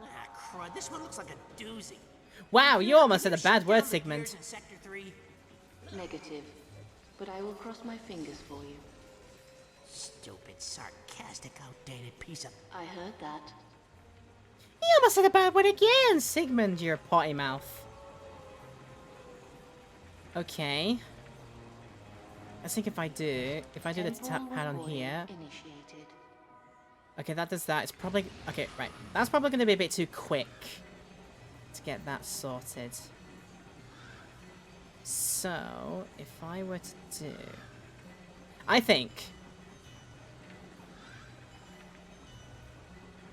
Ah, crud. This one looks like a doozy. Wow, you almost said a bad word, Sigmund. In Sector 3? Negative. But I will cross my fingers for you. Stupid, sarcastic, outdated piece of... I heard that. You almost said a bad word again, Sigmund, your potty mouth. Okay. I think if I do the tap pad on here... Initiated. Okay, that does that. It's probably... Okay, right. That's probably going to be a bit too quick to get that sorted. So, if I were to do... I think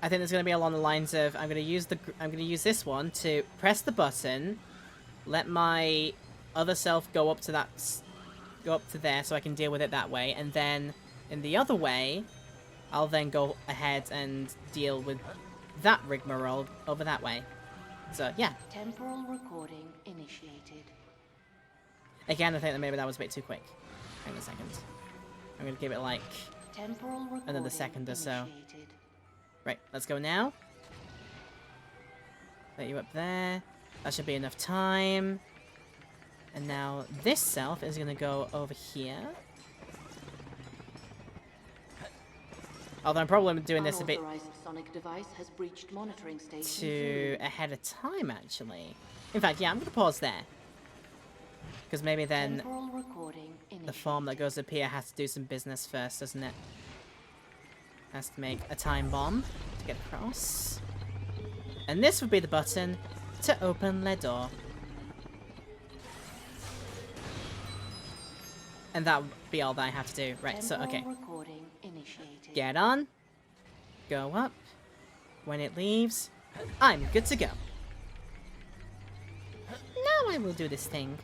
there's going to be along the lines of I'm going to use this one to press the button, let my other self go up to there so I can deal with it that way, and then in the other way, I'll then go ahead and deal with that rigmarole over that way. So, yeah. Temporal recording initiated. Again, I think that maybe that was a bit too quick. Hang on a second. I'm going to give it like another second or so. Right, let's go now. Let you up there. That should be enough time. And now this self is going to go over here. Although I'm probably doing this a bit Sonic device has breached monitoring station too ahead of time, actually. In fact, yeah, I'm going to pause there. Because maybe then the form that goes up here has to do some business first, doesn't it? Has to make a time bomb to get across. And this would be the button to open the door. And that would be all that I have to do. Right, so, okay. Get on. Go up. When it leaves, I'm good to go. Now I will do this thing.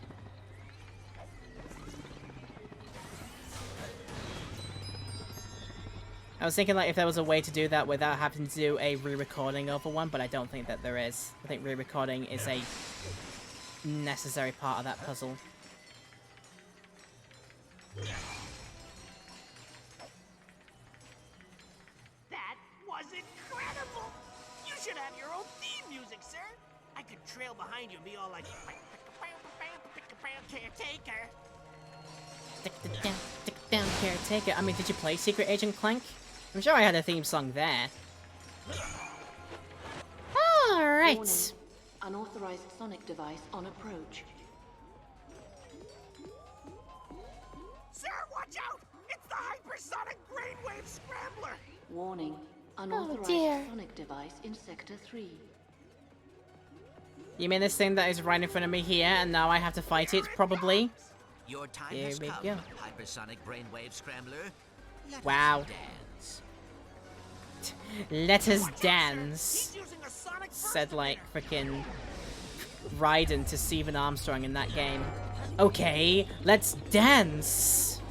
I was thinking like if there was a way to do that without having to do a re-recording over one, but I don't think that there is. I think re-recording is a necessary part of that puzzle. That was incredible! You should have your own theme music, sir! I could trail behind you and be all like... Caretaker! Stick down, caretaker. I mean, did you play Secret Agent Clank? I'm sure I had a theme song there. Warning. Alright. Unauthorized sonic device on approach. Sir, watch out! It's the hypersonic brainwave scrambler! Warning. Unauthorized sonic device in Sector 3. You mean this thing that is right in front of me here, and now I have to fight it, probably? Your time Here has we come, go. hypersonic brainwave scrambler. Let Wow. us dance. Let us dance. Said like frickin' Raiden to Stephen Armstrong in that game. Okay, let's dance.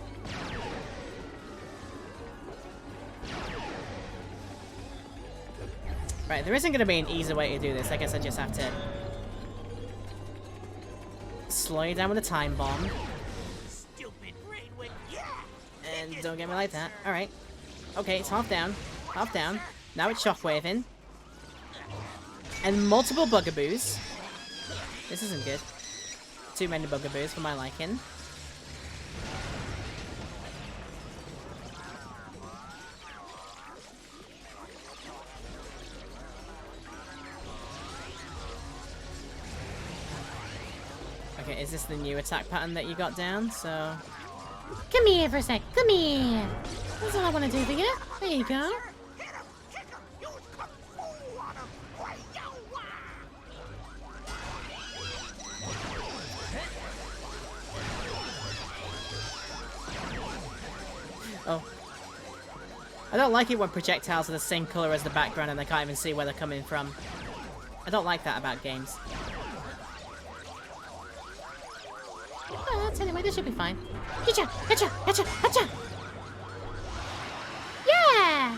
Right, there isn't going to be an easy way to do this. I guess I just have to slow you down with a time bomb. Stupid brainwave, yeah! And don't get me like that. Alright. Okay, it's half down. Half down. Now it's shockwaving. And multiple bugaboos. This isn't good. Too many bugaboos for my liking. Okay, is this the new attack pattern that you got down? So... Come here for a sec. Come here. That's all I want to do for you. There you go. Oh. I don't like it when projectiles are the same color as the background and I can't even see where they're coming from. I don't like that about games. Anyway, this should be fine. Hitcha! Hitcha! Hitcha! Hitcha! Yeah!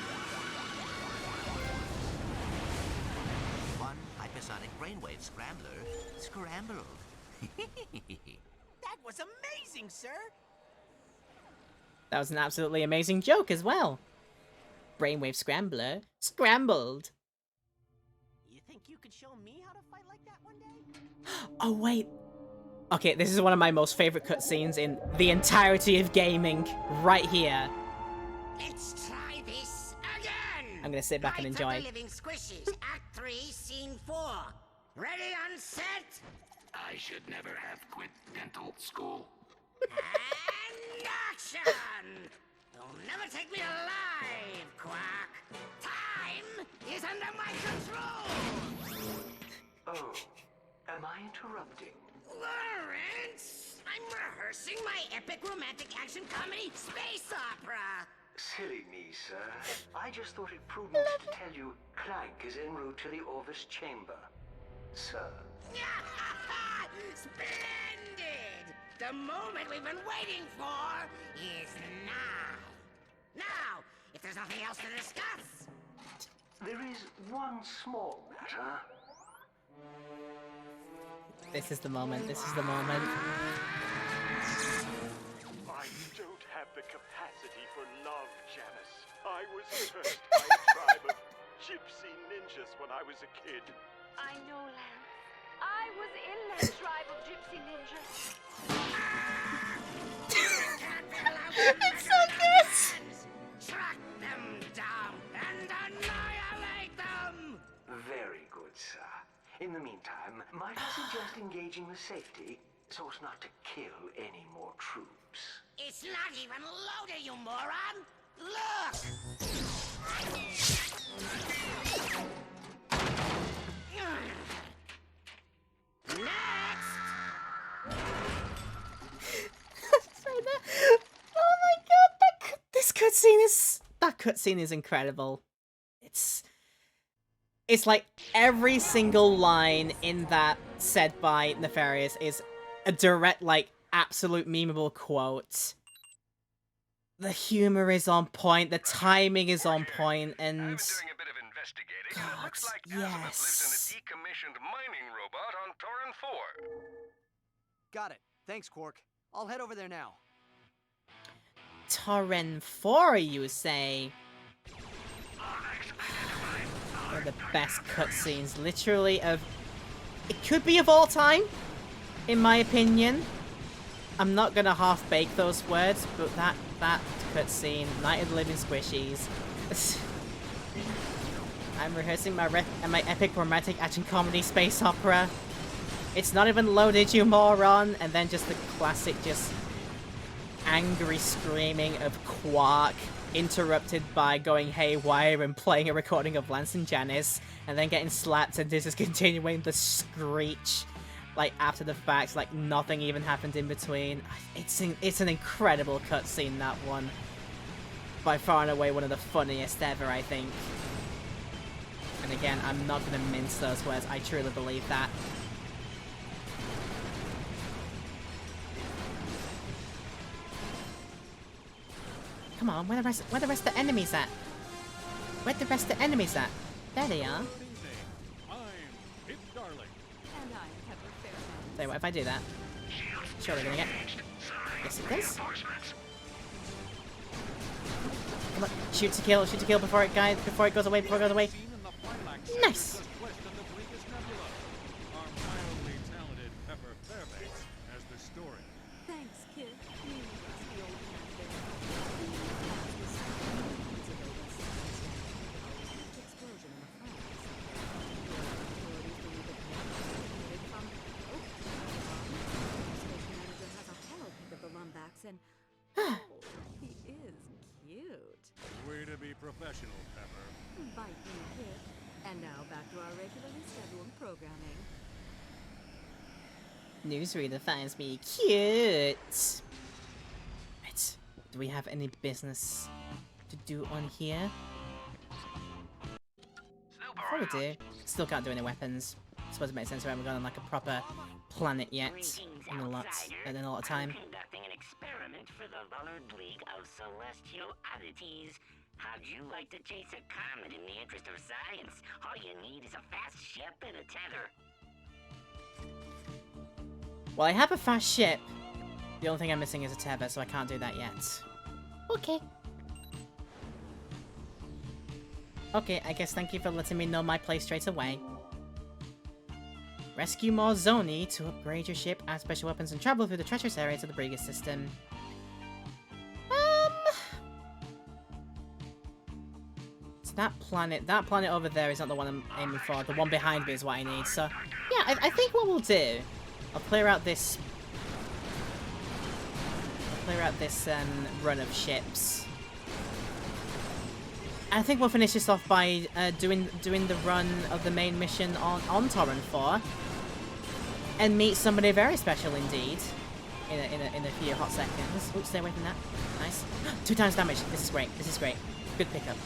One hypersonic brainwave scrambler scrambled. That was amazing, sir! That was an absolutely amazing joke as well. Brainwave Scrambler scrambled. You think you could show me how to fight like that one day? Oh, wait. Okay, this is one of my most favorite cutscenes in the entirety of gaming. Right here. Let's try this again! I'm gonna sit back and enjoy. Night of the Living Squishies, Act 3, Scene 4. Ready on set? I should never have quit dental school. And action! You'll never take me alive, Quack. Time is under my control! Oh, am I interrupting? Lawrence! I'm rehearsing my epic romantic action comedy space opera! Silly me, sir. I just thought it prudent to tell you Clank is en route to the Orvis chamber. Sir. Splendid! The moment we've been waiting for is now. Now, if there's nothing else to discuss. There is one small matter. This is the moment. This is the moment. I don't have the capacity for love, Janice. I was cursed by a tribe of gypsy ninjas when I was a kid. I know, Lance. I was in that tribe of gypsy ninjas. It's so good! Track them down and annihilate them! Very good, sir. In the meantime, might I suggest engaging the safety so as not to kill any more troops? It's not even loaded, you moron! Look! Next! Oh my god, this cutscene is... That cutscene is incredible. It's like every single line in that said by Nefarious is a direct, like, absolute memeable quote. The humor is on point, the timing is on point, and... I've been doing a bit of investigating, and it looks like Azimuth lives in a decommissioned mining robot on Torin 4. Got it. Thanks, Quark. I'll head over there now. Torin 4, you say? One of the best cutscenes, literally, of... It could be of all time, in my opinion. I'm not gonna half-bake those words, but that cutscene, Night of the Living Squishies. I'm rehearsing my epic romantic action comedy space opera. It's not even loaded, you moron! And then just the classic, just angry screaming of Quark, interrupted by going haywire and playing a recording of Lance and Janice, and then getting slapped and this is continuing the screech, like, after the fact, like nothing even happened in between. It's an incredible cutscene, that one. By far and away one of the funniest ever, I think. And again, I'm not gonna mince those words, I truly believe that. Come on, where the rest of the enemies at? Where the rest of the enemies at? There they are. So what if I do that? Surely gonna get... Yes, it does. Come on, shoot to kill before it goes away, Nice! Thanks, kid. And oh, he is cute. Way to be professional, Pepper. Bite me, kid. And now back to our regularly scheduled programming. Newsreader finds me cute. Right. Do we have any business to do on here? Probably do. Still can't do any weapons. I suppose it makes sense we haven't gone on like a proper planet yet in a lot of time. Conducting an experiment for the Lullard League of Celestial Oddities. How'd you like to chase a comet in the interest of science? All you need is a fast ship and a tether. Well, I have a fast ship. The only thing I'm missing is a tether, so I can't do that yet. Okay. Okay, I guess thank you for letting me know my place straight away. Rescue more Zoni to upgrade your ship, add special weapons, and travel through the treacherous areas of the Briga system. So that planet over there is not the one I'm aiming for. The one behind me is what I need. So yeah, I think what we'll do, I'll clear out this run of ships. I think we'll finish this off by doing the run of the main mission on Torrent 4, and meet somebody very special indeed in a few hot seconds. Oops, stay away from that. Nice. 2 times damage. This is great. This is great. Good pickup.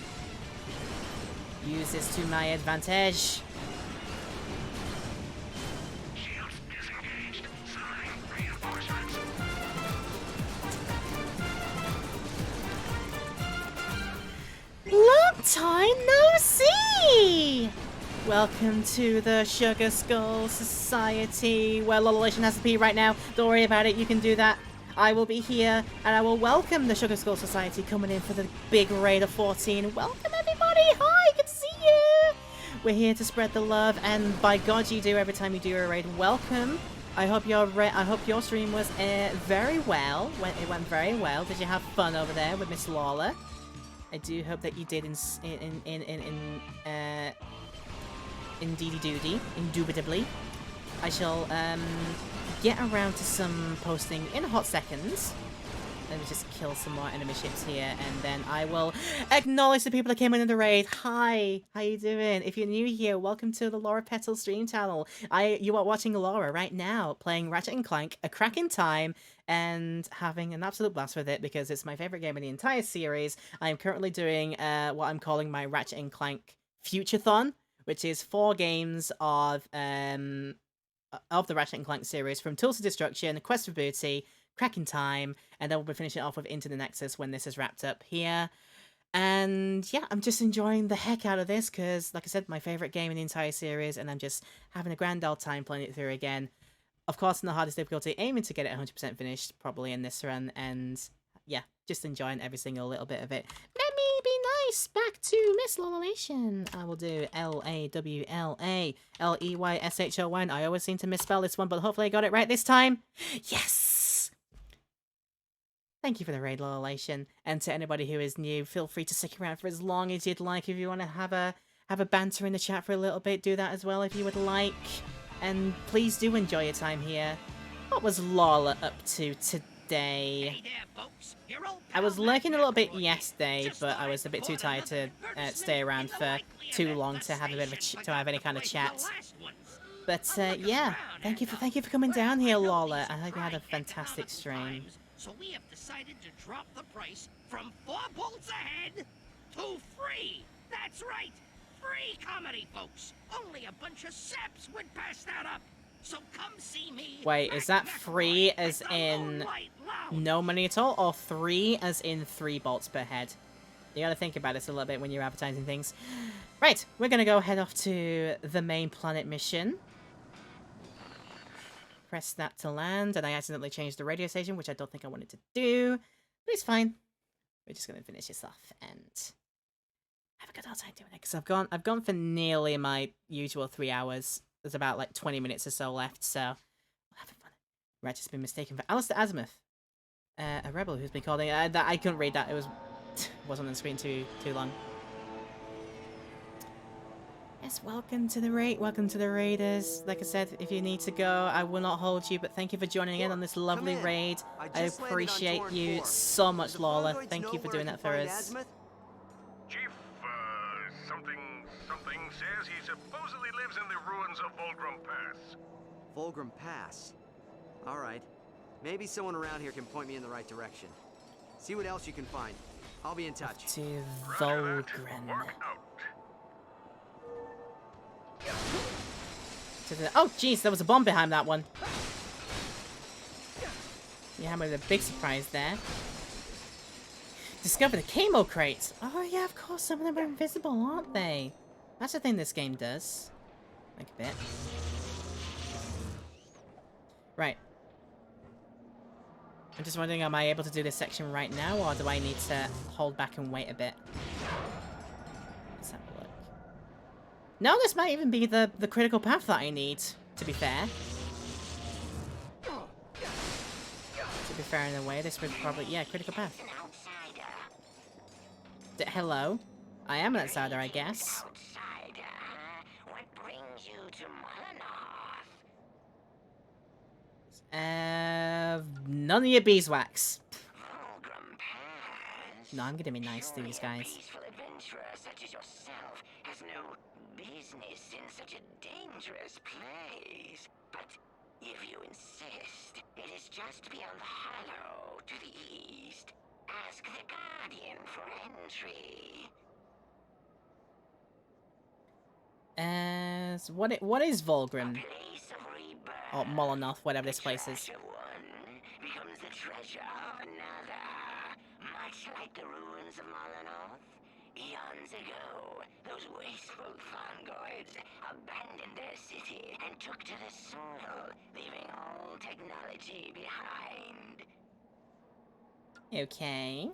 Use this to my advantage. Long time no see! Welcome to the Sugar Skull Society, where Lololation has to pee right now. Don't worry about it, you can do that. I will be here, and I will welcome the Sugar Skull Society coming in for the big raid of 14. Welcome everybody! Hi, good to see you! We're here to spread the love, and by God you do every time you do a raid. Welcome. I hope your stream was very well. It went very well. Did you have fun over there with Miss Lawler? I do hope that you did indubitably. I shall get around to some posting in hot seconds. Let me just kill some more enemy ships here, and then I will acknowledge the people that came in the raid. Hi, how you doing? If you're new here, welcome to the Laura Petal stream channel. You are watching Laura right now, playing Ratchet and Clank, a cracking time, and having an absolute blast with it because it's my favorite game in the entire series. I am currently doing what I'm calling my Ratchet and Clank Future-thon, which is 4 games of the Ratchet and Clank series, from Tools to Destruction, Quest for Booty, Cracking Time, and then we'll be finishing off with Into the Nexus when this is wrapped up here. And yeah, I'm just enjoying the heck out of this because, like I said, my favourite game in the entire series, and I'm just having a grand old time playing it through again. Of course, in the hardest difficulty, aiming to get it 100% finished, probably in this run, and yeah, just enjoying every single little bit of it. Let me be nice. Back to Miss Lololation. I will do Lawleyshon. I always seem to misspell this one, but hopefully I got it right this time. Yes! Thank you for the raid, Lololation. And to anybody who is new, feel free to stick around for as long as you'd like. If you want to have a banter in the chat for a little bit, do that as well if you would like. And please do enjoy your time here. What was Lawler up to today? Hey there, folks. Your old I was lurking a little bit yesterday, but I was a bit too tired to stay around for too long to have a bit of to have any kind of chat. But yeah, thank you for coming down here, Lawler. I hope you had a fantastic stream. So we have decided to drop the price from 4 bolts ahead to free. That's right, free comedy, folks. Only a bunch of saps would pass that up. So come see me. Wait, is that free as in no money at all, or 3 as in 3 bolts per head? You gotta think about this a little bit when you're advertising things. Right, we're gonna go head off to the main planet mission. Press that to land, and I accidentally changed the radio station, which I don't think I wanted to do, but it's fine. We're just gonna finish this off and have a good old time doing it, because I've gone for nearly my usual 3 hours. There's about like 20 minutes or so left, so we'll have fun. Ratchet's been mistaken for Alistair Azimuth, a rebel who's been called. I couldn't read that. It wasn't on the screen too long. Yes, welcome to the raid. Welcome to the raiders. Like I said, if you need to go, I will not hold you. But thank you for joining in on this lovely raid. I appreciate you so much, Lawler. Thank you for doing that for us. Chief, something says he supposedly lives in the ruins of Volgrum Pass. Volgrum Pass? Alright. Maybe someone around here can point me in the right direction. See what else you can find. I'll be in touch. To Volgren. Oh, jeez, there was a bomb behind that one. Yeah, with a big surprise there. Discover the camo crates. Oh yeah, of course, some of them are invisible, aren't they? That's the thing this game does. Like a bit. Right. I'm just wondering, am I able to do this section right now, or do I need to hold back and wait a bit? Let's have a look. No, this might even be the critical path that I need, to be fair. To be fair in a way, this would probably... Yeah, critical path. Hello? I am an outsider, I guess. What brings you to None of your beeswax. No, I'm gonna be nice to these guys. Peaceful adventurer such as yourself has no business in such a dangerous place. But if you insist, it is just beyond the hollow to the east. Ask the Guardian for entry. What is Volgrim? Or Molotov, whatever this place is. Becomes the treasure of another. Much like the ruins of Molotov. Eons ago, those wasteful fungoids abandoned their city and took to the soil, leaving all technology behind. Okay.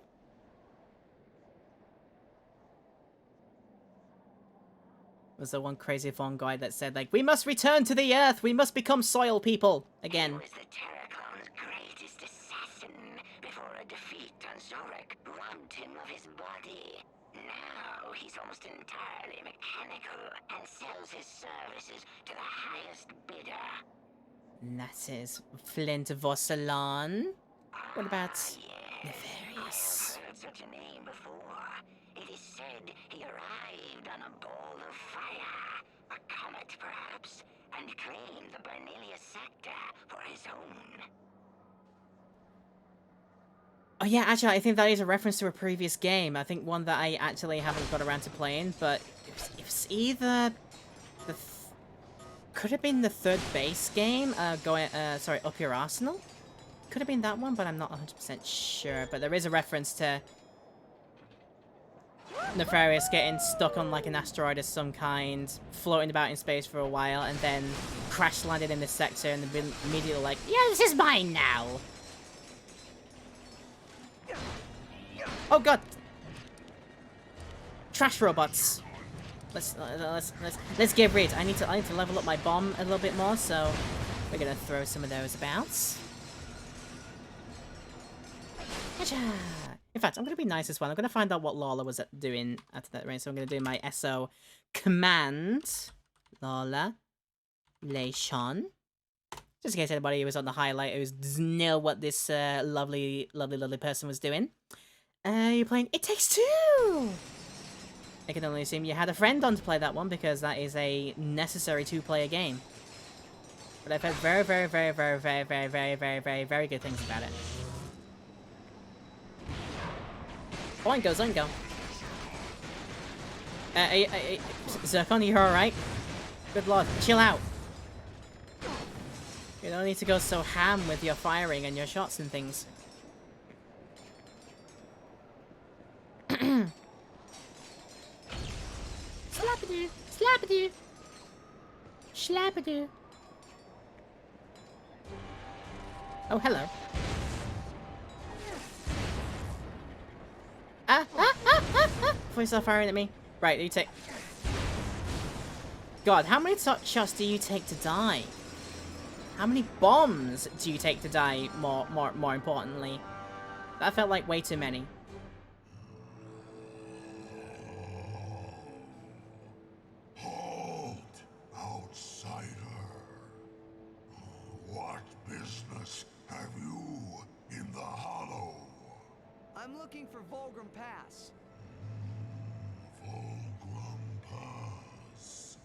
Was there one crazy fungoid that said, like, we must return to the earth, we must become soil people again. He was the Terraclone's greatest assassin before a defeat on Zorek robbed him of his body. Now he's almost entirely mechanical and sells his services to the highest bidder. And that is Flint Vossalan. What about Nefarious? I have heard such a name before. It is said he arrived on a ball of fire, a comet perhaps, and claimed the Bernelia sector for his own. Oh yeah, actually, I think that is a reference to a previous game. I think one that I actually haven't got around to playing, but it was either the... could have been the third base game, sorry, Up Your Arsenal? Could have been that one, but I'm not 100% sure. But there is a reference to Nefarious getting stuck on like an asteroid of some kind, floating about in space for a while, and then crash landed in this sector and then immediately like, yeah, this is mine now! Oh god! Trash robots! Let's get rid. I need to level up my bomb a little bit more, so we're gonna throw some of those about. In fact, I'm going to be nice as well. I'm going to find out what Lala was doing after that rain. So I'm going to do my SO command. Lala. Leishon. Just in case anybody who was on the highlight who doesn't know what this lovely person was doing. You're playing It Takes Two! I can only assume you had a friend on to play that one because that is a necessary two-player game. But I've heard very good things about it. Oingo Zungo. Zircon, you alright? Good lord, chill out. You don't need to go so ham with your firing and your shots and things. Slap-a-doo, slap-a-doo. Slap-a-doo. Oh, hello. Before you start firing at me. Right, you take... God, how many shots do you take to die? How many bombs do you take to die, more importantly? That felt like way too many. Halt, outsider. What business have you in the hollow? I'm looking for Volgrim Pass. Volgrim Pass,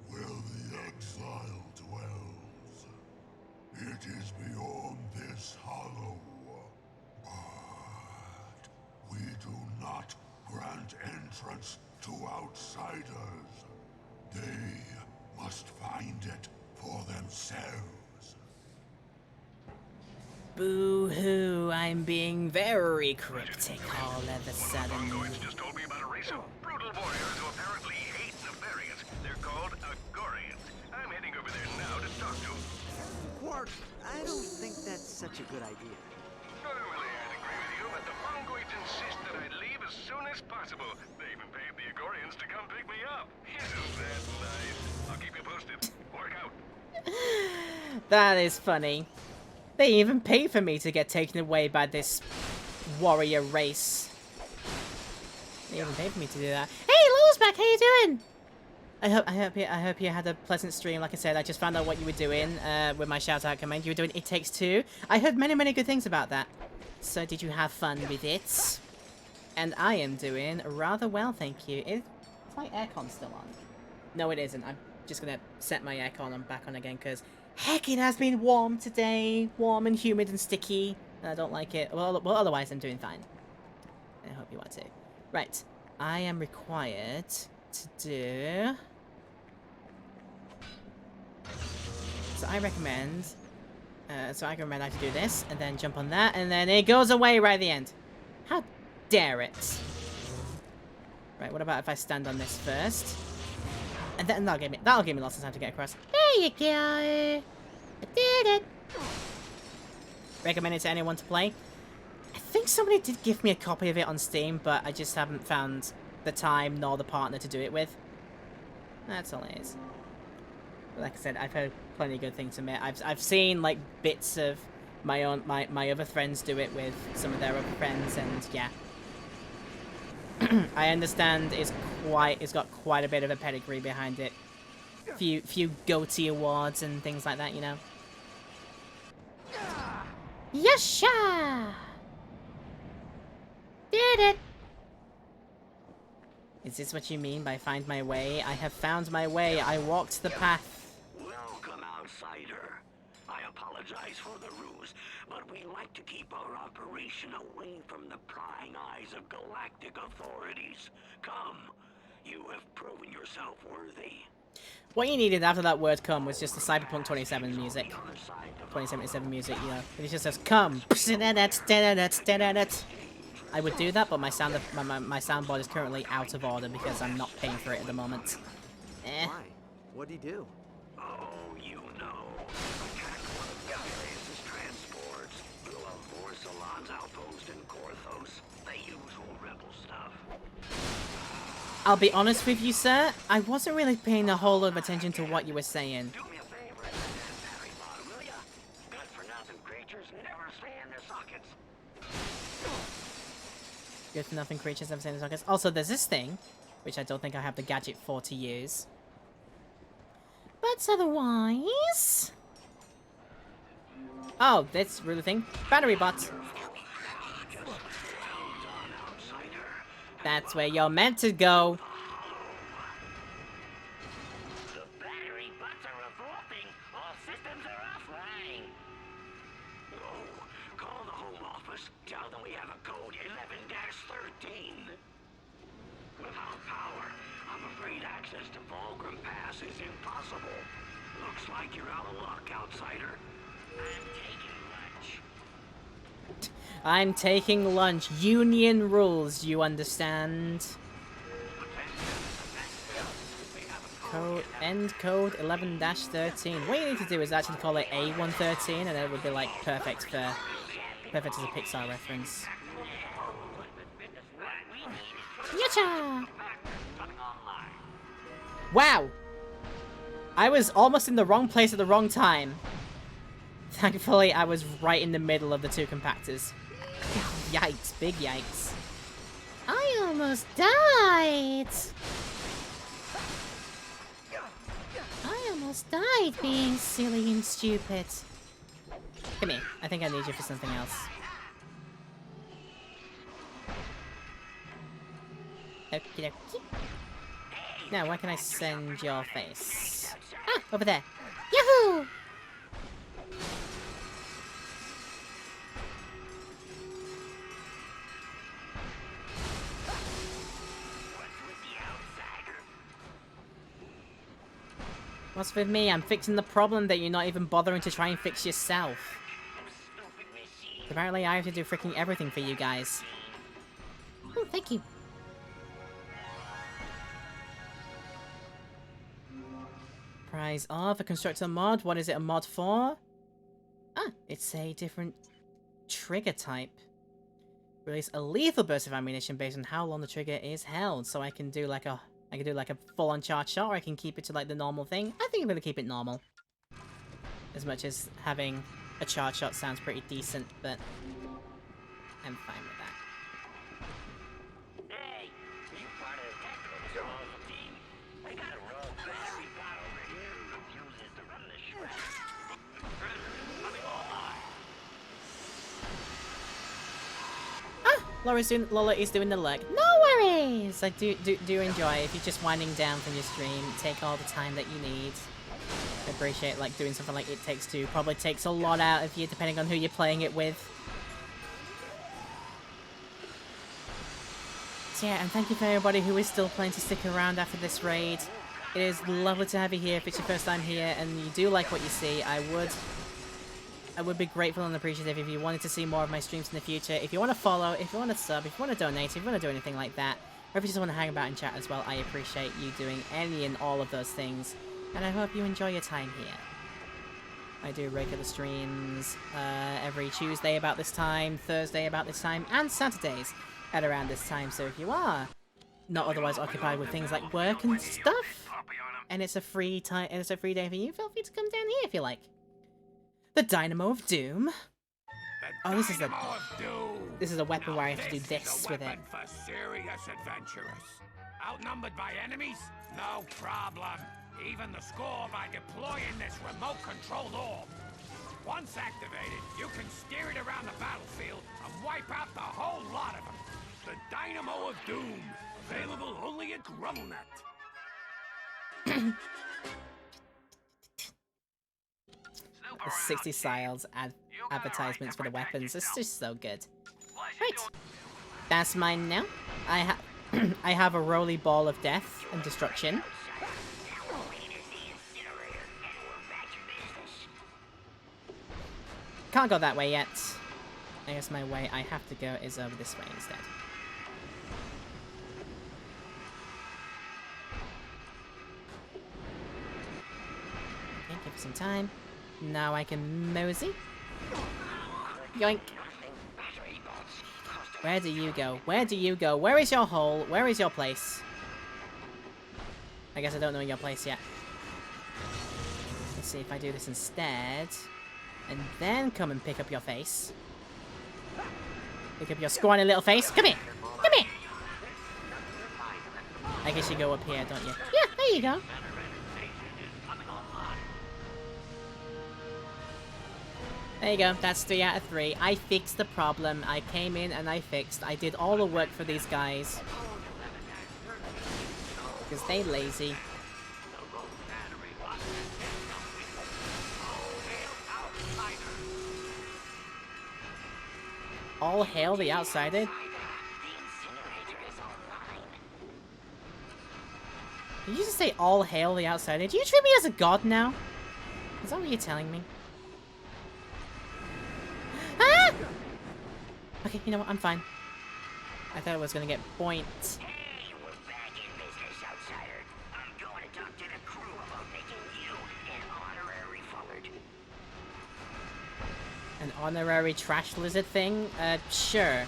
where the exile dwells. It is beyond this hollow. not grant entrance to outsiders. They must find it for themselves. Boo-hoo, I'm being very cryptic all of a sudden. Mongoids just told me about a race of brutal warriors who apparently hate Nefarians. They're called Agorians. I'm heading over there now to talk to them. Quark, I don't think that's such a good idea. Normally I'd agree with you, but the Mongoids insist that I leave as soon as possible. They even paid the Agorians to come pick me up. Isn't that nice? I'll keep you posted. Work out. That is funny. They even pay for me to get taken away by this warrior race. They even paid for me to do that. Hey, Low's back. How you doing? I hope you had a pleasant stream. Like I said, I just found out what you were doing with my shout out command. You were doing It Takes Two. I heard many good things about that. So did you have fun with it? And I am doing rather well, thank you. Is my aircon still on? No, it isn't. I'm just gonna set my aircon on back on again because heck, it has been warm today. Warm and humid and sticky. And I don't like it. Well, otherwise I'm doing fine. I hope you are too. Right. I am required to do... So I recommend I have to do this, and then jump on that, and then it goes away right at the end. How dare it? Right, what about if I stand on this first? And then that'll give me lots of time to get across. There you go. I did it. Recommend it to anyone to play. I think somebody did give me a copy of it on Steam, but I just haven't found the time nor the partner to do it with. That's all it is. Like I said, I've heard plenty of good things from it. I've seen like bits of my other friends do it with some of their other friends, and yeah. I understand it's got quite a bit of a pedigree behind it. Few GOTY awards and things like that, you know. Yasha! Did it. Is this what you mean by find my way? I have found my way. I walked the path. Welcome, outsider. I apologize for the ruse, but we like to keep our operation away from the prying eyes of galactic authorities. Come, you have proven yourself worthy. What you needed after that word "come" was just the Cyberpunk 27 music. 2077 music, you know. It just says "come." I would do that, but my soundboard is currently out of order because I'm not paying for it at the moment. Eh. Why? What'd he do? Oh, you know. Attacked one of Gaius' transports. Blew up Morsalon's outpost in Korthos. The usual rebel stuff. I'll be honest with you, sir. I wasn't really paying a whole lot of attention to what you were saying. Do me a favor and hurry, will ya? Good-for-nothing creatures never stay in their sockets. Good for nothing creatures never stay in their sockets. Also, there's this thing, which I don't think I have the gadget for to use. But otherwise... Oh, that's really thing. Battery bots. That's where you're meant to go. The battery bots are revolting. All systems are offline. Oh, call the home office. Tell them we have a code 11-13. Without power, I'm afraid access to Volgrim Pass is impossible. Looks like you're out of luck, outsider. I'm taking lunch. I'm taking lunch. Union rules, you understand? End code 11-13. What you need to do is actually call it A113, and it would be like perfect as a Pixar reference. Yacha! Wow! I was almost in the wrong place at the wrong time. Thankfully, I was right in the middle of the two compactors. Yikes, big yikes. I almost died! I almost died being silly and stupid. Come here, I think I need you for something else. Okie dokie. Now, where can I send your face? Ah, over there. Yahoo! What's with me? I'm fixing the problem that you're not even bothering to try and fix yourself. Apparently I have to do freaking everything for you guys. Oh, thank you. Prize of a constructor mod. What is it a mod for? Ah, it's a different trigger type. Release a lethal burst of ammunition based on how long the trigger is held. So I can do like a full-on charge shot, or I can keep it to like the normal thing. I think I'm gonna keep it normal. As much as having a charge shot sounds pretty decent, but I'm fine with that. Hey, you part of the technical disposal team? I got a roll battery bot over here who refuses to run the shredder. Lola is doing the look. No worries! I do enjoy if you're just winding down from your stream. Take all the time that you need. I appreciate like doing something like It Takes Two. Probably takes a lot out of you depending on who you're playing it with. So yeah, and thank you for everybody who is still planning to stick around after this raid. It is lovely to have you here if it's your first time here and you do like what you see. I would be grateful and appreciative if you wanted to see more of my streams in the future. If you want to follow, if you want to sub, if you want to donate, if you want to do anything like that, or if you just want to hang about and chat as well, I appreciate you doing any and all of those things. And I hope you enjoy your time here. I do regular streams every Tuesday about this time, Thursday about this time, and Saturdays at around this time. So if you are not otherwise occupied with things like work and stuff, and it's a free time, and it's a free day for you, feel free to come down here if you like. The Dynamo of Doom. Oh, this is a weapon where I have to do this with it. For serious adventurers. Outnumbered by enemies? No problem. Even the score by deploying this remote-controlled orb. Once activated, you can steer it around the battlefield and wipe out the whole lot of them. The Dynamo of Doom. Available only at GrumbleNet. 60 styles advertisements for the weapons. It's just so good. Right. That's mine now. I have a roly ball of death and destruction. Can't go that way yet. I guess my way I have to go is over this way instead. Okay, give it some time. Now I can mosey. Yoink. Where do you go? Where do you go? Where is your hole? Where is your place? I guess I don't know your place yet. Let's see if I do this instead. And then come and pick up your face. Pick up your scrawny little face. Come here! Come here! I guess you go up here, don't you? Yeah, there you go. There you go, that's 3 out of 3. I fixed the problem. I came in and I fixed. I did all the work for these guys. Because they lazy. All hail the outsider? Did you just say all hail the outsider? Do you treat me as a god now? Is that what you're telling me? Ah! Okay, you know what? I'm fine. I thought I was gonna get point. Hey, we're back in business, outsider. I'm going to talk to the crew about making you an honorary fullard. An honorary trash lizard thing? Sure.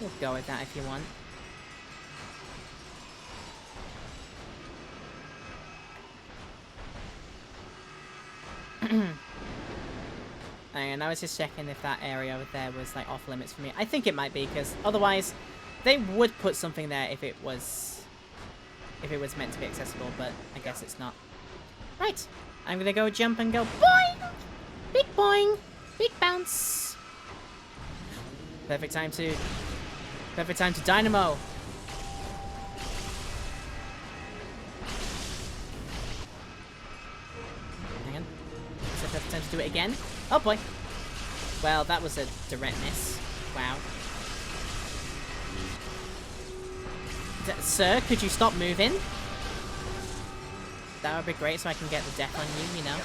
We'll go with that if you want. And I was just checking if that area over there was like off limits for me. I think it might be, because otherwise they would put something there if it was meant to be accessible, but I guess it's not. Right, I'm gonna go jump and go boing! Big boing! Big bounce! Perfect time to dynamo! Hang on. Is it perfect time to do it again? Oh boy! Well, that was a direct miss. Wow. Sir, could you stop moving? That would be great so I can get the death on you, you know?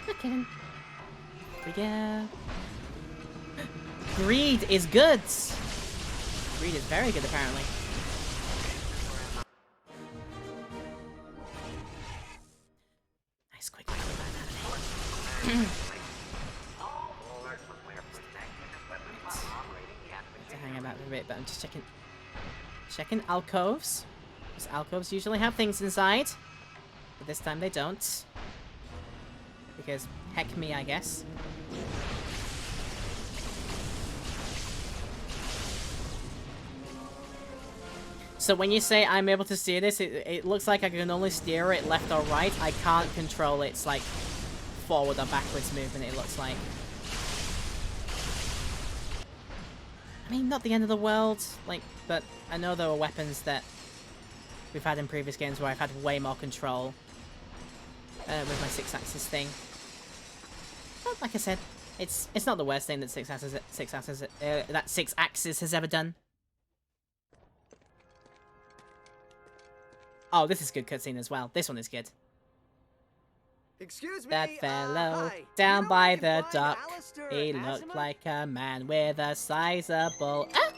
Look at him. Here we go. Greed is good! Greed is very good, apparently. Nice, quick, quick, to hang about for a bit, but I'm just checking alcoves. Because alcoves usually have things inside. But this time they don't. Because heck me, I guess. So when you say I'm able to steer this, it looks like I can only steer it left or right. I can't control its, like, forward or backwards movement, it looks like. I mean, not the end of the world, like, but I know there were weapons that we've had in previous games where I've had way more control with my 6-axis thing. But like I said, it's not the worst thing that 6-axis has ever done. Oh, this is good cutscene as well. This one is good. Excuse me. That fellow Hi. down You know by I can the find dock. Alistair He Asimov? looked like a man with a sizable. Ah!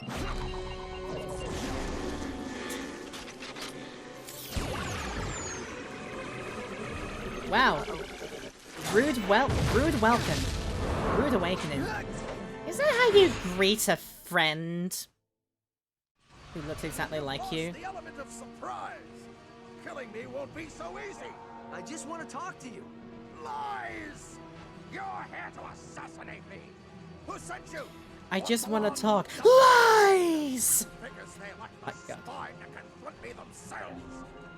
Wow. Rude welcome. Rude awakening. Is that how you greet a friend who looks exactly like you? The element of surprise. Killing me won't be so easy. I just want to talk to you. Lies! You're here to assassinate me. Who sent you? I just want to talk. Lies! Figures they lack My the God. spine to confront me themselves.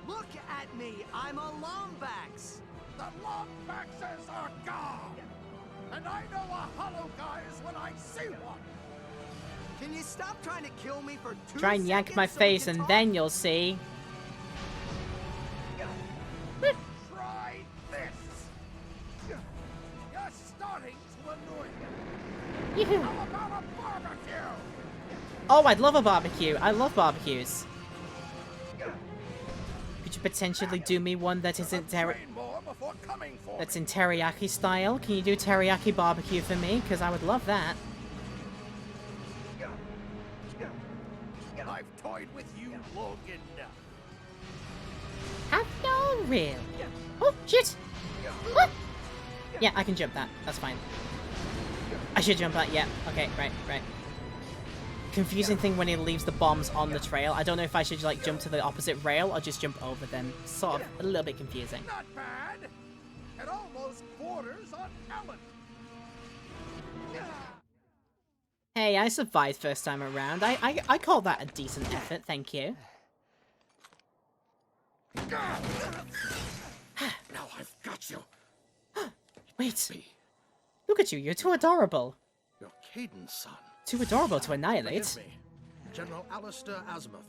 Look at me. I'm a Lombax. The Lombaxes are gone. And I know a hollow guys when I see one. Can you stop trying to kill me for 2 Try and yank my seconds so we face can and talk? then you'll see. Try this. You're starting to annoy me. How about a barbecue? Oh, I'd love a barbecue. I love barbecues. Could you potentially do me one that isn't that's in teriyaki style? Can you do teriyaki barbecue for me? Because I would love that. I've toyed with you long enough. Have no real. Oh, shit. Ah! Yeah, I can jump that. That's fine. I should jump that. Yeah. Okay, right. Confusing thing when he leaves the bombs on the trail. I don't know if I should, like, jump to the opposite rail or just jump over them. Sort of a little bit confusing. Not bad. It almost borders on talent. Hey, I survived first time around. I call that a decent effort, thank you. Now I've got you. Wait. Look at you, you're too adorable. You're Caden's son. Too adorable to annihilate. Forgive me. General Alistair Asimov,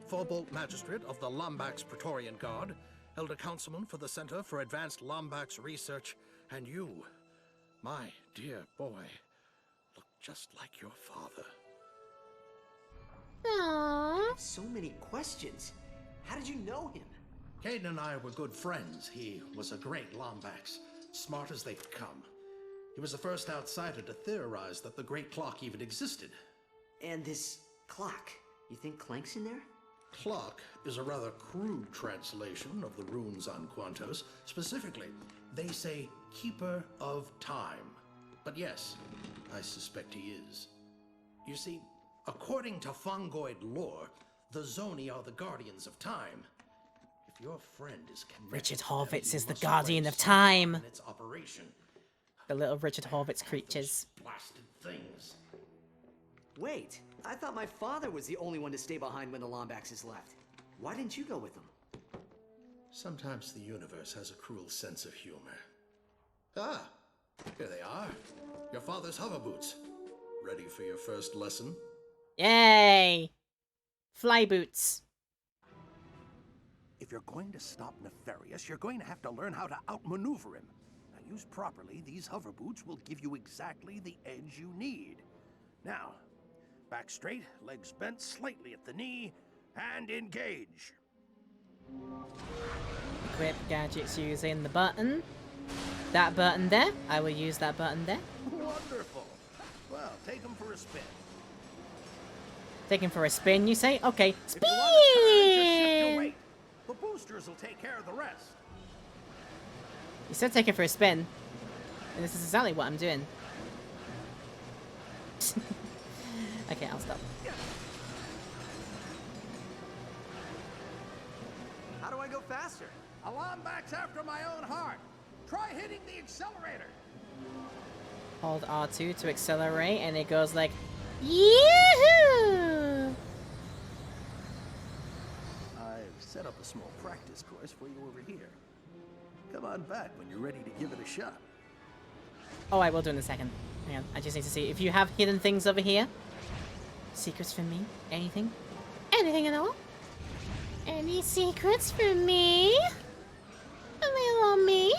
Forbolt Magistrate of the Lombax Praetorian Guard, Elder Councilman for the Center for Advanced Lombax Research, and you, my dear boy, look just like your father. Aww. So many questions. How did you know him? Caden and I were good friends. He was a great Lombax, smart as they could come. He was the first outsider to theorize that the Great Clock even existed. And this clock, you think Clank's in there? Clock is a rather crude translation of the runes on Quantos. Specifically, they say Keeper of Time. But yes, I suspect he is. You see, according to Fungoid lore, the Zoni are the guardians of time. If your friend is connected Richard to them, Horvitz you is the must guardian place of time. in its operation. The little Richard Horvitz creatures. Blasted things. Wait, I thought my father was the only one to stay behind when the Lombaxes left. Why didn't you go with them? Sometimes the universe has a cruel sense of humor. Ah, here they are. Your father's hover boots. Ready for your first lesson? Yay! Fly boots. If you're going to stop Nefarious, you're going to have to learn how to outmaneuver him. Now, Used properly, these hover boots will give you exactly the edge you need. Now, back straight, legs bent slightly at the knee, and engage. Equip gadgets using the button. That button there. I will use that button there. Wonderful. Well, take them for a spin. Taking for a spin, you say? Okay. If you want to turn, just shift your Spin! weight. The boosters will take care of the rest. You said take it for a spin. And this is exactly what I'm doing. Okay, I'll stop. How do I go faster? A Lombax after my own heart. Try hitting the accelerator. Hold R2 to accelerate, and it goes like, Yahoo! I've set up a small practice course for you over here. Come on back when you're ready to give it a shot. Oh, I will do in a second. Hang on, I just need to see if you have hidden things over here. Secrets for me? Anything? Anything at all? Any secrets for me? A little me?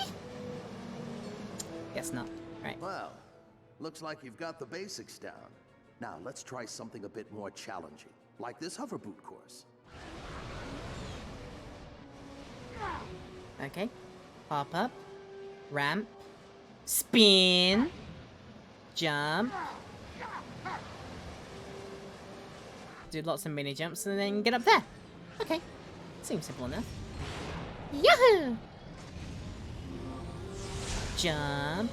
Guess not. Right. Well, looks like you've got the basics down. Now let's try something a bit more challenging, like this hover boot course. Okay. Pop up. Ramp. Spin. Jump. Do lots of mini jumps and then get up there. Okay. Seems simple enough. Yahoo! Jump.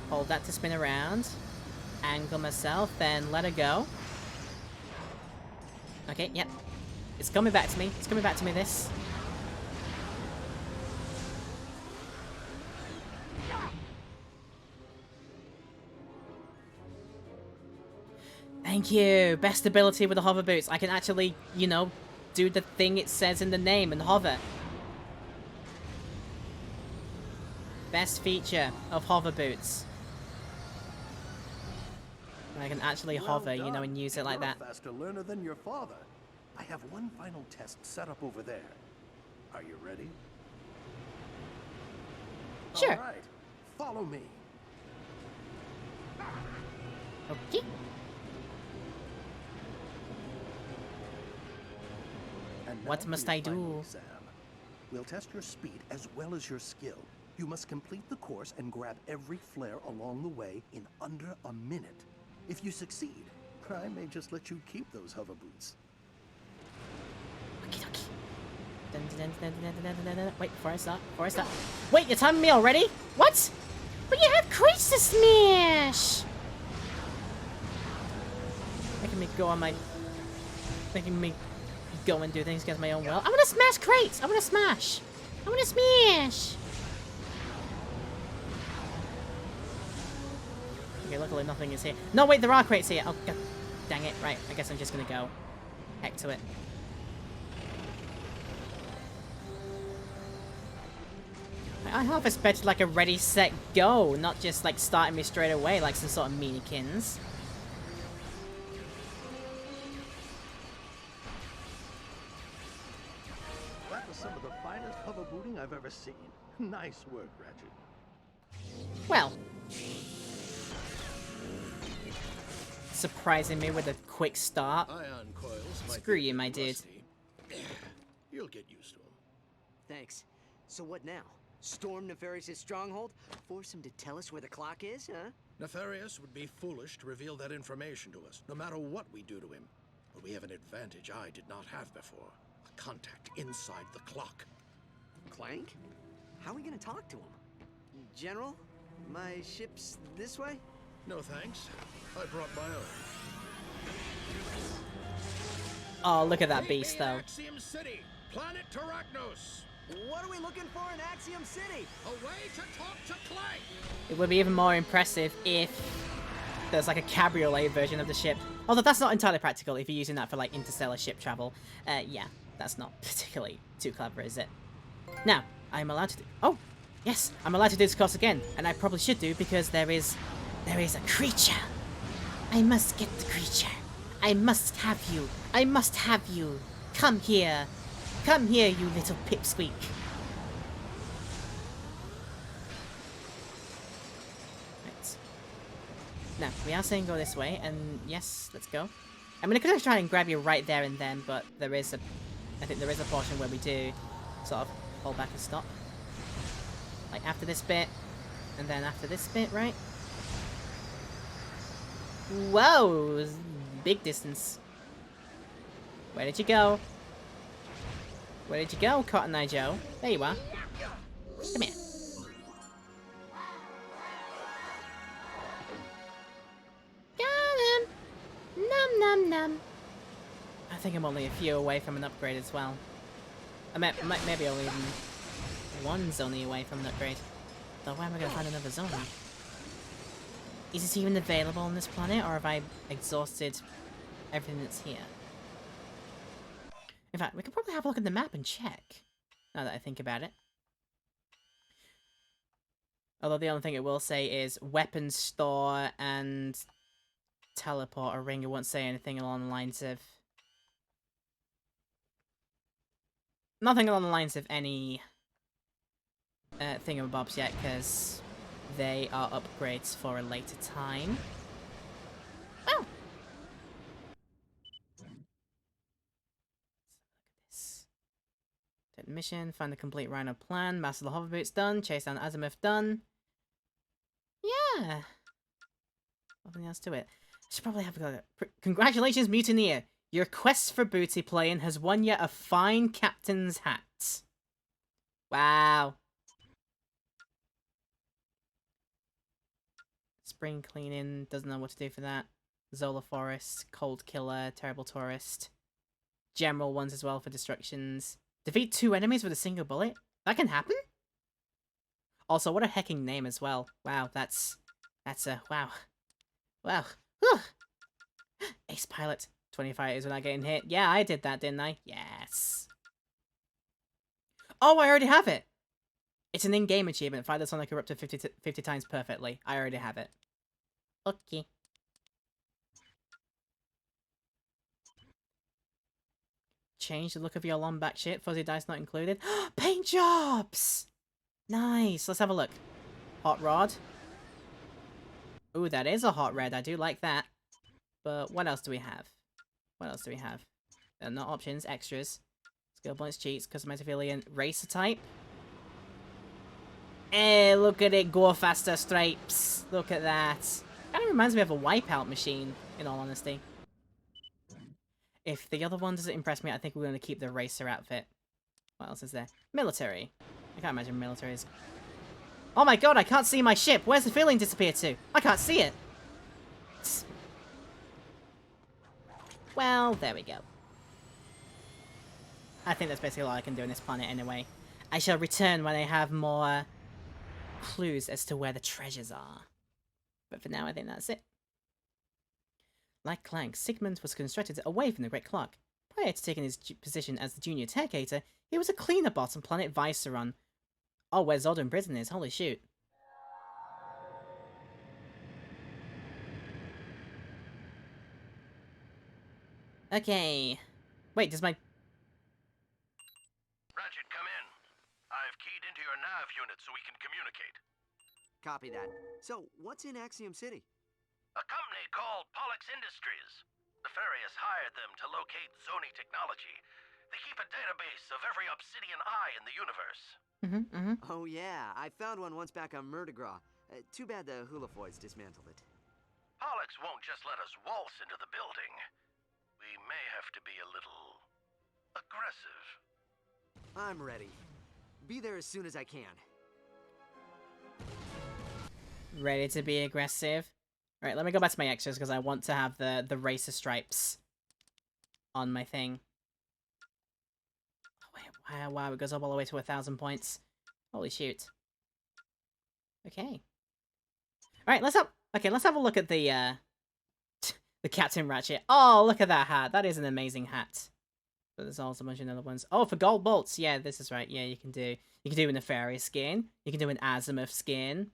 Hold that to spin around. Angle myself, then let it go. Okay, yep. It's coming back to me. It's coming back to me, this. Thank you. Best ability with the hover boots. I can actually, you know, do the thing it says in the name and hover. Best feature of hover boots. I can actually hover, you know, and use it like that. You're a faster learner than your father. I have one final test set up over there. Are you ready? Sure. All right. Follow me. Okay. And now What for must your I do? final exam. We'll test your speed as well as your skill. You must complete the course and grab every flare along the way in under a minute. If you succeed, I may just let you keep those hover boots. Okie dokie. Dun, dun, dun, dun, dun, dun, dun, dun. Wait, before I start. Before I start. Wait, you're timing me already? What? But you have crates to smash! Making me go on my... Making me go and do things against my own will. I want to smash crates! I want to smash! I want to smash! Okay, luckily nothing is here. No, wait, there are crates here. Oh, god dang it. Right, I guess I'm just gonna go. Heck to it. I half expected like a ready, set, go, not just like starting me straight away like some sort of meaniekins. That was some of the finest hover booting I've ever seen. Nice work, Ratchet. Well. Surprising me with a quick start. Ion coils might Screw be a you, bit my dude. rusty. You'll get used to them. Thanks. So what now? Storm Nefarious' stronghold? Force him to tell us where the clock is, huh? Nefarious would be foolish to reveal that information to us, no matter what we do to him. But we have an advantage I did not have before. A contact inside the clock. Clank? How are we gonna talk to him? General, my ship's this way? No thanks. I brought my own. Oh, look at that beast, though. Axiom City, planet Terragnos. What are we looking for in Axiom City? A way to talk to Clank. It would be even more impressive if there's like a cabriolet version of the ship. Although that's not entirely practical if you're using that for like interstellar ship travel. Yeah, that's not particularly too clever, is it? Now, I'm allowed to do... Oh, yes, I'm allowed to do this course again. And I probably should do because there is a creature. I must get the creature. I must have you. I must have you. Come here. Come here, you little pipsqueak. No, we are saying go this way, and yes, let's go. I mean, I could just try and grab you right there and then, but there is a... I think there is a portion where we do sort of hold back and stop. Like after this bit, and then after this bit, right? Whoa! Big distance. Where did you go? Where did you go, Cotton Eye Joe? There you are. Come here. Got him! Num num num. I think I'm only a few away from an upgrade as well. I maybe only even one zone away from an upgrade. Though where am I going to find another zone? Is it even available on this planet, or have I exhausted everything that's here? In fact, we could probably have a look at the map and check, now that I think about it. Although the only thing it will say is weapons store and teleporter ring. It won't say anything along the lines of... Nothing along the lines of any thingamabobs yet, because they are upgrades for a later time. Oh! Take the mission, find the complete Rhino plan, master the hover boots done, chase down Azimuth done. Yeah! Nothing else to it. Should probably have a go. Congratulations, Mutineer! Your quest for booty playing has won you a fine captain's hat. Wow. Spring cleaning, doesn't know what to do for that. Zola Forest, Cold Killer, Terrible Tourist. General ones as well for destructions. Defeat 2 enemies with a single bullet? That can happen? Also, what a hecking name as well. Wow, that's a... wow. Wow. Whew. Ace Pilot. 20 fighters without getting hit. Yeah, I did that, didn't I? Yes. Oh, I already have it! It's an in-game achievement. Fight the Sonic Eruptor 50 times perfectly. I already have it. Okay. Change the look of your long back shit. Fuzzy dice not included. Paint jobs! Nice. Let's have a look. Hot rod. Ooh, that is a hot red. I do like that. But what else do we have? What else do we have? Not options, extras. Skill points, cheats, customize affiliate, racer type. Eh, look at it go faster, Stripes. Look at that. Kind of reminds me of a wipeout machine, in all honesty. If the other one doesn't impress me, I think we're going to keep the racer outfit. What else is there? Military. I can't imagine military is... Oh my god, I can't see my ship! Where's the feeling disappear to? I can't see it! Well, there we go. I think that's basically all I can do on this planet anyway. I shall return when I have more clues as to where the treasures are. But for now, I think that's it. Like Clank, Sigmund was constructed away from the Great Clock. Prior to taking his position as the junior tech-hater, he was a cleaner boss on planet Viceron. Oh, where Zolder in prison is, holy shoot. Okay. Wait, does my... Ratchet, come in. I've keyed into your nav unit so we can communicate. Copy that. So, what's in Axiom City? A company called Pollux Industries. Nefarious hired them to locate Zoni technology. They keep a database of every obsidian eye in the universe. Oh yeah, I found one once back on Murdegraw. Too bad the Hulafoids dismantled it. Pollux won't just let us waltz into the building. We may have to be a little... aggressive. I'm ready. Be there as soon as I can. Ready to be aggressive? Alright, let me go back to my extras because I want to have the racer stripes on my thing. Oh, wait, wow, it goes up all the way to 1,000 points. Holy shoot. Okay. Alright, let's have a look at the the Captain Ratchet. Oh, look at that hat. That is an amazing hat. But there's also a bunch of other ones. Oh, for gold bolts. Yeah, this is right. Yeah, you can do a Nefarious skin. You can do an Azimuth skin.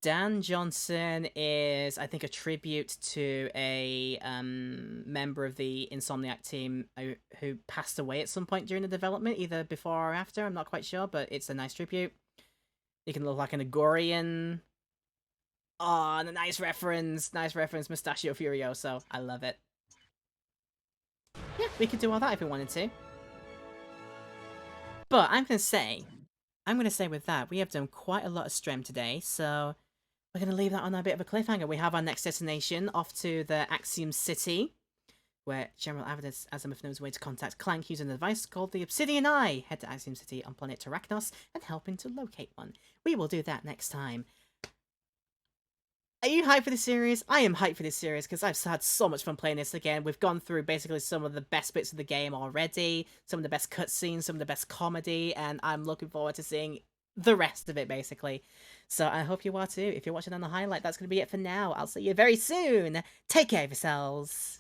Dan Johnson is, I think, a tribute to a member of the Insomniac team who passed away at some point during the development, either before or after. I'm not quite sure, but it's a nice tribute. You can look like an Agorian. Oh, and a nice reference. Nice reference, Mustachio Furioso. I love it. Yeah, we could do all that if we wanted to. But I'm going to say with that, we have done quite a lot of stream today, so we're going to leave that on a bit of a cliffhanger. We have our next destination, off to the Axiom City, where General Azimuth knows a way to contact Clank using a device called the Obsidian Eye. Head to Axiom City on planet Terracnos and help him to locate one. We will do that next time. Are you hyped for this series? I am hyped for this series because I've had so much fun playing this again. We've gone through basically some of the best bits of the game already, some of the best cutscenes, some of the best comedy, and I'm looking forward to seeing the rest of it, basically. So I hope you are too. If you're watching on the highlight, that's going to be it for now. I'll see you very soon. Take care of yourselves.